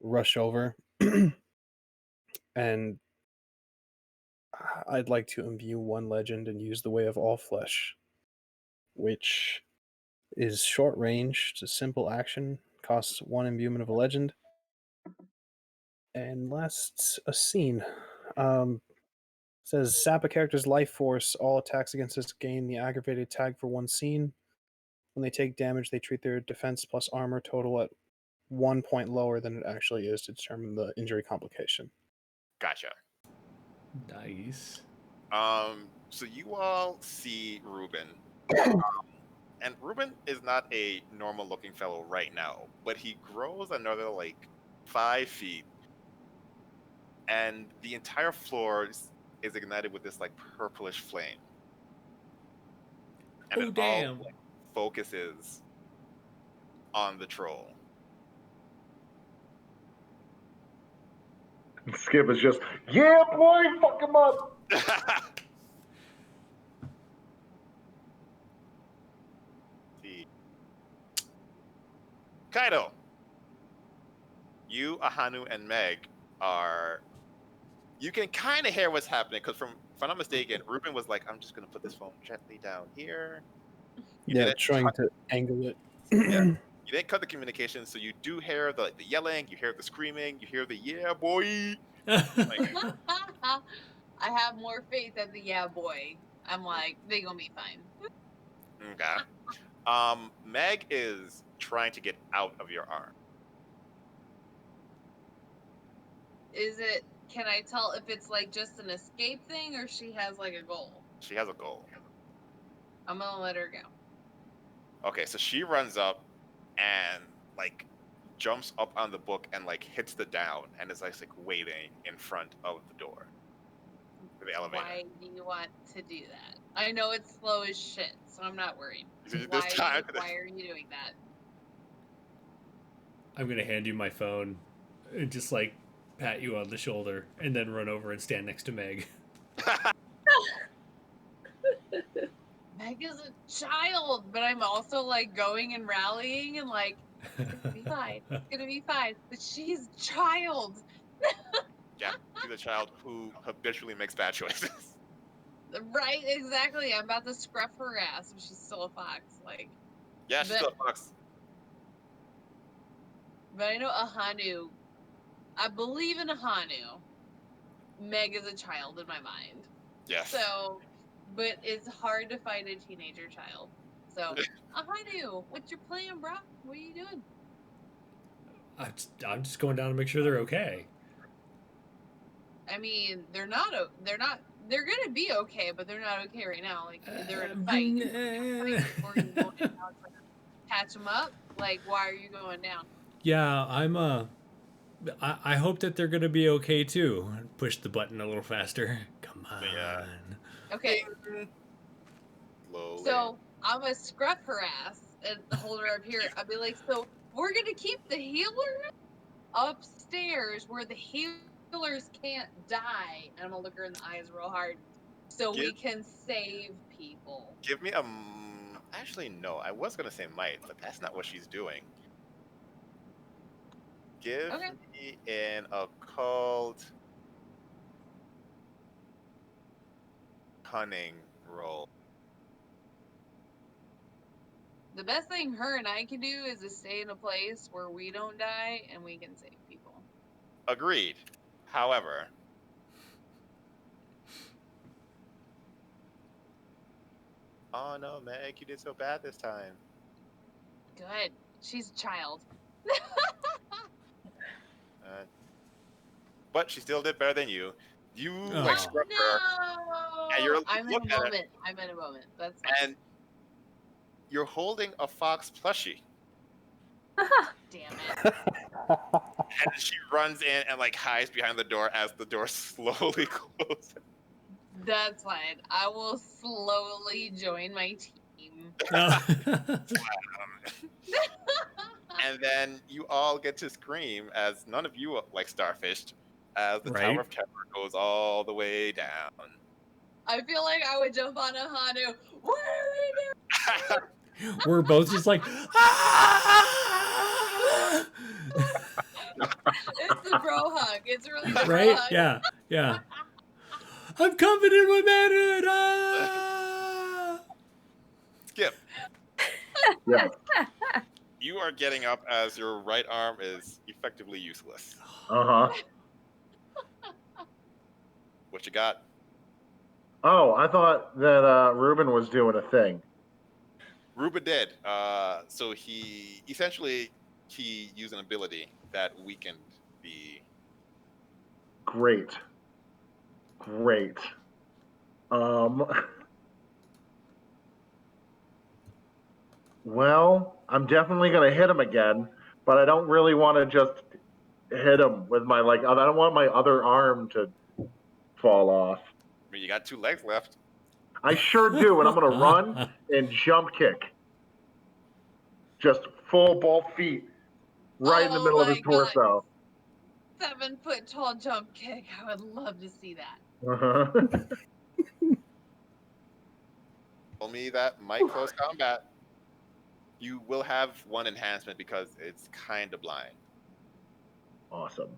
rush over. And I'd like to imbue one legend and use the Way of All Flesh, which is short range. It's a simple action, costs 1 imbuement of a legend, and lasts a scene. Says sap a character's life force. All attacks against this gain the aggravated tag for 1 scene. When they take damage, they treat their defense plus armor total at 1 point lower than it actually is to determine the injury complication. Gotcha. Nice. So you all see Ruben. And Ruben is not a normal looking fellow right now, but he grows another like 5 feet. And the entire floor is ignited with this like purplish flame. And Oh, it damn. all like, focuses on the troll. Skip is just, yeah, boy, fuck him up. Kaido, you, Ahanu, and Meg are. You can kind of hear what's happening because, if I'm not mistaken, Ruben was like, "I'm just gonna put this phone gently down here." Trying to angle it. Yeah. You didn't cut the communication, so you do hear the yelling, you hear the screaming, you hear the "yeah, boy." I have more faith at the yeah boy. I'm like, they gonna be fine. Okay. Meg is trying to get out of your arm. Can I tell if it's like just an escape thing or she has like a goal? She has a goal. I'm gonna let her go. Okay, so she runs up and like jumps up on the book and like hits the down and is like waiting in front of the door. the elevator. Why do you want to do that? I know it's slow as shit, so I'm not worried. There's time. Why are you doing that? I'm gonna hand you my phone and just like pat you on the shoulder and then run over and stand next to Meg. Meg is a child, but I'm also like going and rallying and like, it's gonna be fine. It's gonna be fine. But she's a child. Yeah, she's a child who habitually makes bad choices. Right, exactly. I'm about to scruff her ass if she's still a fox. Like, Yeah, she's still a fox. but I know Ahanu. I believe in Ahanu. Meg is a child in my mind. Yes. So, but it's hard to find a teenager child. So, Ahanu, what's your plan, bro? What are you doing? I'm just going down to make sure they're okay. I mean, they're gonna be okay, but they're not okay right now. Like, they're in a fight. Or you going down to catch them up? Like, why are you going down? Yeah, I hope that they're gonna be okay too. Push the button a little faster. Come on. Yeah. Okay. Slowly. So I'm gonna scruff her ass and hold her up here. I'll be like, so we're gonna keep the healer upstairs where the healers can't die. And I'm gonna look her in the eyes real hard, so we can save people. Give me a. Actually, no. I was gonna say might, but that's not what she's doing. Give me an occult cunning roll. The best thing her and I can do is to stay in a place where we don't die and we can save people. Agreed. However, oh no, Meg, you did so bad this time. Good. She's a child. But she still did better than you. You like scrubbed no! her. And you're I'm in a moment. I'm in a moment. That's fine. And you're holding a fox plushie. Damn it. And she runs in and like hides behind the door as the door slowly closes. That's fine. I will slowly join my team. And then you all get to scream as none of you like starfished as the Tower of Terror goes all the way down. I feel like I would jump on a Hanu. What are we doing? We're both just like, ah! It's a bro hug. It's really the right? bro hug. Yeah, yeah. I'm coming in with manhood. Ah! Skip. Yeah. You are getting up as your right arm is effectively useless. Uh-huh. What you got? Oh, I thought that Ruben was doing a thing. Ruben did. So he essentially used an ability that weakened the. Great. Well, I'm definitely gonna hit him again, but I don't really want to just hit him with my I don't want my other arm to fall off. I mean, you got 2 legs left. I sure do, and I'm gonna run and jump kick. Just full both feet, right in the middle of his torso. 7 foot tall jump kick. I would love to see that. Told me that might close combat. You will have 1 enhancement because it's kind of blind. Awesome.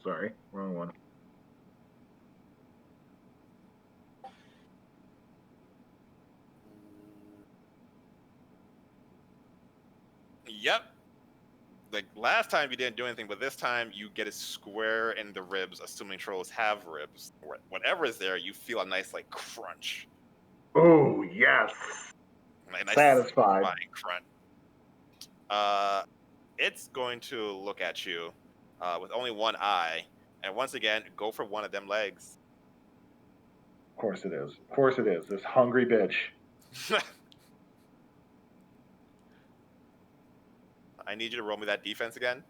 Sorry, wrong one. Yep. Like last time you didn't do anything, but this time you get it square in the ribs, assuming trolls have ribs. Whatever is there, you feel a nice like crunch. Oh yes. Like, nice satisfied crunch. It's going to look at you with only 1 eye, and once again go for one of them legs. Of course it is. Of course it is. This hungry bitch. I need you to roll me that defense again.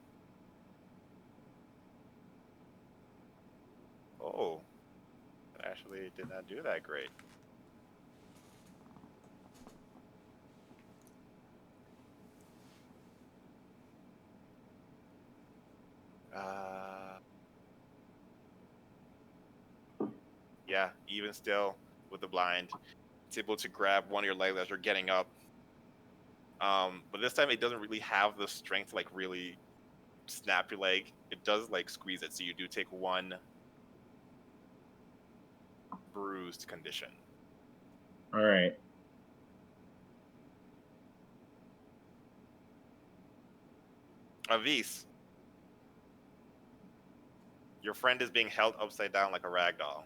Oh, it actually did not do that great. Yeah, even still with the blind, it's able to grab one of your legs as you're getting up. But this time it doesn't really have the strength to like really snap your leg. It does like squeeze it, so you do take one bruised condition. All right. Avis, your friend is being held upside down like a rag doll.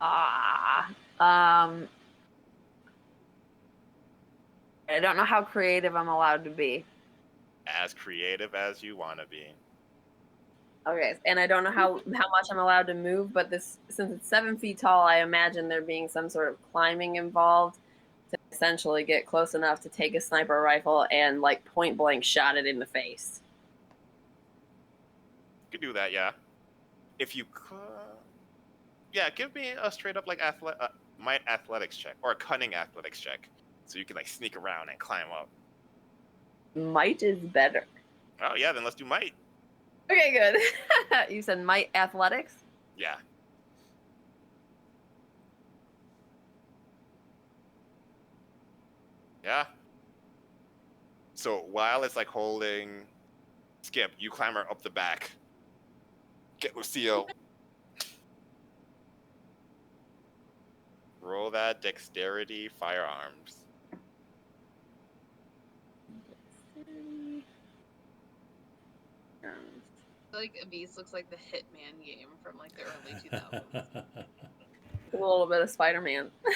I don't know how creative I'm allowed to be. As creative as you want to be. Okay, and I don't know how much I'm allowed to move, but this, since it's 7 feet tall, I imagine there being some sort of climbing involved to essentially get close enough to take a sniper rifle and like point blank shot it in the face. You could do that, yeah. If you could, yeah, give me a straight up like might athletics check or a cunning athletics check, so you can like sneak around and climb up. Might is better. Oh yeah, then let's do might. Okay, good. You said might athletics? Yeah. Yeah. So while it's like holding Skip, you clamber up the back. Get Lucille. Roll that dexterity firearms. Like Abyss looks like the Hitman game from like the early 2000s. A little bit of Spider-Man. A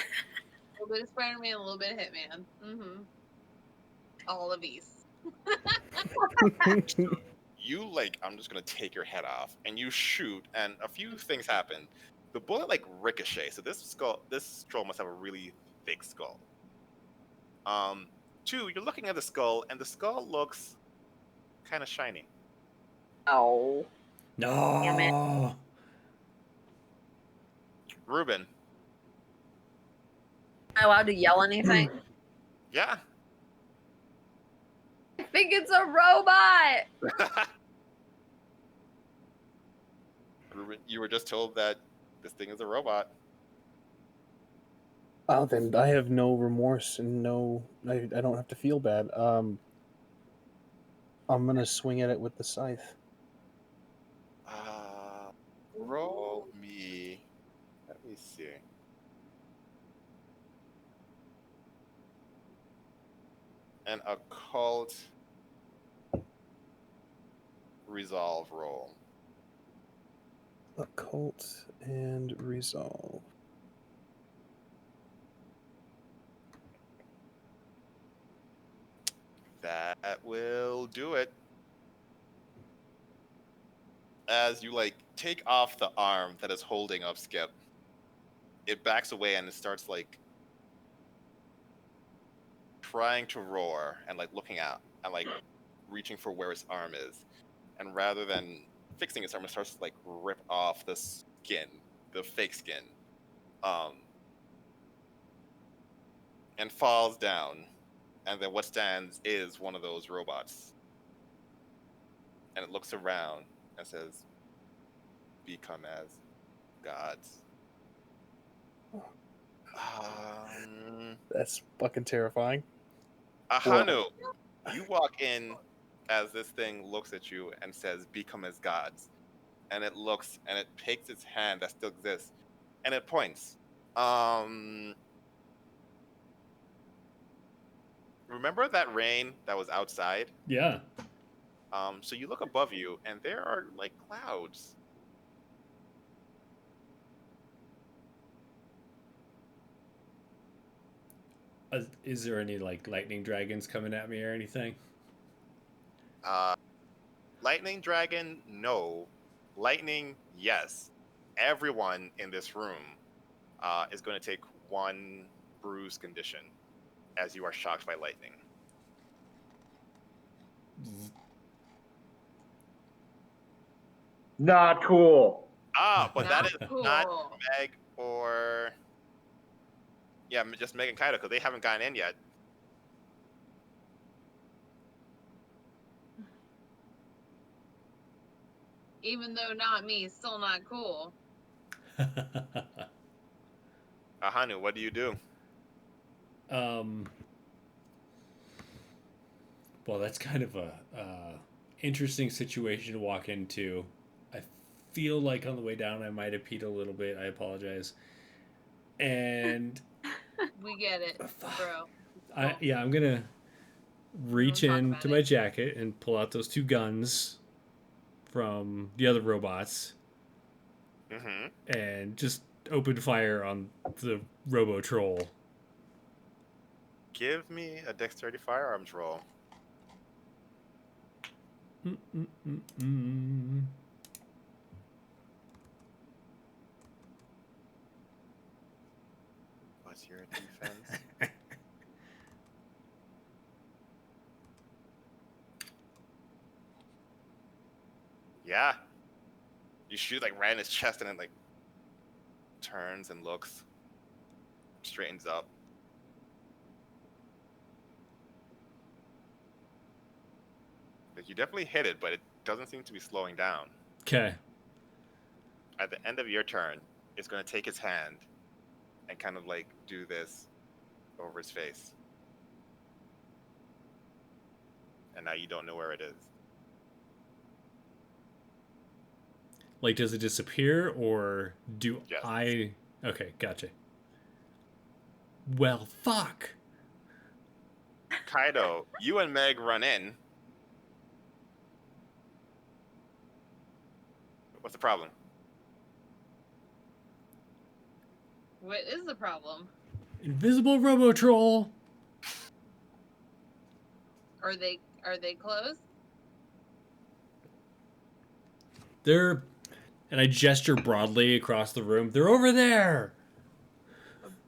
little bit of Spider-Man, a little bit of Hitman. Mm-hmm. All Abyss. You like, I'm just gonna take your head off, and you shoot, and a few things happen. The bullet like ricochets, so this troll must have a really thick skull. Two, you're looking at the skull, and the skull looks kind of shiny. Oh. No. Ruben. Am I allowed to yell anything? Yeah. I think it's a robot! Ruben, you were just told that this thing is a robot. Oh, then I have no remorse and I don't have to feel bad. I'm gonna swing at it with the scythe. Roll me. Let me see. An occult resolve roll. Occult and resolve. That will do it. As you like take off the arm that is holding up Skip, it backs away and it starts like trying to roar and like looking out and like reaching for where its arm is. And rather than fixing its arm, it starts to like rip off the skin, the fake skin, and falls down. And then what stands is one of those robots. And it looks around and says, "Become as gods." That's fucking terrifying. Ahanu, you walk in as this thing looks at you and says, "Become as gods." And it looks and it takes its hand that still exists and it points. Remember that rain that was outside? Yeah. So you look above you and there are like clouds. Is there any like lightning dragons coming at me or anything? Lightning dragon, no. Lightning, yes. Everyone in this room is going to take one bruise condition. as you are shocked by lightning. Not cool. But that Not is cool. not Meg or just Meg and Kaido because they haven't gotten in yet. Even though not me, still not cool. Ahanu, what do you do? Well, that's kind of a interesting situation to walk into. I feel like on the way down I might have peed a little bit. I apologize. And We get it, bro. I'm gonna reach Don't talk into about my it. jacket and pull out those 2 guns from the other robots Mm-hmm. and just open fire on the Robo Troll. Give me a dexterity firearms roll. What's your defense? Yeah. You shoot like right in his chest and it like turns and looks, straightens up. Like you definitely hit it, but it doesn't seem to be slowing down. Okay. At the end of your turn, it's going to take his hand and kind of like do this over his face. And now you don't know where it is. Like, does it disappear or do Yes. I... Okay, gotcha. Well, fuck. Kaido, you and Meg run in. What's the problem? What is the problem? Invisible Robo Troll. Are they closed? They're... And I gesture broadly across the room. They're over there.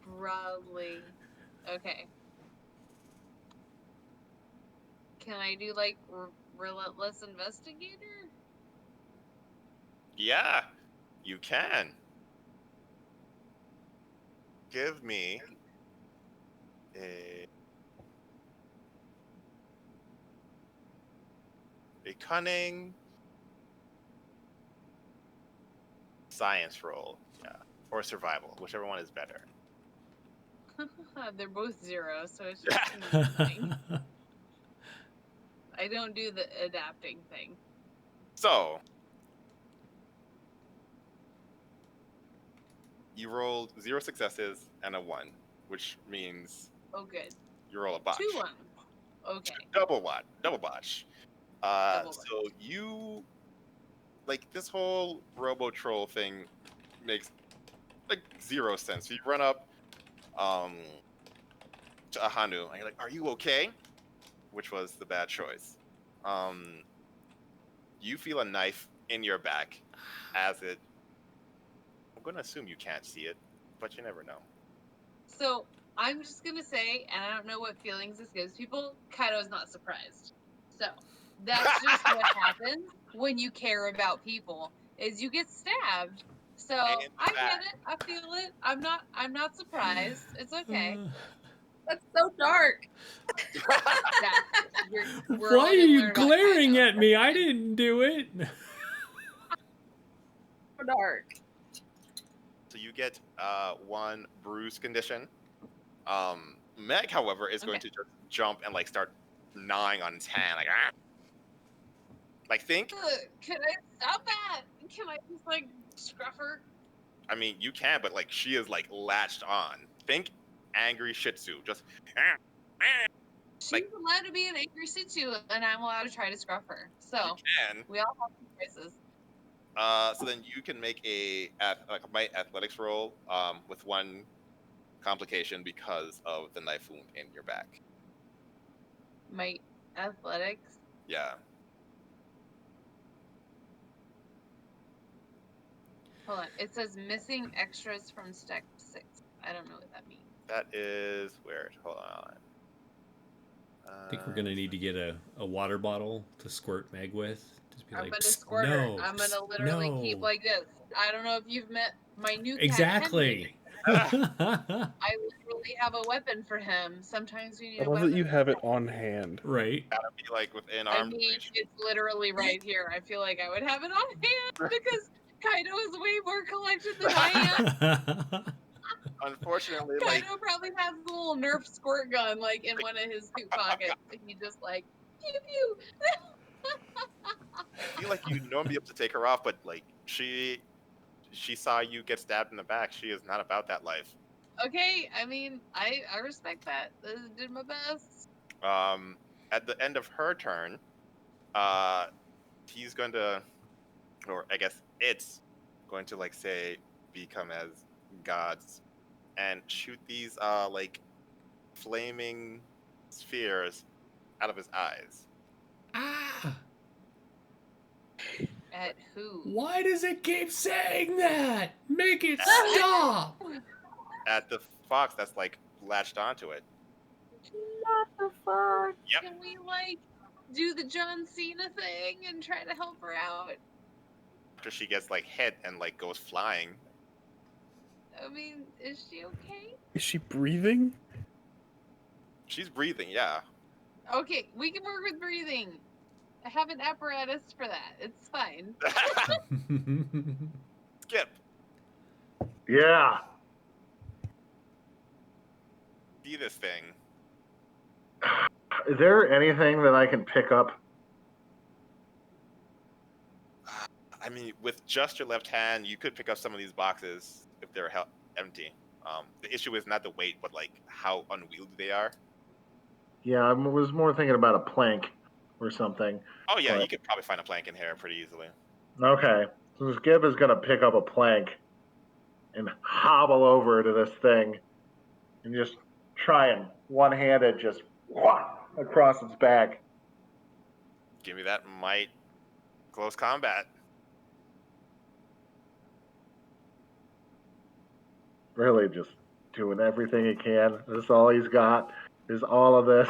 Broadly. Okay. Can I do like relentless investigator? Yeah, you can. Give me a cunning science roll, or survival, whichever one is better. They're both 0, so it's just amazing. I don't do the adapting thing. So you rolled 0 successes and a 1, which means good. you roll a botch. 2 1. Okay. Double botch. Double botch. Double So you like this whole Robo Troll thing makes like 0 sense. You run up to Ahanu and you're like, "Are you okay?" Which was the bad choice. You feel a knife in your back as it. I'm gonna assume you can't see it, but you never know. So I'm just gonna say, and I don't know what feelings this gives people, Kaido's not surprised. So that's just what happens when you care about people, is you get stabbed. So I get it, I feel it. I'm not surprised. It's okay. That's so dark. Why are you glaring at me? I didn't do it. So dark. So you get 1 bruise condition. Meg, however, is going to just jump and like start gnawing on his hand, like ah. Like think. Can I stop that? Can I just like scruff her? I mean, you can, but like she is like latched on. Think angry Shih Tzu, just. She's like, allowed to be an angry Shih Tzu, and I'm allowed to try to scruff her. So we all have some choices. So then you can make a might athletics roll with 1 complication because of the knife wound in your back. Might athletics? Yeah. Hold on. It says missing extras from step 6. I don't know what that means. That is weird. Hold on. I think we're gonna need to get a water bottle to squirt Meg with. Just be I'm like, gonna "Psst, squirt her. no, I'm gonna psst, literally keep no." like this. I don't know if you've met my new cat Henry. Exactly. I literally have a weapon for him. Sometimes we need I a love weapon. that you have it on hand. Right. Gotta be like within I arm's mean, reach. it's literally right here. I feel like I would have it on hand because Kaido is way more collected than I am. Unfortunately, Kaido like probably has a little Nerf squirt gun like in one of his suit pockets. And he just like pew pew. I feel like you normally be able to take her off, but like she saw you get stabbed in the back. She is not about that life. Okay, I mean, I respect that. I did my best. At the end of her turn, he's going to, or I guess it's going to like say become as gods and shoot these like flaming spheres out of his eyes. Ah! At who? Why does it keep saying that? Make it stop! At the fox that's like latched onto it. What the fuck? Yep. Can we like do the John Cena thing and try to help her out? After she gets like hit and like goes flying. I mean, is she okay? Is she breathing? She's breathing, yeah. Okay, we can work with breathing. I have an apparatus for that. It's fine. Skip. Yeah. See this thing. Is there anything that I can pick up? I mean, with just your left hand, you could pick up some of these boxes if they're empty. The issue is not the weight, but like how unwieldy they are. Yeah, I was more thinking about a plank or something. Oh yeah, But- you could probably find a plank in here pretty easily. Okay, so Skip is going to pick up a plank and hobble over to this thing and just try and one-handed just across its back. Give me that might close combat. Really just doing everything he can. That's all he's got is all of this.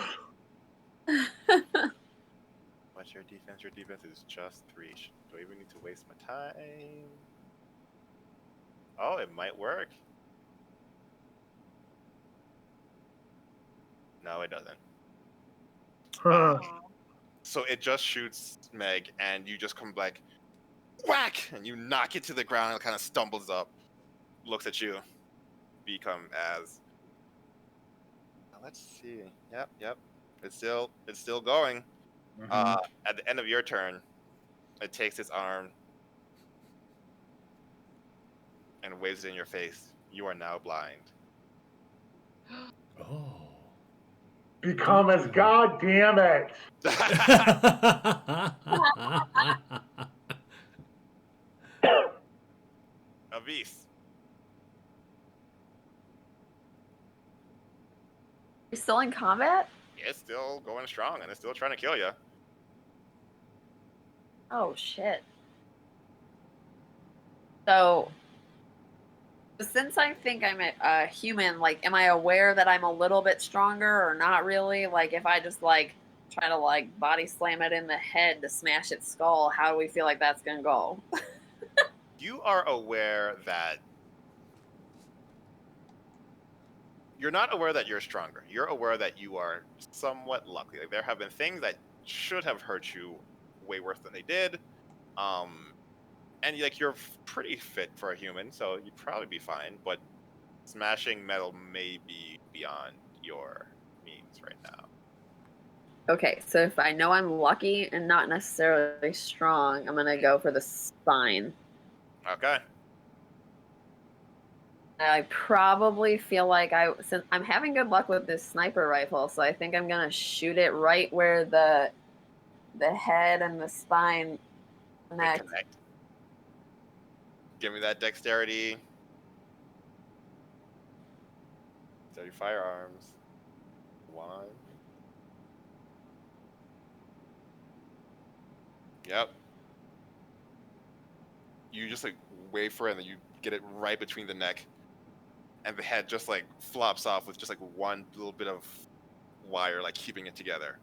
What's your defense? Your defense is just 3. Do I even need to waste my time? Oh, it might work. No, it doesn't. So it just shoots Meg, and you just come like, whack, and you knock it to the ground. And it kind of stumbles up, looks at you, become as. Let's see. Yep. It's still going. At the end of your turn, it takes its arm and waves it in your face. You are now blind. Oh. Become as God damn it. Avis. You're still in combat? It's still going strong, and it's still trying to kill you. Oh shit. So, since I think I'm a human, like, am I aware that I'm a little bit stronger or not really? Like, if I just like try to like body slam it in the head to smash its skull, how do we feel like that's gonna go? You are aware that you're not aware that you're stronger. You're aware that you are somewhat lucky. Like there have been things that should have hurt you way worse than they did. And like you're pretty fit for a human, so you'd probably be fine. But smashing metal may be beyond your means right now. Okay, so if I know I'm lucky and not necessarily strong, I'm gonna go for the spine. Okay. I probably feel like since I'm having good luck with this sniper rifle, so I think I'm gonna shoot it right where the head and the spine connect. Give me that dexterity. Steady firearms. 1. Yep. You just like wait for it, and then you get it right between the neck, and the head just like flops off with just like one little bit of wire like keeping it together,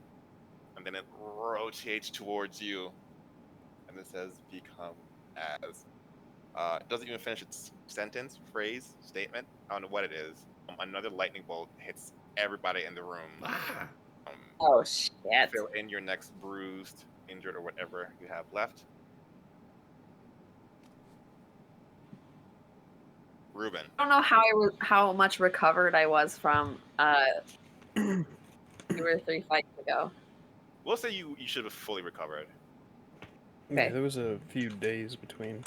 and then it rotates towards you, and it says become as. It doesn't even finish its sentence, phrase, statement. I don't know what it is. Another lightning bolt hits everybody in the room. Ah. Oh shit! Fill in your next bruised, injured, or whatever you have left. Ruben. I don't know how much recovered I was from 2 or 3 fights ago. We'll say you should have fully recovered. Yeah, Okay. there was a few days between.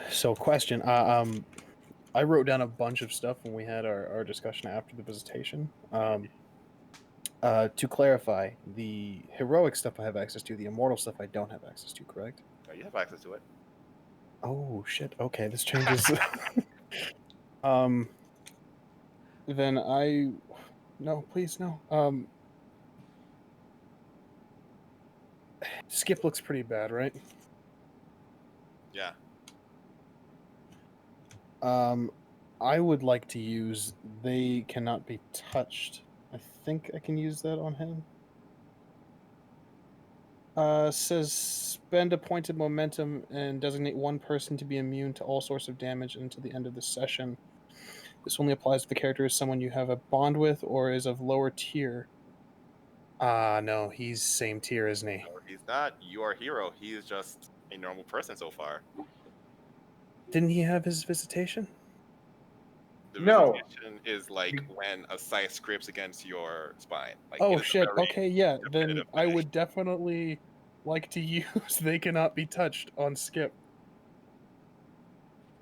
So question. I wrote down a bunch of stuff when we had our discussion after the visitation. To clarify, the heroic stuff I have access to, the immortal stuff I don't have access to, correct? You have access to it. Oh shit. Okay, this changes. Then no, please no. Skip looks pretty bad, right? Yeah. I would like to use they cannot be touched. I think I can use that on him. Says spend appointed momentum and designate one person to be immune to all sorts of damage until the end of the session. This only applies if the character is someone you have a bond with or is of lower tier. No, he's same tier, isn't he? No, he's not your hero. He is just a normal person so far. Didn't he have his visitation? The No. visitation is like when a scythe scrapes against your spine. Like, Oh it is a shit. very Okay, yeah. Then definitive I finish. would definitely like to use they cannot be touched on Skip.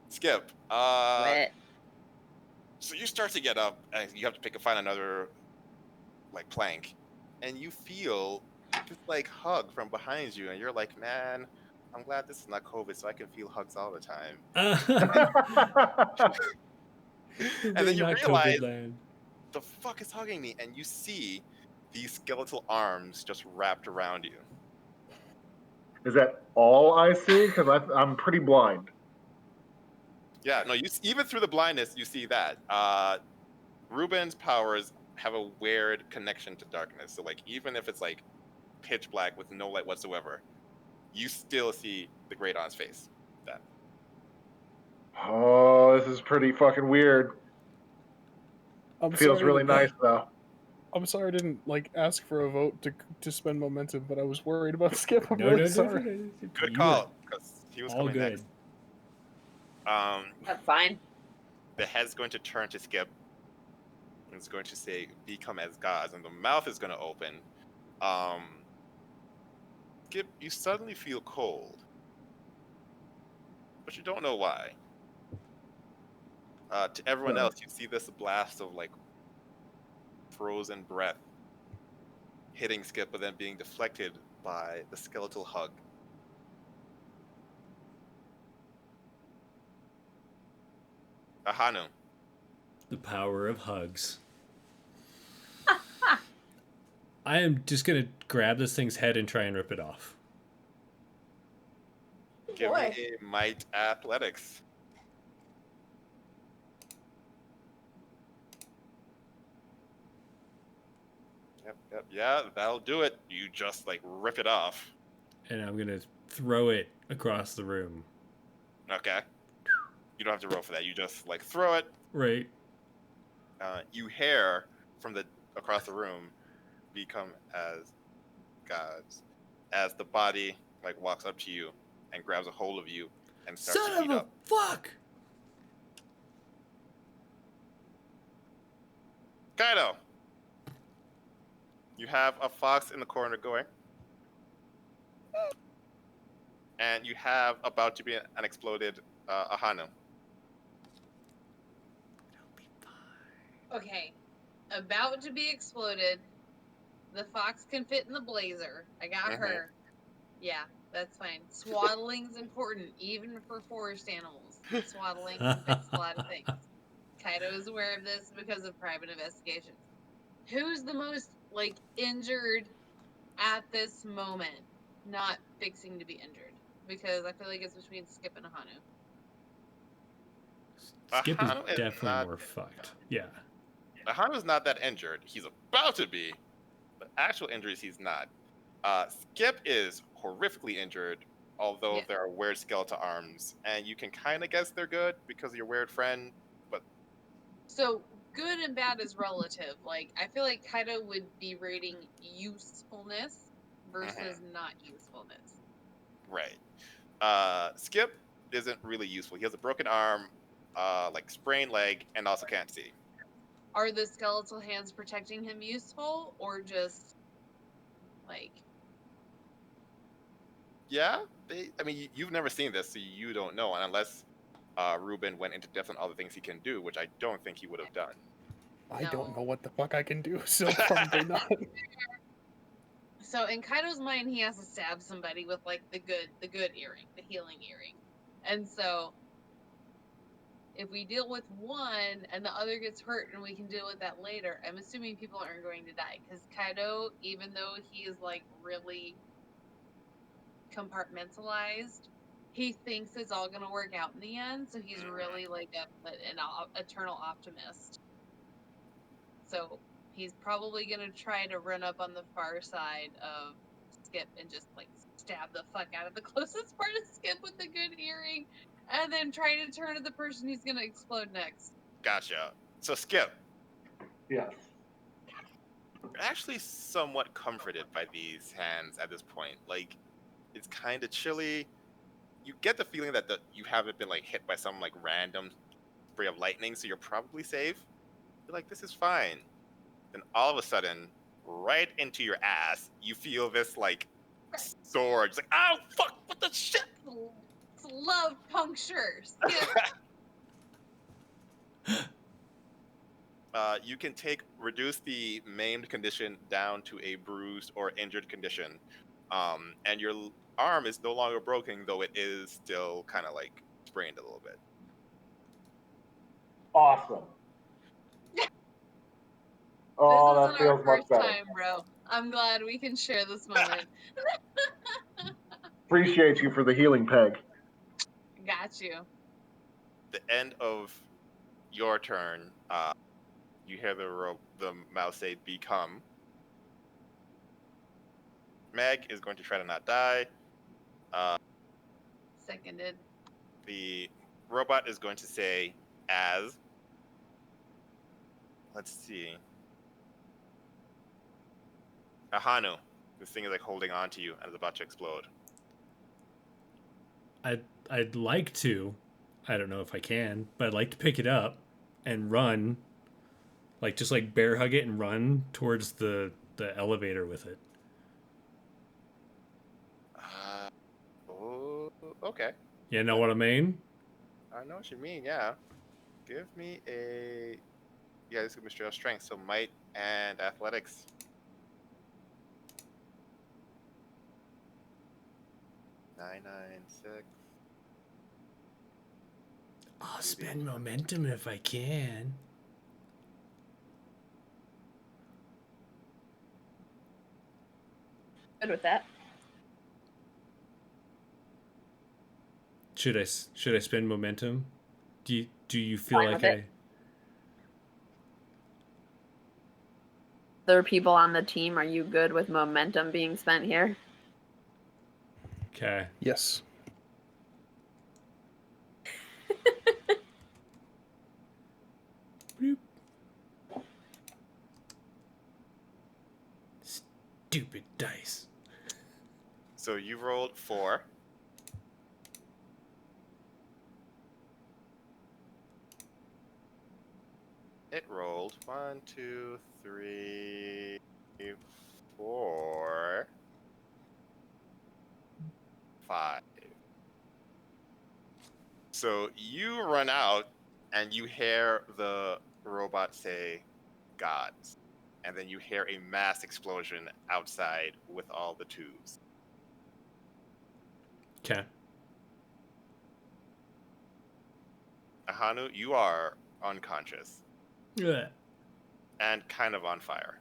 Skip. What? So you start to get up, and you have to find another like plank, and you feel this like hug from behind you, and you're like, man, I'm glad this is not COVID, so I can feel hugs all the time. And then you Not realize COVID land. the fuck is hugging me, and you see these skeletal arms just wrapped around you. Is that all I see? Because I'm pretty blind. Yeah, no, you even through the blindness, you see that. Ruben's powers have a weird connection to darkness. So like even if it's like pitch black with no light whatsoever, you still see the Great On's face. That. Oh, this is pretty fucking weird. Feels really nice though. I'm sorry I didn't like ask for a vote to spend momentum, but I was worried about Skip. I'm No, really no, sorry. no. Good You call, were because he was all coming good. next. That's fine. The head's going to turn to Skip. And it's going to say, "Become as gods," and the mouth is going to open. Skip, you suddenly feel cold, but you don't know why. To everyone else, you see this blast of like frozen breath hitting Skip, but then being deflected by the skeletal hug. Ahanu. The power of hugs. I am just gonna grab this thing's head and try and rip it off. Give me a might athletics. Yep, yeah, that'll do it. You just like rip it off. And I'm gonna throw it across the room. Okay. You don't have to roll for that. You just like throw it. Right. You hear from the across the room, "Become as gods," as the body like walks up to you and grabs a hold of you and starts to heat up. Fuck! Kaido, you have a fox in the corner going, and you have about to be an exploded Ahanu. Okay. About to be exploded. The fox can fit in the blazer. I got her. Yeah, that's fine. Swaddling's important, even for forest animals. Swaddling can fix a lot of things. Kaido is aware of this because of private investigations. Who's the most, like, injured at this moment? Not fixing to be injured. Because I feel like it's between Skip and Ahanu. Skip is Ahanu is definitely not- more fucked. Yeah. Ahano's not that injured. He's about to be, but actual injuries he's not. Skip is horrifically injured, although Yeah. there are weird skeletal arms, and you can kind of guess they're good because of your weird friend. But So good and bad is relative. Like I feel like Kaido would be rating usefulness versus not usefulness. right, Skip isn't really useful. He has a broken arm, like sprained leg, and also can't see. Are the skeletal hands protecting him useful or just like Yeah, I mean, you've never seen this, so you don't know, and unless Ruben went into depth on all the things he can do, which I don't think he would have done. I don't No. know what the fuck I can do, so probably not. So in Kaido's mind, he has to stab somebody with like the good earring, the healing earring. And so if we deal with one and the other gets hurt and we can deal with that later, I'm assuming people aren't going to die. Because Kaido, even though he is like really compartmentalized, he thinks it's all gonna work out in the end. So he's really like an eternal optimist. So he's probably gonna try to run up on the far side of Skip and just like stab the fuck out of the closest part of Skip with a good earring, and then try to turn to the person who's gonna explode next. Gotcha. So Skip, Yes. you're actually somewhat comforted by these hands at this point. Like, it's kind of chilly. You get the feeling that you haven't been like hit by some like random spray of lightning, so you're probably safe. You're like, this is fine. Then all of a sudden, right into your ass, you feel this like sword. It's like, oh fuck, what the shit? It's love puncture. Skip. You can reduce the maimed condition down to a bruised or injured condition, and your arm is no longer broken, though it is still kind of like sprained a little bit. Awesome. Oh, This that isn't our feels much first better. time, bro. I'm glad we can share this moment. Appreciate you for the healing peg. Got you. The end of your turn, you hear the mouse say "become." Meg is going to try to not die. Seconded. The robot is going to say "as." Let's see. Ahanu, this thing is like holding on to you and is about to explode. I'd like to. I don't know if I can, but I'd like to pick it up and run, like just like bear hug it and run towards the elevator with it. Oh, okay. You know what I mean? I know what you mean. Yeah. Give me a. Yeah, this is gonna be straight up strength. So might and athletics. 996. I'll spend momentum if I can. Good with that. Should I spend momentum? Do you feel Fine like with it. Other people on the team, are you good with momentum being spent here? Okay. Yes. Bloop. Stupid dice. So you rolled 4. It rolled 1, 2, 3, 4, 5. So you run out and you hear the robot say "gods," and then you hear a mass explosion outside with all the tubes. Okay. Ahanu, you are unconscious Ugh. and kind of on fire.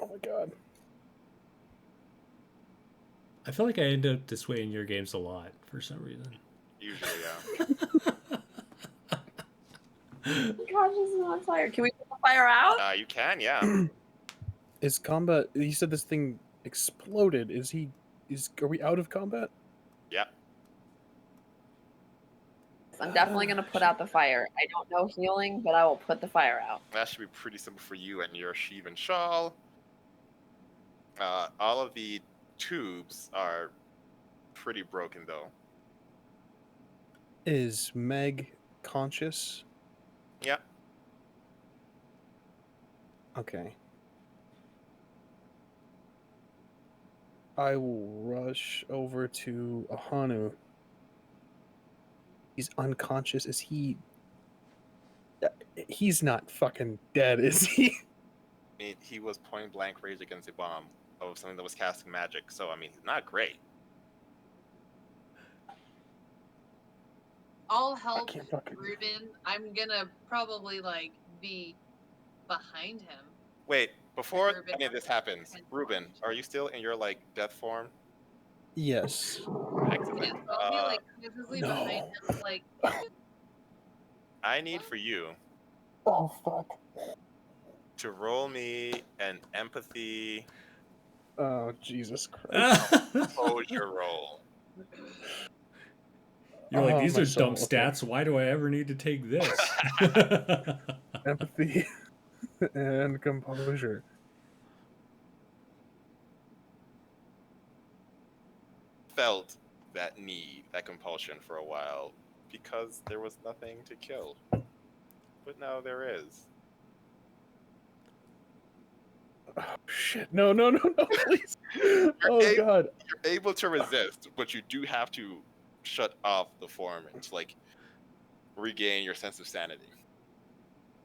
Oh my god. I feel like I end up this way in your games a lot for some reason. Usually, yeah. Unconscious and on fire. Can we put the fire out? You can, yeah. Is combat? You said this thing exploded. Are we out of combat? Yeah. I'm definitely gonna put out the fire. I don't know healing, but I will put the fire out. That should be pretty simple for you and your sheave and shawl. All of the tubes are pretty broken, though. Is Meg conscious? Yeah. Okay. I will rush over to Ahanu. He's unconscious. Is he... He's not fucking dead, is he? I mean, he was point blank rage against a bomb of something that was casting magic, so I mean, he's not great. I'll help can't fucking- Ruben. I'm gonna probably like be behind him. Wait, before Ruben any of this happens, Ruben, are you still in your like death form? Yes. Excellent. Yeah, so I'll be like physically behind him, like. I need for you Oh, fuck. to roll me an empathy Oh, Jesus Christ. composure roll. You're like, Oh, these my are soul, dumb okay. stats. Why do I ever need to take this? Empathy and composure. Felt that need, that compulsion for a while because there was nothing to kill. But now there is. Oh, shit. No, please. Oh, God. You're able to resist, but you do have to shut off the form and to, like, regain your sense of sanity.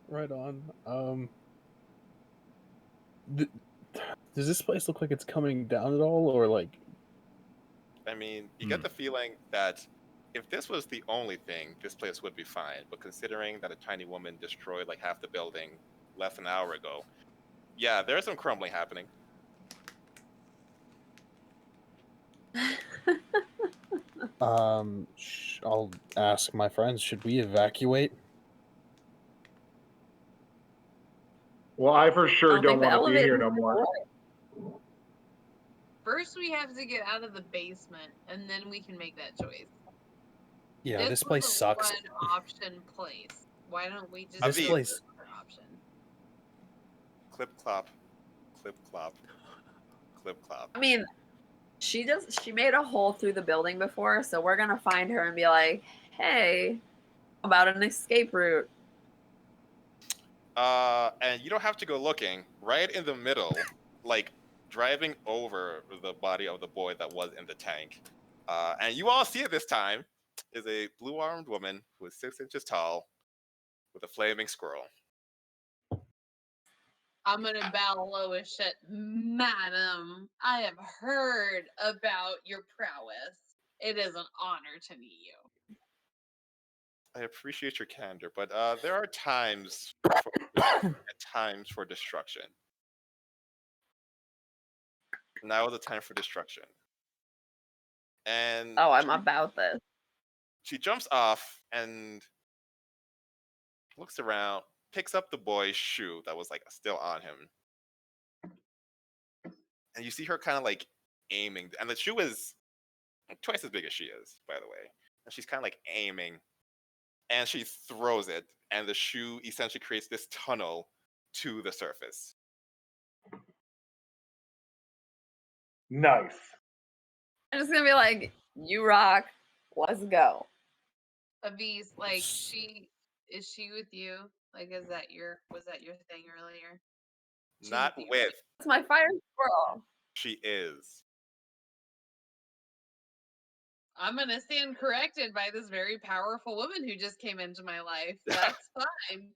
Right on. Does this place look like it's coming down at all, or like... I mean, you get the feeling that if this was the only thing, this place would be fine. But considering that a tiny woman destroyed like half the building less than an hour ago, yeah, there's some crumbling happening. I'll ask my friends, should we evacuate? Well, I for sure I don't think the want to be here elevator- no more. First, we have to get out of the basement, and then we can make that choice. Yeah, this was place a sucks. One option place. Why don't we just This do place- the other option? Clip clop, clip clop, clip clop. I mean, she made a hole through the building before, so we're gonna find her and be like, hey, about an escape route. And you don't have to go looking. Right in the middle, like driving over the body of the boy that was in the tank. And you all see it this time, is a blue-armed woman who is 6 inches tall with a flaming squirrel. I'm gonna bow low as shit. Madam, I have heard about your prowess. It is an honor to meet you. I appreciate your candor, but there are times for destruction. Now is the time for destruction. And Oh, I'm about this. she jumps off and looks around, picks up the boy's shoe that was like still on him. And you see her kind of like aiming, and the shoe is twice as big as she is, by the way. And she's kind of like aiming, and she throws it, and the shoe essentially creates this tunnel to the surface. Nice. I'm just gonna be like, you rock, let's go. Avis, like is she with you? Like, was that your thing earlier? She's Not with you, with, right? It's my fire squirrel. she is. I'm gonna stand corrected by this very powerful woman who just came into my life. That's fine.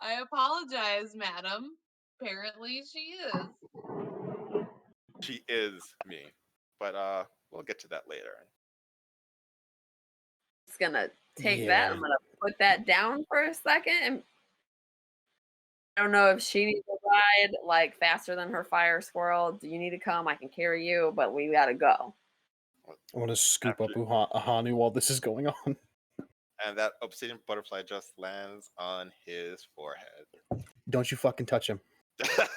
I apologize, madam. Apparently she is. She is me. But we'll get to that later. Just gonna take that. I'm Yeah. gonna put that down for a second. And I don't know if she needs to ride like faster than her fire squirrel. Do you need to come? I can carry you, but we gotta go. I want to scoop up Ahanu while this is going on. And that obsidian butterfly just lands on his forehead. Don't you fucking touch him. If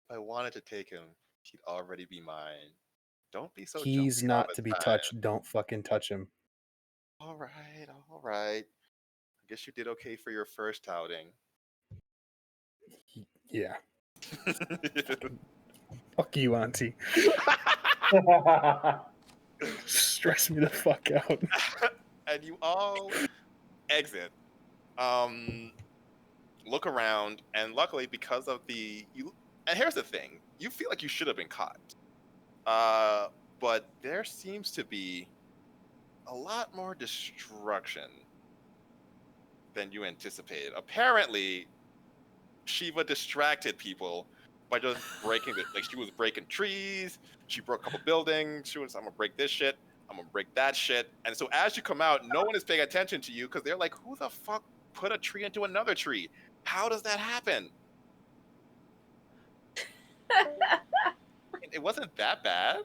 I wanted to take him, he'd already be mine. Don't be so He's jumpy all not the to be time. touched. Don't fucking touch him. All right, all right. I guess you did okay for your first outing. Yeah. Fuck you, Auntie. Stress me the fuck out. And you all exit. Look around, and luckily, because of and here's the thing: you feel like you should have been caught. But there seems to be a lot more destruction than you anticipated. Apparently, Shiva distracted people by just breaking it. Like, she was breaking trees, she broke a couple buildings, she was, I'm gonna break this shit, I'm gonna break that shit. And so as you come out, no one is paying attention to you because they're like, who the fuck put a tree into another tree? How does that happen? It wasn't that bad.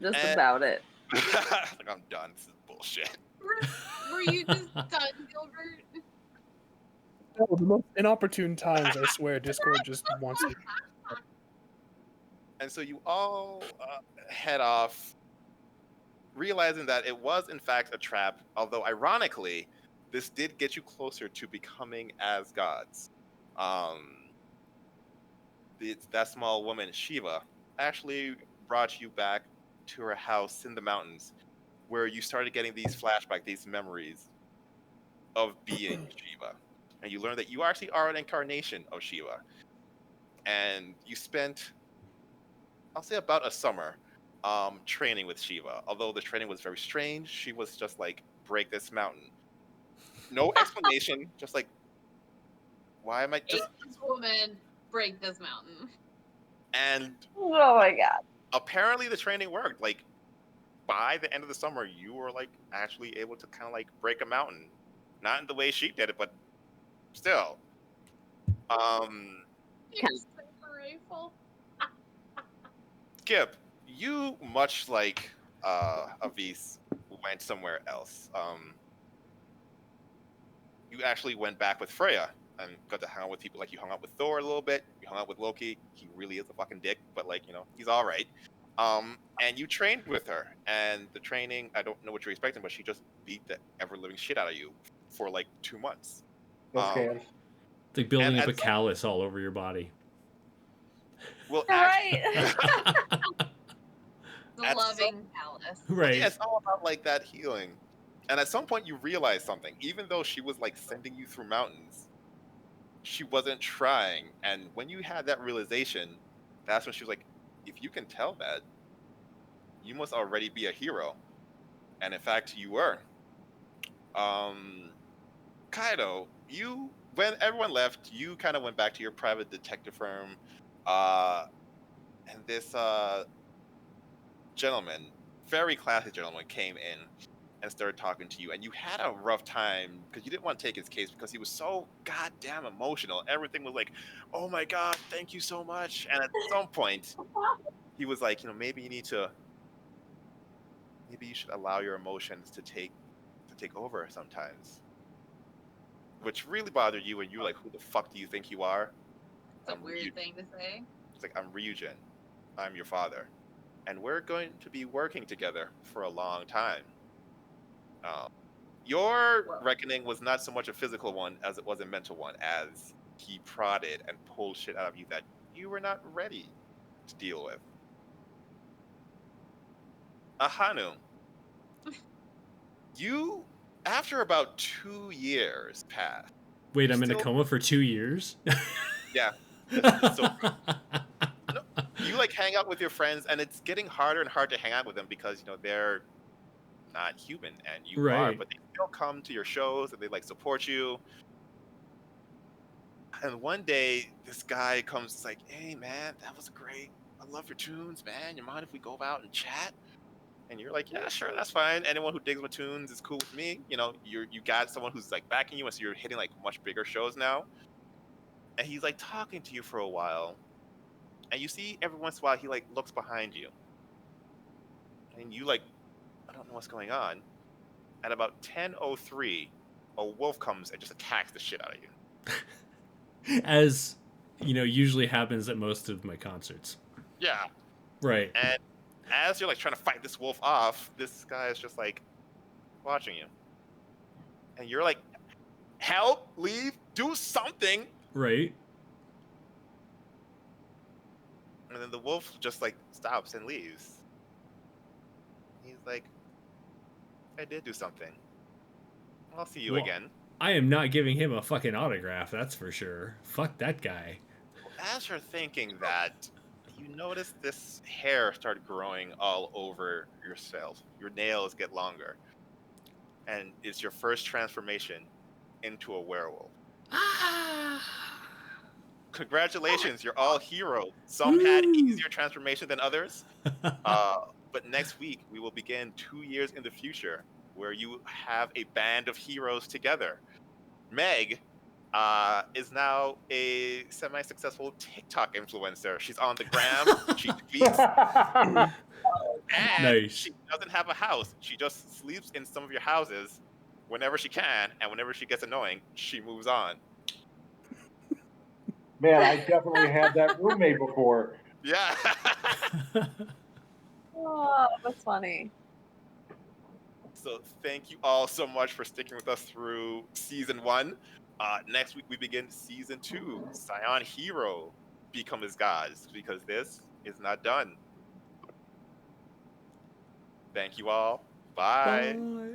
Just And- about it. Like, I'm done. This is bullshit. Were you just done, Gilbert? No, the most inopportune times, I swear, Discord just wants to. And so you all head off, realizing that it was in fact a trap, although ironically, this did get you closer to becoming as gods. That small woman, Shiva, actually brought you back to her house in the mountains, where you started getting these flashbacks, these memories of being Shiva. And you learn that you actually are an incarnation of Shiva. And you spent, I'll say, about a summer training with Shiva. Although the training was very strange, she was just like, break this mountain. No explanation, just like, why am I just... This woman, break this mountain. And Oh my god. apparently the training worked. Like, by the end of the summer, you were like actually able to kind of like break a mountain. Not in the way she did it, but still. You're super rifle. Skip, you, much like Avis, went somewhere else. You actually went back with Freya and got to hang out with people. Like, you hung out with Thor a little bit, you hung out with Loki. He really is a fucking dick, but like, you know, he's all right. And you trained with her, and the training, I don't know what you're expecting, but she just beat the ever-living shit out of you for like 2 months. Okay. It's like building And up a at some- callus all over your body. Well, Right. The At loving palace. Right. yeah, it's all about like that healing. And at some point, you realize something. Even though she was like sending you through mountains, she wasn't trying. And when you had that realization, that's when she was like, if you can tell that, you must already be a hero. And in fact, you were. Kaido, when everyone left, you kind of went back to your private detective firm. And this gentleman, very classy gentleman, came in and started talking to you, and you had a rough time because you didn't want to take his case because he was so goddamn emotional. Everything was like, oh my god, thank you so much. And at some point, he was like, you know, maybe you should allow your emotions to take over sometimes. Which really bothered you, and you were like, who the fuck do you think you are? It's a weird thing to say. It's like, I'm Ryujin. I'm your father. And we're going to be working together for a long time. Your reckoning was not so much a physical one as it was a mental one, as he prodded and pulled shit out of you that you were not ready to deal with. Ahanu, you, after about 2 years passed. Wait, I'm in a coma for 2 years? Yeah. It's so no, you like hang out with your friends, and it's getting harder and harder to hang out with them because, you know, they're not human and you are, Right. but they still come to your shows and they like support you. And one day this guy comes like, hey man, that was great, I love your tunes, man, you mind if we go out and chat? And you're like, yeah, sure, that's fine. Anyone who digs my tunes is cool with me. You know, you got someone who's like backing you, and so you're hitting like much bigger shows now. And he's like talking to you for a while, And you see every once in a while he like looks behind you. And you like, I don't know what's going on. At about 10:03, a wolf comes and just attacks the shit out of you. As usually happens at most of my concerts. Yeah. Right. And as you're like trying to fight this wolf off, this guy is just like watching you. And you're like, help, leave, do something. Right. And then the wolf just like stops and leaves. He's like, I did do something. I'll see you again. I am not giving him a fucking autograph, that's for sure. Fuck that guy. As you're thinking that, you notice this hair start growing all over yourself. Your nails get longer. And it's your first transformation into a werewolf. Congratulations, you're all heroes. Some had easier transformation than others. But next week, we will begin 2 years in the future where you have a band of heroes together. Meg is now a semi-successful TikTok influencer. She's on the gram. She tweets. And Nice. She doesn't have a house. She just sleeps in some of your houses whenever she can, and whenever she gets annoying, she moves on. Man, I definitely had that roommate before. Yeah. Oh, that's funny. So thank you all so much for sticking with us through season 1. Next week we begin season 2, Scion Hero, Become as Gods, because this is not done. Thank you all. Bye. Bye.